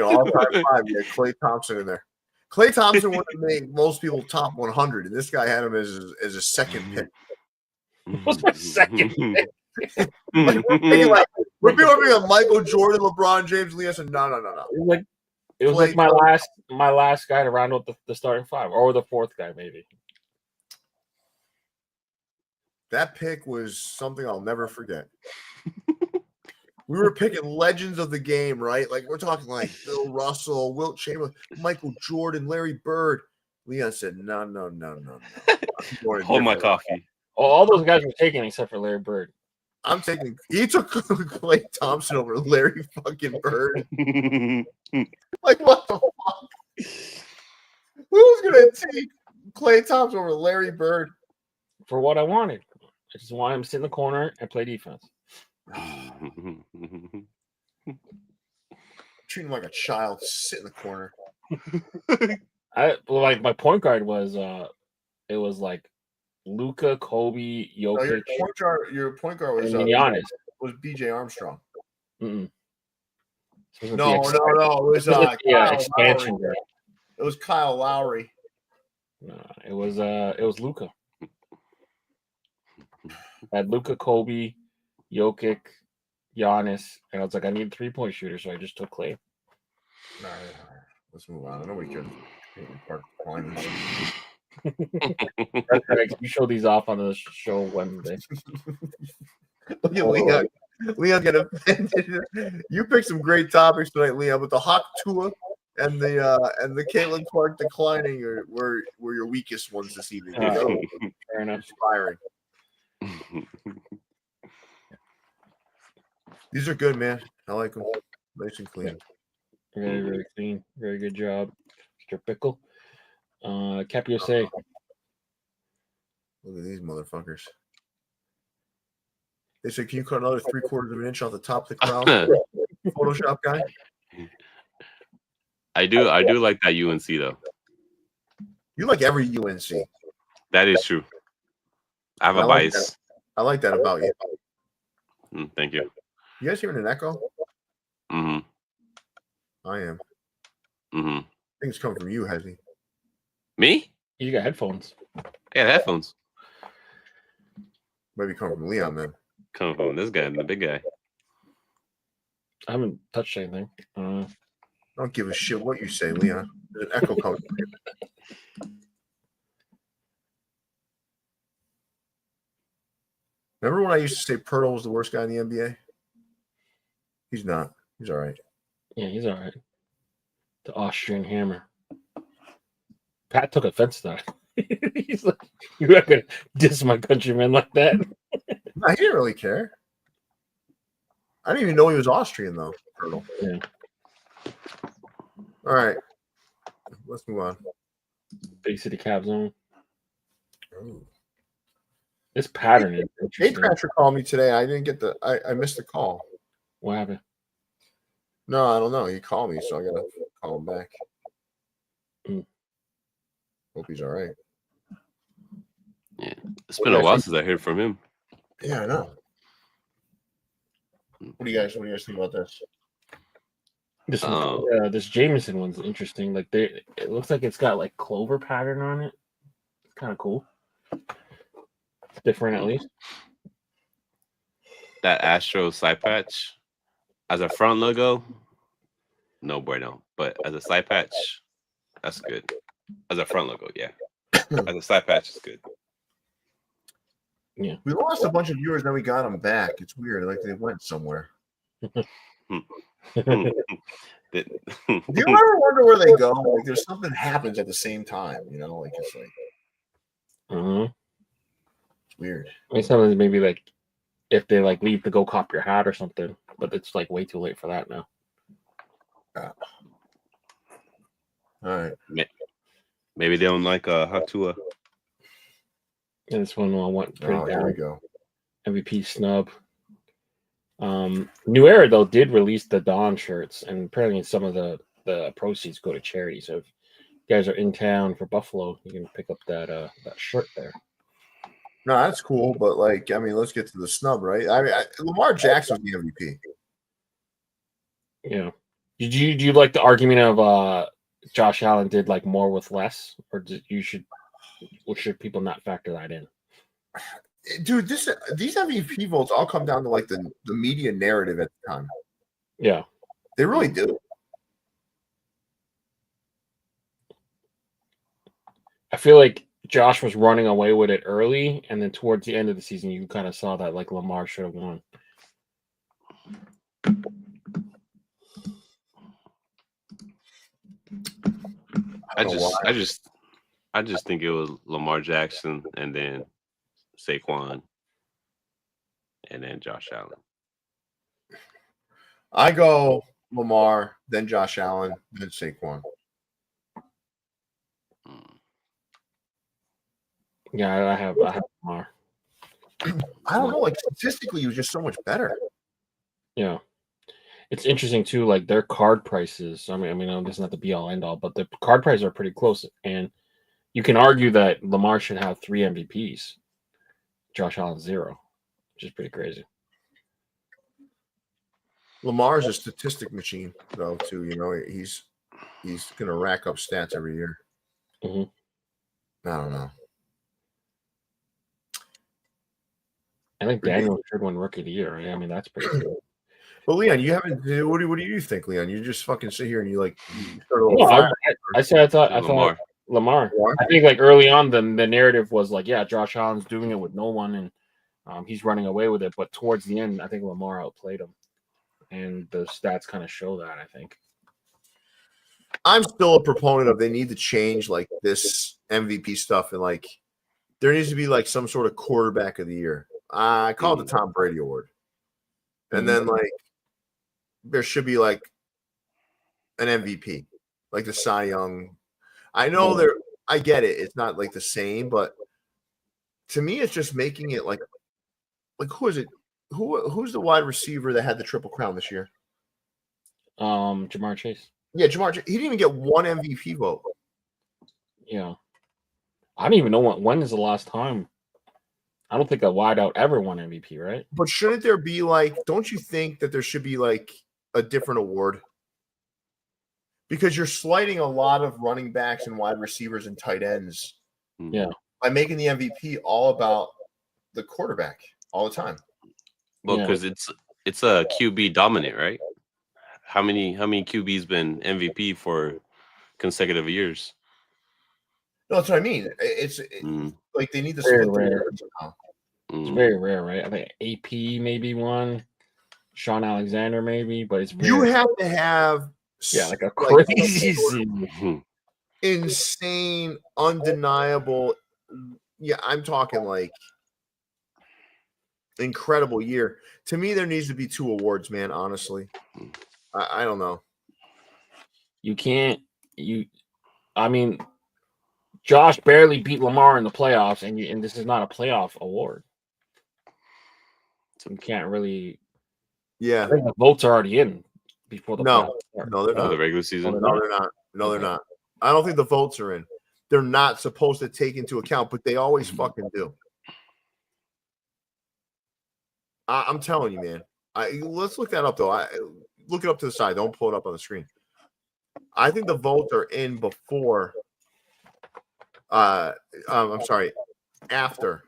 All-time 5. You had Klay Thompson in there. Klay Thompson would have made most people top 100, and this guy had him as a second pick. What's my second pick? We're thinking like Michael Jordan, LeBron James, Leon said, no. It was like my last guy to round out the starting 5, or the 4th guy maybe. That pick was something I'll never forget. We were picking legends of the game, right? Like we're talking like Bill Russell, Wilt Chamberlain, Michael Jordan, Larry Bird. Leon said, no. Hold my coffee. All those guys were taken except for Larry Bird. He took Klay Thompson over Larry fucking Bird. Like, what the fuck? Who's going to take Klay Thompson over Larry Bird? For what I wanted. I just wanted him to sit in the corner and play defense. Treat him like a child, sit in the corner. My point guard was it was like Luka, Kobe, Jokic. No, your point guard was Giannis. Was BJ Armstrong. No. It was expansion. It was Kyle Lowry. No, it was Luka. I had Luka, Kobe, Jokic, Giannis, and I was like, I need a 3-point shooter, so I just took Klay. All right. Let's move on. Nobody cares. That's right. You show these off on the show Wednesday. Look at Leon. Leon got offended. You picked some great topics tonight, Leon, but the Hawk Tua and the Caitlin Clark declining were your weakest ones this evening. Fair enough. Inspiring. These are good, man. I like them. Nice and clean. Very, very clean. Very good job, Mr. Pickle. Cap USA. Look at these motherfuckers. They said, can you cut another 3/4 of an inch off the top of the crown? Photoshop guy. I do like that UNC though. You like every UNC. That is true. I have a bias. I like that about you. Thank you. You guys hearing an echo? Mm-hmm. I am. Mm-hmm. I think it's coming from you, Hezzy. Me? You got headphones. I got headphones. Maybe coming from Leon then. Coming from this guy, the big guy. I haven't touched anything. Don't give a shit what you say, Leon. There's an echo coming from you. Remember when I used to say Pirtle was the worst guy in the NBA? He's not. He's all right. Yeah, he's all right. The Austrian hammer. Pat took offense to that. He's like, you're not going to diss my countrymen like that. No, he didn't really care. I didn't even know he was Austrian, though, Pirtle. Yeah. All right. Let's move on. Big City Cap Zone. Ooh. This pattern is Jay interesting. Crasher called me today. I didn't get I missed the call. What happened? No, I don't know. He called me, so I gotta call him back. Hope he's all right. Yeah, it's been a while since I heard from him. Yeah, I know. What do you guys think about this? This Jameson one's interesting. Like it looks like it's got like clover pattern on it. It's kind of cool. It's different at least. That Astro side patch as a front logo, no bueno. But as a side patch, that's good. As a front logo, yeah. As a side patch, is good. Yeah. We lost a bunch of viewers, then we got them back. It's weird. Like they went somewhere. Do you ever wonder where they go? Like there's something happens at the same time, you know? Like it's like it's weird. I mean, sometimes maybe like if they like leave to go cop your hat or something, but it's like way too late for that now. All right. Maybe they don't like Hatua. And this one I want print Here we go. MVP snub. New Era though did release the Dawn shirts, and apparently some of the proceeds go to charity. So if you guys are in town for Buffalo, you can pick up that shirt there. No, that's cool, but like, I mean, let's get to the snub, right? I mean, Lamar Jackson's the MVP. Yeah. Do you like the argument of Josh Allen did like more with less, or should people not factor that in? Dude, these MVP votes all come down to like the media narrative at the time. Yeah, they really do. I feel like Josh was running away with it early, and then towards the end of the season, you kind of saw that like Lamar should have won. I just think it was Lamar Jackson and then Saquon and then Josh Allen. I go Lamar, then Josh Allen, then Saquon. Yeah, I have Lamar. I don't know. Like statistically, he was just so much better. Yeah, it's interesting too. Like their card prices. I mean, this is not the be all end all, but the card prices are pretty close, and you can argue that Lamar should have 3 MVPs. Josh Allen 0, which is pretty crazy. Lamar's a statistic machine, though. Too, you know, he's gonna rack up stats every year. Mm-hmm. I don't know. I think Daniel should win Rookie of the Year. Right? I mean, that's pretty cool. Well, Leon, you haven't. What do you think, Leon? You just fucking sit here and you like. I thought Lamar. I think like early on, the narrative was like, yeah, Josh Allen's doing it with no one, and he's running away with it. But towards the end, I think Lamar outplayed him, and the stats kind of show that. I think. I'm still a proponent of they need to change like this MVP stuff, and like there needs to be like some sort of quarterback of the year. I call it the Tom Brady Award, and then like there should be like an MVP, like the Cy Young. I know I get it. It's not like the same, but to me, it's just making it like who is it? Who's the wide receiver that had the Triple Crown this year? Jamar Chase. Yeah, Jamar. He didn't even get one MVP vote. Yeah, I don't even know when is the last time. I don't think a wideout ever won MVP, right? But shouldn't there be like? Don't you think that there should be like a different award? Because you're slighting a lot of running backs and wide receivers and tight ends. Yeah. By making the MVP all about the quarterback all the time. Well, because it's a QB dominant, right? How many QBs been MVP for consecutive years? No, that's what I mean. It's like they need to very split rare. the somehow. It's very rare, right? I think AP maybe one, Sean Alexander maybe, but it's you have to have like a crazy, insane, undeniable. Yeah, I'm talking like incredible year. To me, there needs to be 2 awards, man. Honestly, I don't know. You can't. I mean, Josh barely beat Lamar in the playoffs, and this is not a playoff award. So you can't really. Yeah. The votes are already in before the playoffs start. No, they're not. The regular season. No, they're not. No, they're not. I don't think the votes are in. They're not supposed to take into account, but they always fucking do. I'm telling you, man. Let's look that up though. Look it up to the side. Don't pull it up on the screen. I think the votes are in before. I'm sorry, after,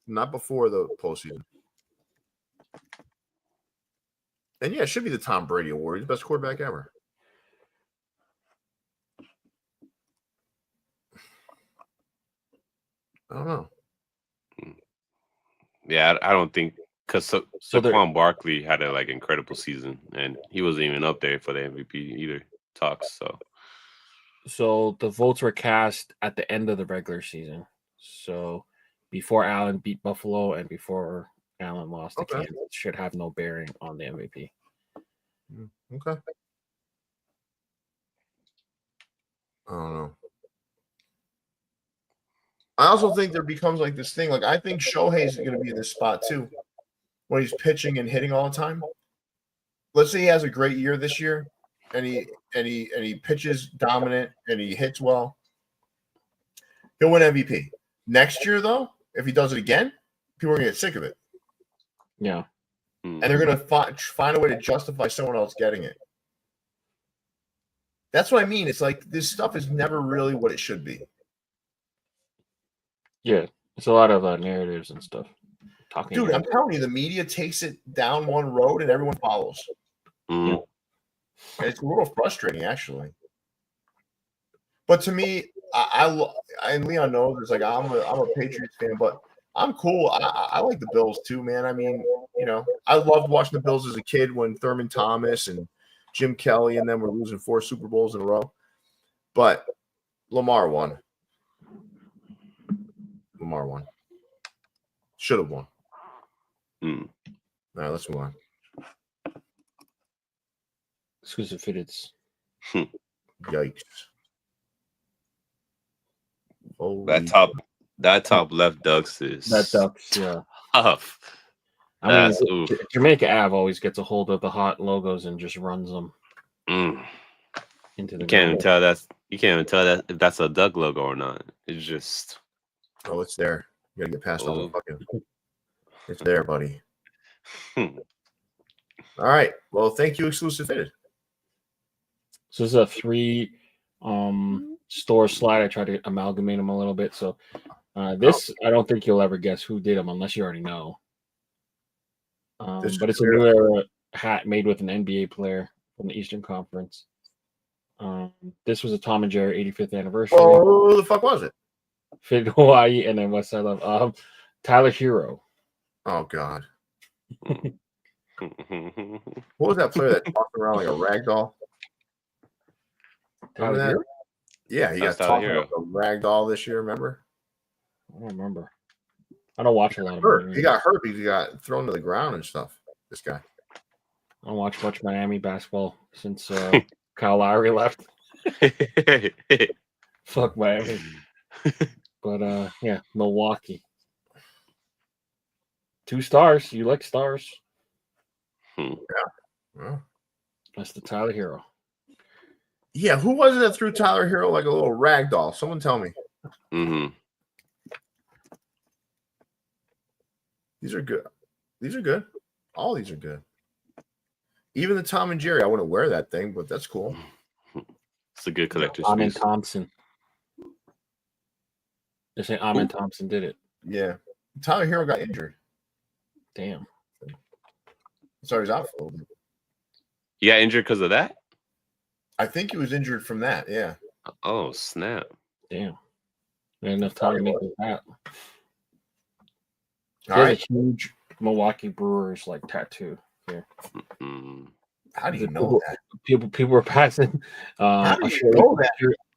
not before the postseason. And yeah, it should be the Tom Brady Award. He's the best quarterback ever. I don't know. Yeah, I don't think because Saquon Barkley had a incredible season, and he wasn't even up there for the MVP either talks. So the votes were cast at the end of the regular season. So before Allen beat Buffalo and before Allen lost to Kansas, should have no bearing on the MVP. Okay. I don't know. I also think there becomes this thing. I think Shohei's going to be in this spot too when he's pitching and hitting all the time. Let's say he has a great year this year and he pitches dominant and he hits well. He'll win MVP. Next year, though, if he does it again, people are going to get sick of it. Yeah. And they're going to find a way to justify someone else getting it. That's what I mean. It's this stuff is never really what it should be. Yeah, it's a lot of narratives and stuff. Dude, I'm telling you, the media takes it down one road and everyone follows. Mm. And it's a little frustrating, actually. But to me, and Leon knows, I'm a Patriots fan, but I'm cool. I like the Bills too, man. I mean, I loved watching the Bills as a kid when Thurman Thomas and Jim Kelly and them were losing 4 Super Bowls in a row. But Lamar won. Should have won. All right, let's move on. Exclusive fitteds. Yikes. That top left Ducks is tough. I mean, Jamaica Ave always gets a hold of the hot logos and just runs them into the. You can't even tell that if that's a Duck logo or not. It's just. Oh, it's there. You gotta get past all the fucking. It's there, buddy. All right. Well, thank you, Exclusive Fitted. So this is a 3 store slide. I try to amalgamate them a little bit. So I don't think you'll ever guess who did them unless you already know. But it's a new era hat made with an NBA player from the Eastern Conference. This was a Tom and Jerry 85th anniversary. Oh, who the fuck was it? Fitted Hawaii and then West Side Love. Tyler Hero. Oh God. What was that player that talked around like a rag doll? Remember that? Yeah, he got talking like a rag doll this year, remember? I don't remember. I don't watch a lot of hurt. He got hurt because he got thrown to the ground and stuff. This guy. I don't watch much Miami basketball since Kyle Lowry left. Fuck Miami. But yeah, Milwaukee. 2 stars. You like stars? Yeah. Well, that's the Tyler Hero. Yeah, who was it that threw Tyler Hero like a little rag doll? Someone tell me. These are good. All these are good. Even the Tom and Jerry. I wouldn't wear that thing, but that's cool. It's a good collector's piece. Amen Thompson. They say Amen Thompson did it. Yeah. Tyler Hero got injured. Damn. Sorry, he's out for a little bit. He got injured because of that? I think he was injured from that, yeah. Oh, snap. Damn. Not enough time to make it that. All right. A huge Milwaukee Brewers tattoo here. How do you know that? People were passing How do you know that?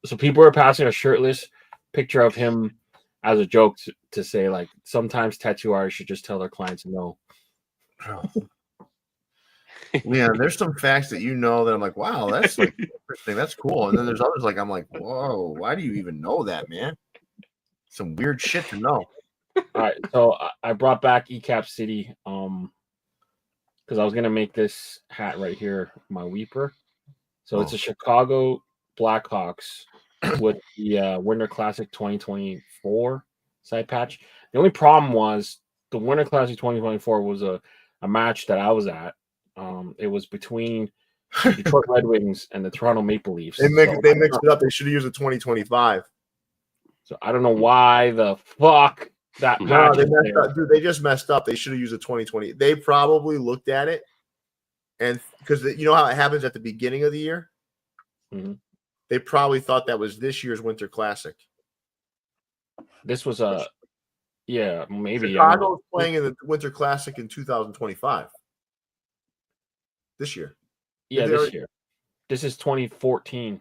So people were passing a shirtless picture of him as a joke to say sometimes tattoo artists should just tell their clients no. Yeah, there's some facts that that I'm like, wow, that's like interesting. That's cool. And then there's others like I'm like, whoa, why do you even know that, man? Some weird shit to know. All right, so I brought back ECAP City because I was gonna make this hat right here my Weeper. So it's a Chicago Blackhawks with the Winter Classic 2024 side patch. The only problem was the Winter Classic 2024 was a match that I was at. It was between the Detroit Red Wings and the Toronto Maple Leafs. They mixed it up. They should have used a 2025. So I don't know why the fuck that match. They messed up. Dude, they just messed up. They should have used a 2020. They probably looked at it, and because you know how it happens at the beginning of the year, they probably thought that was this year's Winter Classic. This was maybe Chicago's playing in the Winter Classic in 2025. This year. Yeah, this year. This is 2014.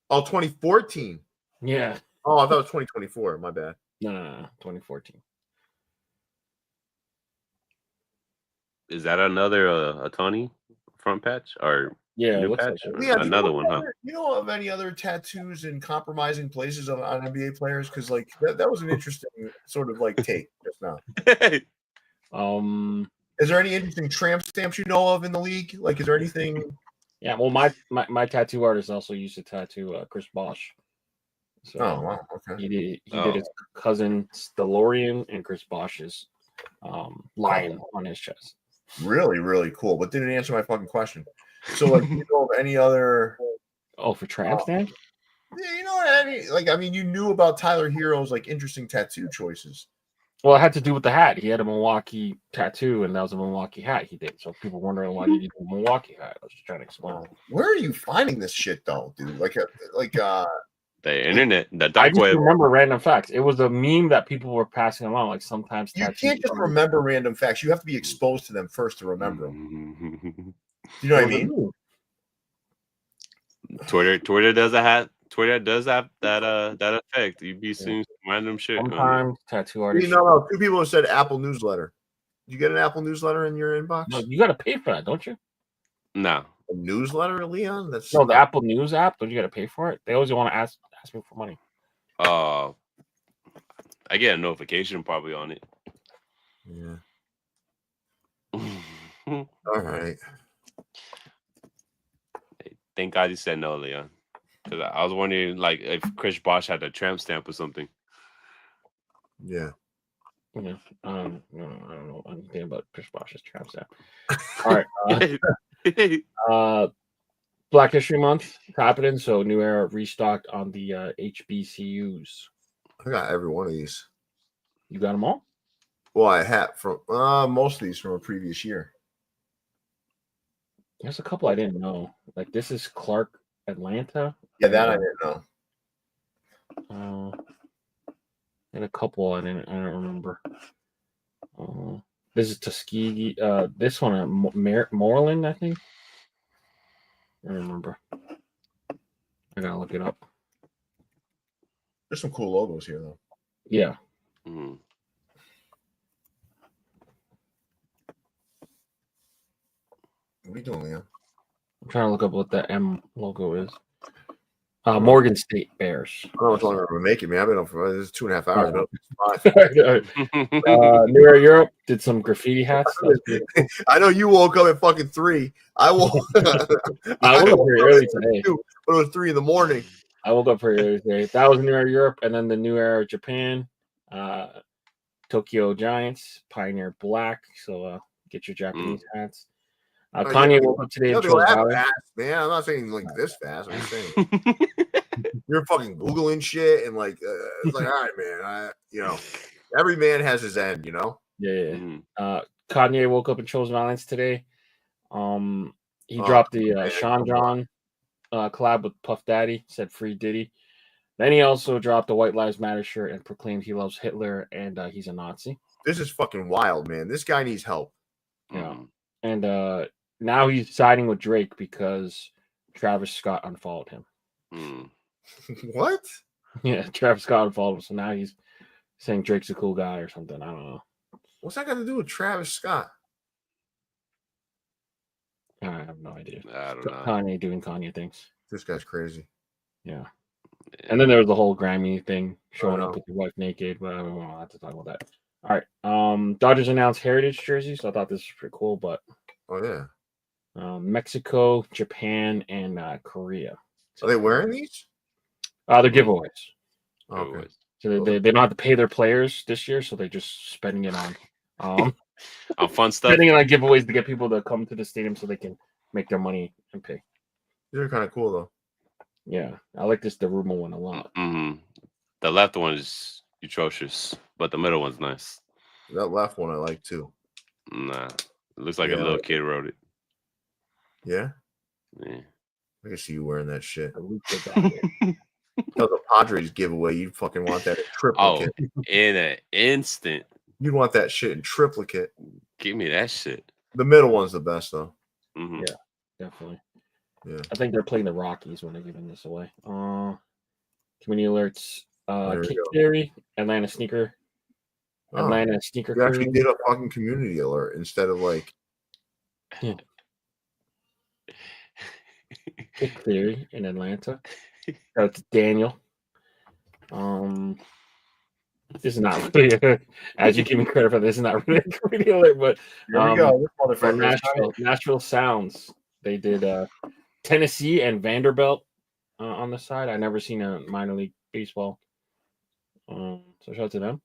Oh, 2014. Yeah. Oh, I thought it was 2024. My bad. No, 2014. Is that another a Tony front patch or new patch? Like or another one, huh? You know of any other tattoos in compromising places on NBA players? Because like that was an interesting sort of like take just now. Is there any interesting tramp stamps you know of in the league? Like, is there anything? Yeah, well, my tattoo artist also used to tattoo Chris Bosh. So wow, okay. He did his cousin DeLorean and Chris Bosh's lion on his chest. Really, really cool, but didn't answer my fucking question. So, like, you know of any other? Oh, for tramp stamps? Yeah, you know any? Like, I mean, you knew about Tyler Hero's like interesting tattoo choices. Well, it had to do with the hat. He had a Milwaukee tattoo, and that was a Milwaukee hat he did. So people wondering why did he do a Milwaukee hat? I was just trying to explain. Where are you finding this shit, though, dude? The internet, the I dark just web. remember random facts. It was a meme that people were passing along. Like sometimes you can't just remember random facts. You have to be exposed to them first to remember them. You know what I mean? Twitter does have that effect. You be seeing random shit. Sometimes tattoo artists. You know, two people have said Apple newsletter. Did you get an Apple newsletter in your inbox? No, you got to pay for that, don't you? No. A newsletter, Leon? That's the Apple News app. Don't you got to pay for it? They always want to ask me for money. I get a notification probably on it. Yeah. All right. Thank God you said no, Leon. Because I was wondering, like, if Chris Bosh had a tramp stamp or something. Yeah. Yeah. I don't know anything about Chris Bosh's tramp stamp. All right. Black History Month happening, so New Era restocked on the HBCUs. I got every one of these. You got them all? Well, I had from most of these from a previous year. There's a couple I didn't know. Like this is Clark Atlanta. Yeah, that I didn't know. And a couple I don't remember. This is Tuskegee. This one Moreland, I think. I don't remember. I gotta look it up. There's some cool logos here, though. Yeah. Mm-hmm. What are you doing, Leon? I'm trying to look up what the M logo is. Morgan State Bears. I don't know what's longer I'm making, man. I've been on for this is 2.5 hours. New Era Europe did some graffiti hats. I know you woke up at fucking 3. I woke up pretty early today. But it was 3 in the morning. I woke up pretty early today. That was New Era Europe, and then the New Era Japan, Tokyo Giants, Pioneer Black. So get your Japanese hats. KanYe woke up today and chose fast, man. I'm not saying like this fast. I'm saying you're fucking Googling shit and like it's like, all right, man. Every man has his end, you know. Yeah. KanYe woke up and chose violence today. He dropped the Sean John collab with Puff Daddy. Said free Diddy. Then he also dropped the White Lives Matter shirt and proclaimed he loves Hitler and he's a Nazi. This is fucking wild, man. This guy needs help. Yeah, and now he's siding with Drake because Travis Scott unfollowed him. What? Yeah, Travis Scott unfollowed him, so now he's saying Drake's a cool guy or something. I don't know. What's that got to do with Travis Scott? I have no idea. I don't know. KanYe doing KanYe things. This guy's crazy. Yeah. And then there was the whole Grammy thing, showing Oh, up with your wife naked, but I don't have to talk about that. All right. Dodgers announced heritage jerseys, so I thought this was pretty cool. But Oh yeah. Mexico, Japan, and Korea. Are they wearing these? They're giveaways. Okay. So they don't have to pay their players this year, so they're just spending it on On fun stuff. spending it on giveaways to get people to come to the stadium so they can make their money and pay. These are kind of cool though. Yeah, I like this Daruma one a lot. Mm-hmm. The left one is atrocious, but the middle one's nice. That left one I like too. Nah, it looks like a little kid wrote it. Yeah. Yeah. I can see you wearing that shit. I looked at that. That was a Padres giveaway. You'd fucking want that in triplicate. In an instant. You'd want that shit in triplicate. Give me that shit. The middle one's the best though. Mm-hmm. Yeah, definitely. Yeah. I think they're playing the Rockies when they're giving this away. Community alerts. Kick Theory, Atlanta Sneaker. Atlanta Sneaker You actually Crew. did a fucking community alert instead of like Kick Theory in Atlanta. That's Daniel. This is not really, as you give me credit for this, is not really a community alert, but here we go. This for motherfucker. Nashville Sounds, they did Tennessee and Vanderbilt on the side. I never seen a minor league baseball. So shout out to them.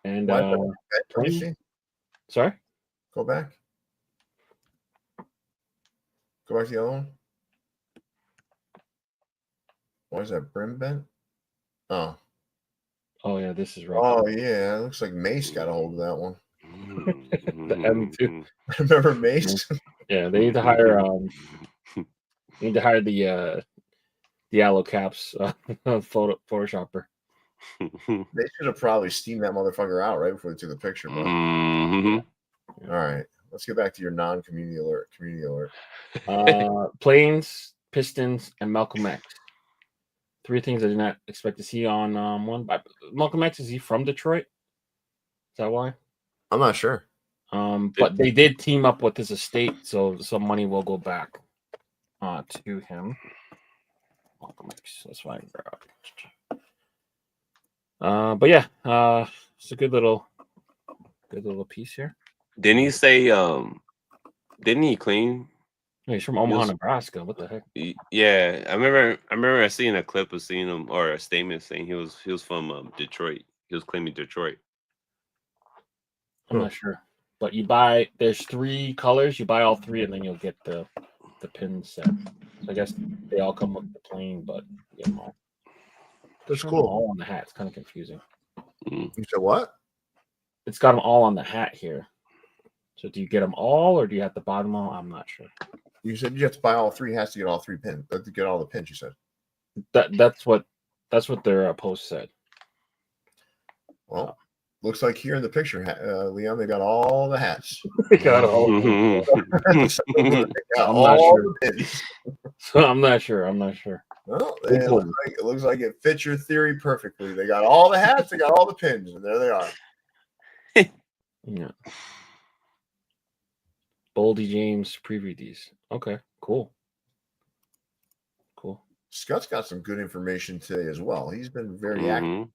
And Let me see. sorry, Go back. Go back to the other one. Why is that brim bent? Oh. oh yeah, this is right. Oh yeah, it looks like Mace got a hold of that one. The M2. Remember Mace? Yeah, they need to hire the yellow caps photoshopper. They should have probably steamed that motherfucker out right before they took the picture. Bro. Mm-hmm. All right, let's get back to your non-community alert. Community alert. Plains, Pistons, and Malcolm X. 3 things I did not expect to see on one. Malcolm X, is he from Detroit? Is that why? I'm not sure. But they did team up with his estate, so some money will go back to him. Malcolm X. That's fine. But yeah, it's a good little piece here. Didn't he say? Didn't he clean? Yeah, he's from Omaha, Nebraska. What the heck? Yeah, I remember seeing a clip of seeing him or a statement saying he was from Detroit. He was claiming Detroit. I'm not sure, but there's 3 colors. You buy all 3, and then you'll get the pin set. So I guess they all come with the plane, but you get them all. That's cool. All on the hat. It's kind of confusing. You said what? It's got them all on the hat here. So do you get them all, or do you have to buy them all? I'm not sure. You said you have to buy all 3 hats to get all 3 pins. To get all the pins, you said. That's what their post said. Well, looks like here in the picture, Leon, they got all the hats. They got all. They got I'm all not sure. the pins. So I'm not sure. Well, it looks like it fits your theory perfectly. They got all the hats, they got all the pins, and there they are. Yeah. Boldy James preview these. Okay, cool. Scott's got some good information today as well. He's been very active.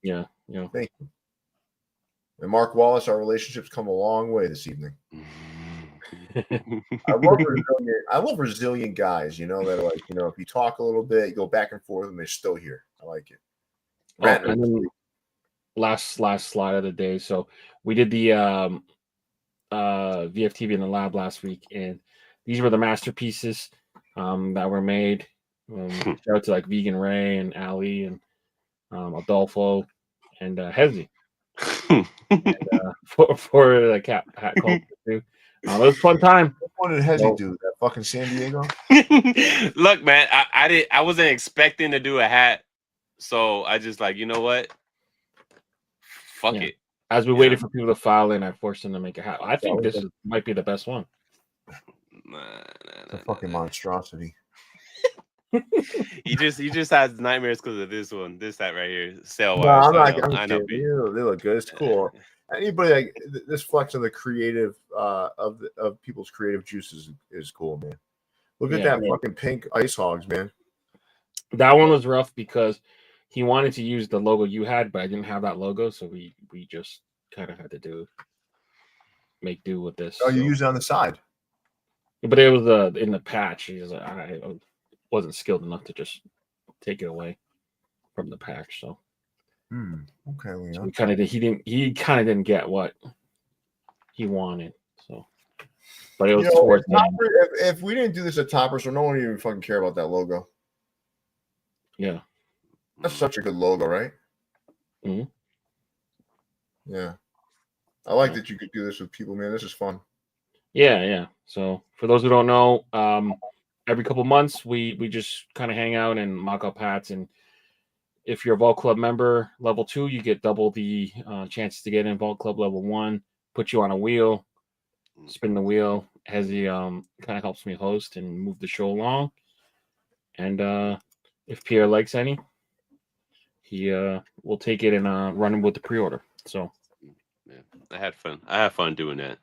Yeah. Thank you. And Mark Wallace, our relationships come a long way this evening. I love resilient guys, that are like, if you talk a little bit, you go back and forth, and they're still here. I like it. And then last slide of the day. So we did the VFTV in the lab last week, and these were the masterpieces that were made. Shout out to like Vegan Ray and Ali and Adolfo and Hezi. And, for the hat culture too. It was a fun time. What did Hezi do? That fucking San Diego? Look, man, I wasn't expecting to do a hat, so I just like, you know what? Fuck it. As we waited for people to file in, I forced them to make a hat. I think this might be the best one. It's a fucking monstrosity. He just has nightmares because of this hat right here. Sale No, wise. I'm kidding. They look good. It's cool. Anybody like this flex of the creative of people's creative juices is cool, man. Look at that fucking pink Ice Hogs, man. That one was rough because he wanted to use the logo you had, but I didn't have that logo, so we just kind of had to make do with this. Oh, you use it on the side. But it was in the patch. He was like, I wasn't skilled enough to just take it away from the patch. So, okay, Leon. So he kind of didn't get what he wanted. So, but it was towards if we didn't do this at Toppers, so no one even fucking care about that logo. Yeah, that's such a good logo, right? Mm-hmm. Yeah, I like that you could do this with people, man. This is fun. Yeah. So for those who don't know, every couple months we just kind of hang out and mock up hats, and if you're a Vault Club member level 2, you get double the chances to get in Vault Club level 1. Put you on a wheel, spin the wheel. Hezzy kind of helps me host and move the show along, and if Pierre likes any, he will take it and run him with the pre-order. So yeah, I had fun doing that.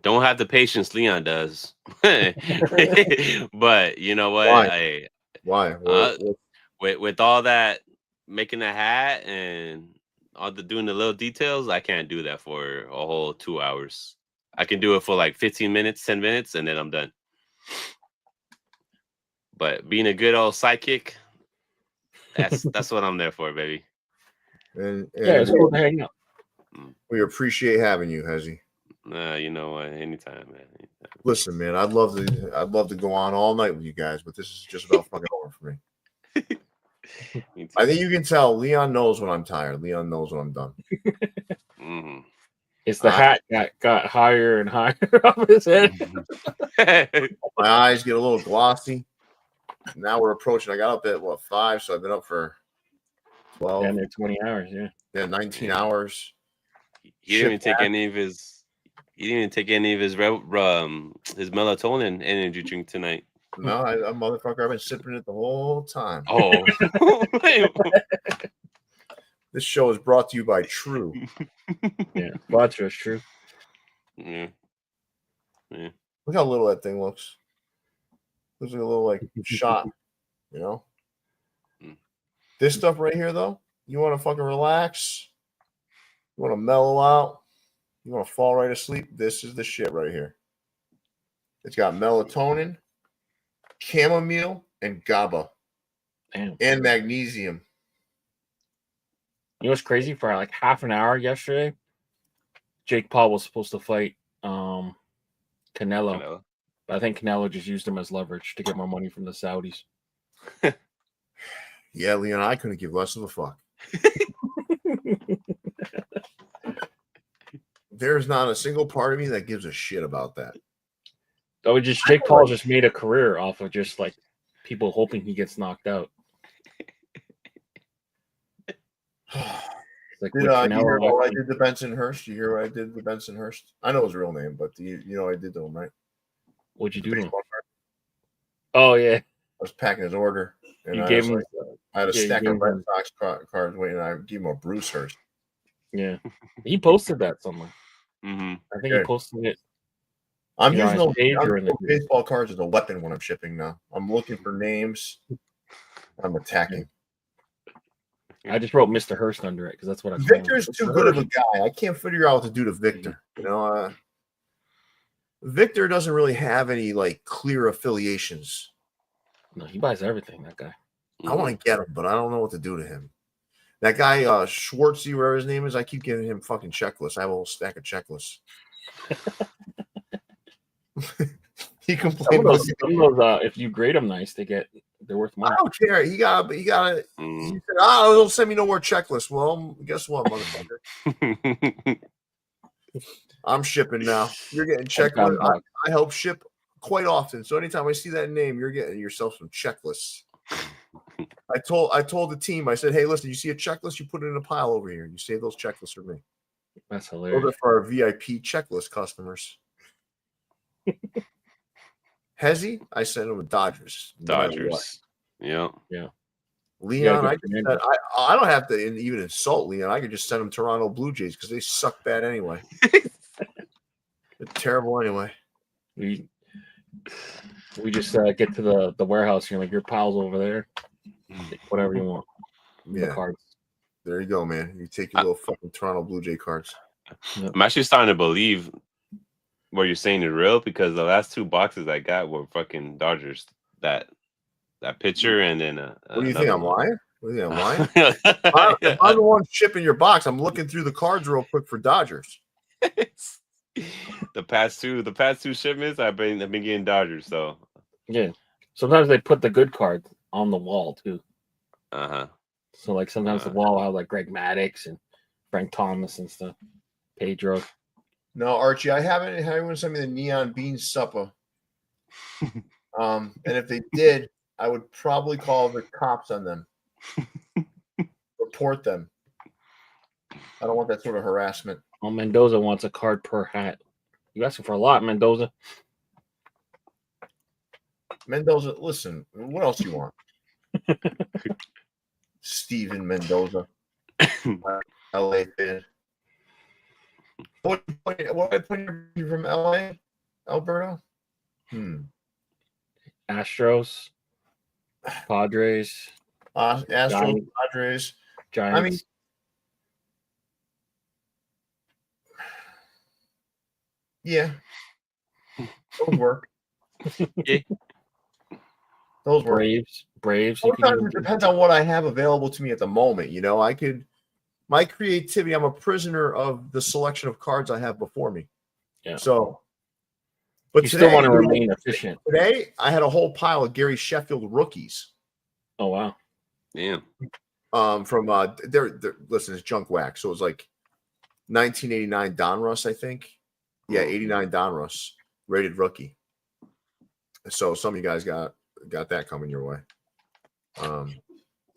Don't have the patience Leon does. But you know what? Why? With all that, making a hat and all the doing the little details, I can't do that for a whole 2 hours. I can do it for like 15 minutes, 10 minutes, and then I'm done. But being a good old sidekick, that's what I'm there for, baby. And it's cool to hang out. We appreciate having you, Hezzy. You know what? Anytime, man. Anytime. Listen, man, I'd love to go on all night with you guys, but this is just about fucking over for me. I think you can tell Leon knows when I'm tired. Leon knows when I'm done. It's the hat that got higher and higher off his head. My eyes get a little glossy. Now we're approaching. I got up at 5, so I've been up for 12. Yeah, 20 hours. Yeah, 19 hours. He didn't even take any of his. He didn't even take any of his melatonin energy drink tonight. No, I motherfucker, I've been sipping it the whole time. Oh. This show is brought to you by True. Yeah, Vodka is True. Yeah. Look how little that thing looks. Looks like a little shot, you know? This stuff right here, though, you want to fucking relax, you want to mellow out, you want to fall right asleep, this is the shit right here. It's got melatonin, chamomile, and GABA. Damn. And magnesium. You know what's crazy? For like half an hour yesterday, Jake Paul was supposed to fight Canelo. But I think Canelo just used him as leverage to get more money from the Saudis. Yeah, Leon, I couldn't give less of a fuck. There's not a single part of me that gives a shit about that. Oh, Jake Paul just made a career off of just like people hoping he gets knocked out. Like you hear what I did to Bensonhurst? You hear what I did to Bensonhurst? I know his real name, but you know what I did to him, right? What'd you do to him? Oh, yeah. I was packing his order. And you gave him. I had a stack of Red Sox cards waiting, and I gave him a Bruce Hurst. Yeah. He posted that somewhere. Mm-hmm. I think he posted it. I'm using those baseball cards as a weapon when I'm shipping now. I'm looking for names. I'm attacking. I just wrote Mr. Hurst under it because that's what I. Victor's too good of a guy. I can't figure out what to do to Victor. You know, Victor doesn't really have any clear affiliations. No, he buys everything. That guy. I want to get him, but I don't know what to do to him. That guy Schwartzy, whatever his name is, I keep giving him fucking checklists. I have a whole stack of checklists. He complained about some of those, if you grade them nice, they're worth money. I don't care. He got it. He said, don't send me no more checklists. Well, guess what, motherfucker? I'm shipping now. You're getting checklists. I help ship quite often. So anytime I see that name, you're getting yourself some checklists. I told the team, I said, hey, listen, you see a checklist, you put it in a pile over here. You save those checklists for me. That's hilarious. Those are for our VIP checklist customers. Hezzy, I sent him with Dodgers. Yeah. Leon, I don't have to even insult Leon. I could just send him Toronto Blue Jays because they suck bad anyway. They're terrible anyway. We just get to the warehouse here, like your pals over there. Take whatever you want. Yeah. The cards. There you go, man. You take your little fucking Toronto Blue Jay cards. I'm actually starting to believe what you're saying is real because the last 2 boxes I got were fucking Dodgers. That pitcher and then what do you think? I'm lying? What do you think? I'm lying? If I'm the one shipping your box, I'm looking through the cards real quick for Dodgers. the past two shipments I've been getting Dodgers. So yeah, sometimes they put the good cards on the wall too. So like sometimes the wall will have like Greg Maddux and Frank Thomas and stuff. Pedro. No, Archie, I haven't had anyone send me the Neon Bean Supper. And if they did, I would probably call the cops on them. Report them. I don't want that sort of harassment. Well, Mendoza wants a card per hat. You asking for a lot, Mendoza. Mendoza, listen, what else do you want? Steven Mendoza. LA fan. What I put you from LA, Alberto? Astros, Padres, Astros, Padres, Giants. I mean, yeah, those work. Those work. Braves. Sometimes it depends on what I have available to me at the moment. You know, my creativity. I'm a prisoner of the selection of cards I have before me. Yeah. So, but you today, still want to remain efficient. Today, I had a whole pile of Gary Sheffield rookies. Oh wow. Yeah. From they're listen, it's junk wax. So it was like 1989 Donruss, I think. Yeah, 89 Donruss rated rookie. So some of you guys got that coming your way.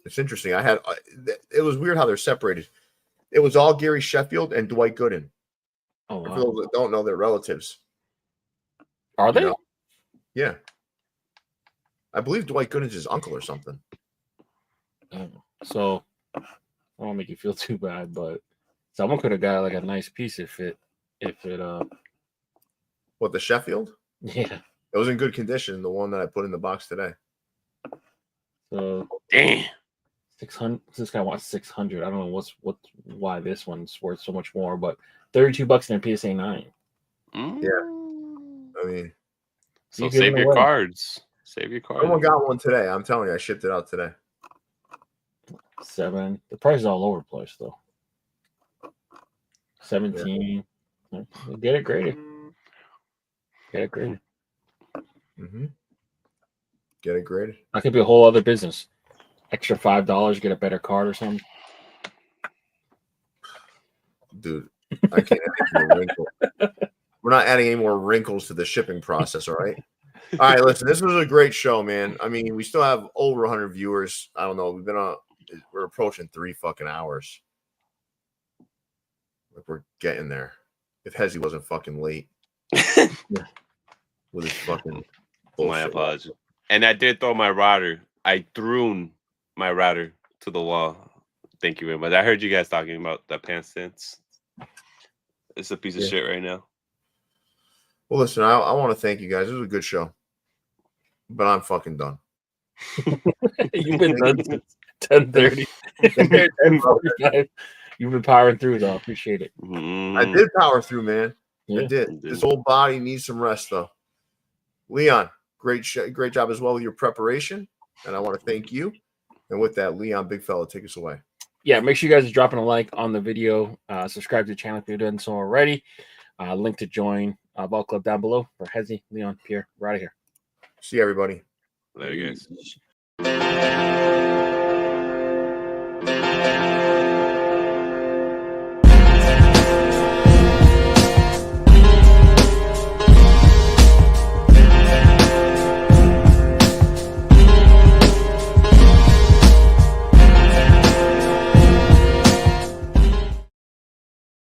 It's interesting. It was weird how they're separated. It was all Gary Sheffield and Dwight Gooden. Oh wow. For those that don't know, they're relatives. Are they? Know? Yeah. I believe Dwight Gooden's his uncle or something. So I don't want to make you feel too bad, but someone could have got like a nice piece if it What, the Sheffield? Yeah. It was in good condition, the one that I put in the box today. So damn. 600. This guy wants 600. I don't know why this one's worth so much more, but $32 in a PSA 9. Yeah. I mean, so save your cards. Save your cards. Someone got one today. I'm telling you, I shipped it out today. 7. The price is all over the place though. 17. Yeah. Get it graded. Get it graded. Mm-hmm. Get it graded. That could be a whole other business. Extra $5, get a better card or something. Dude, I can't add any more wrinkles. We're not adding any more wrinkles to the shipping process, all right? All right, listen, this was a great show, man. I mean, we still have over 100 viewers. I don't know. We're approaching 3 fucking hours. Like we're getting there. If Hezzy wasn't fucking late with his fucking bullshit. My apologies. And I did throw my router. I threw my router to the wall. Thank you very much. I heard you guys talking about that pants sense. It's a piece of shit right now. Well, listen, I want to thank you guys. It was a good show. But I'm fucking done. You've been done since 10:30. 10:45. You've been powering through, though. I appreciate it. I did power through, man. Yeah, I did. This whole body needs some rest, though. Leon, great job as well with your preparation. And I want to thank you. And with that, Leon, big fella, take us away. Yeah, make sure you guys are dropping a like on the video. Subscribe to the channel if you've done so already. Link to join Ball Club down below. For Hezzy, Leon, Pierre, we're out of here. See you, everybody. Later, guys.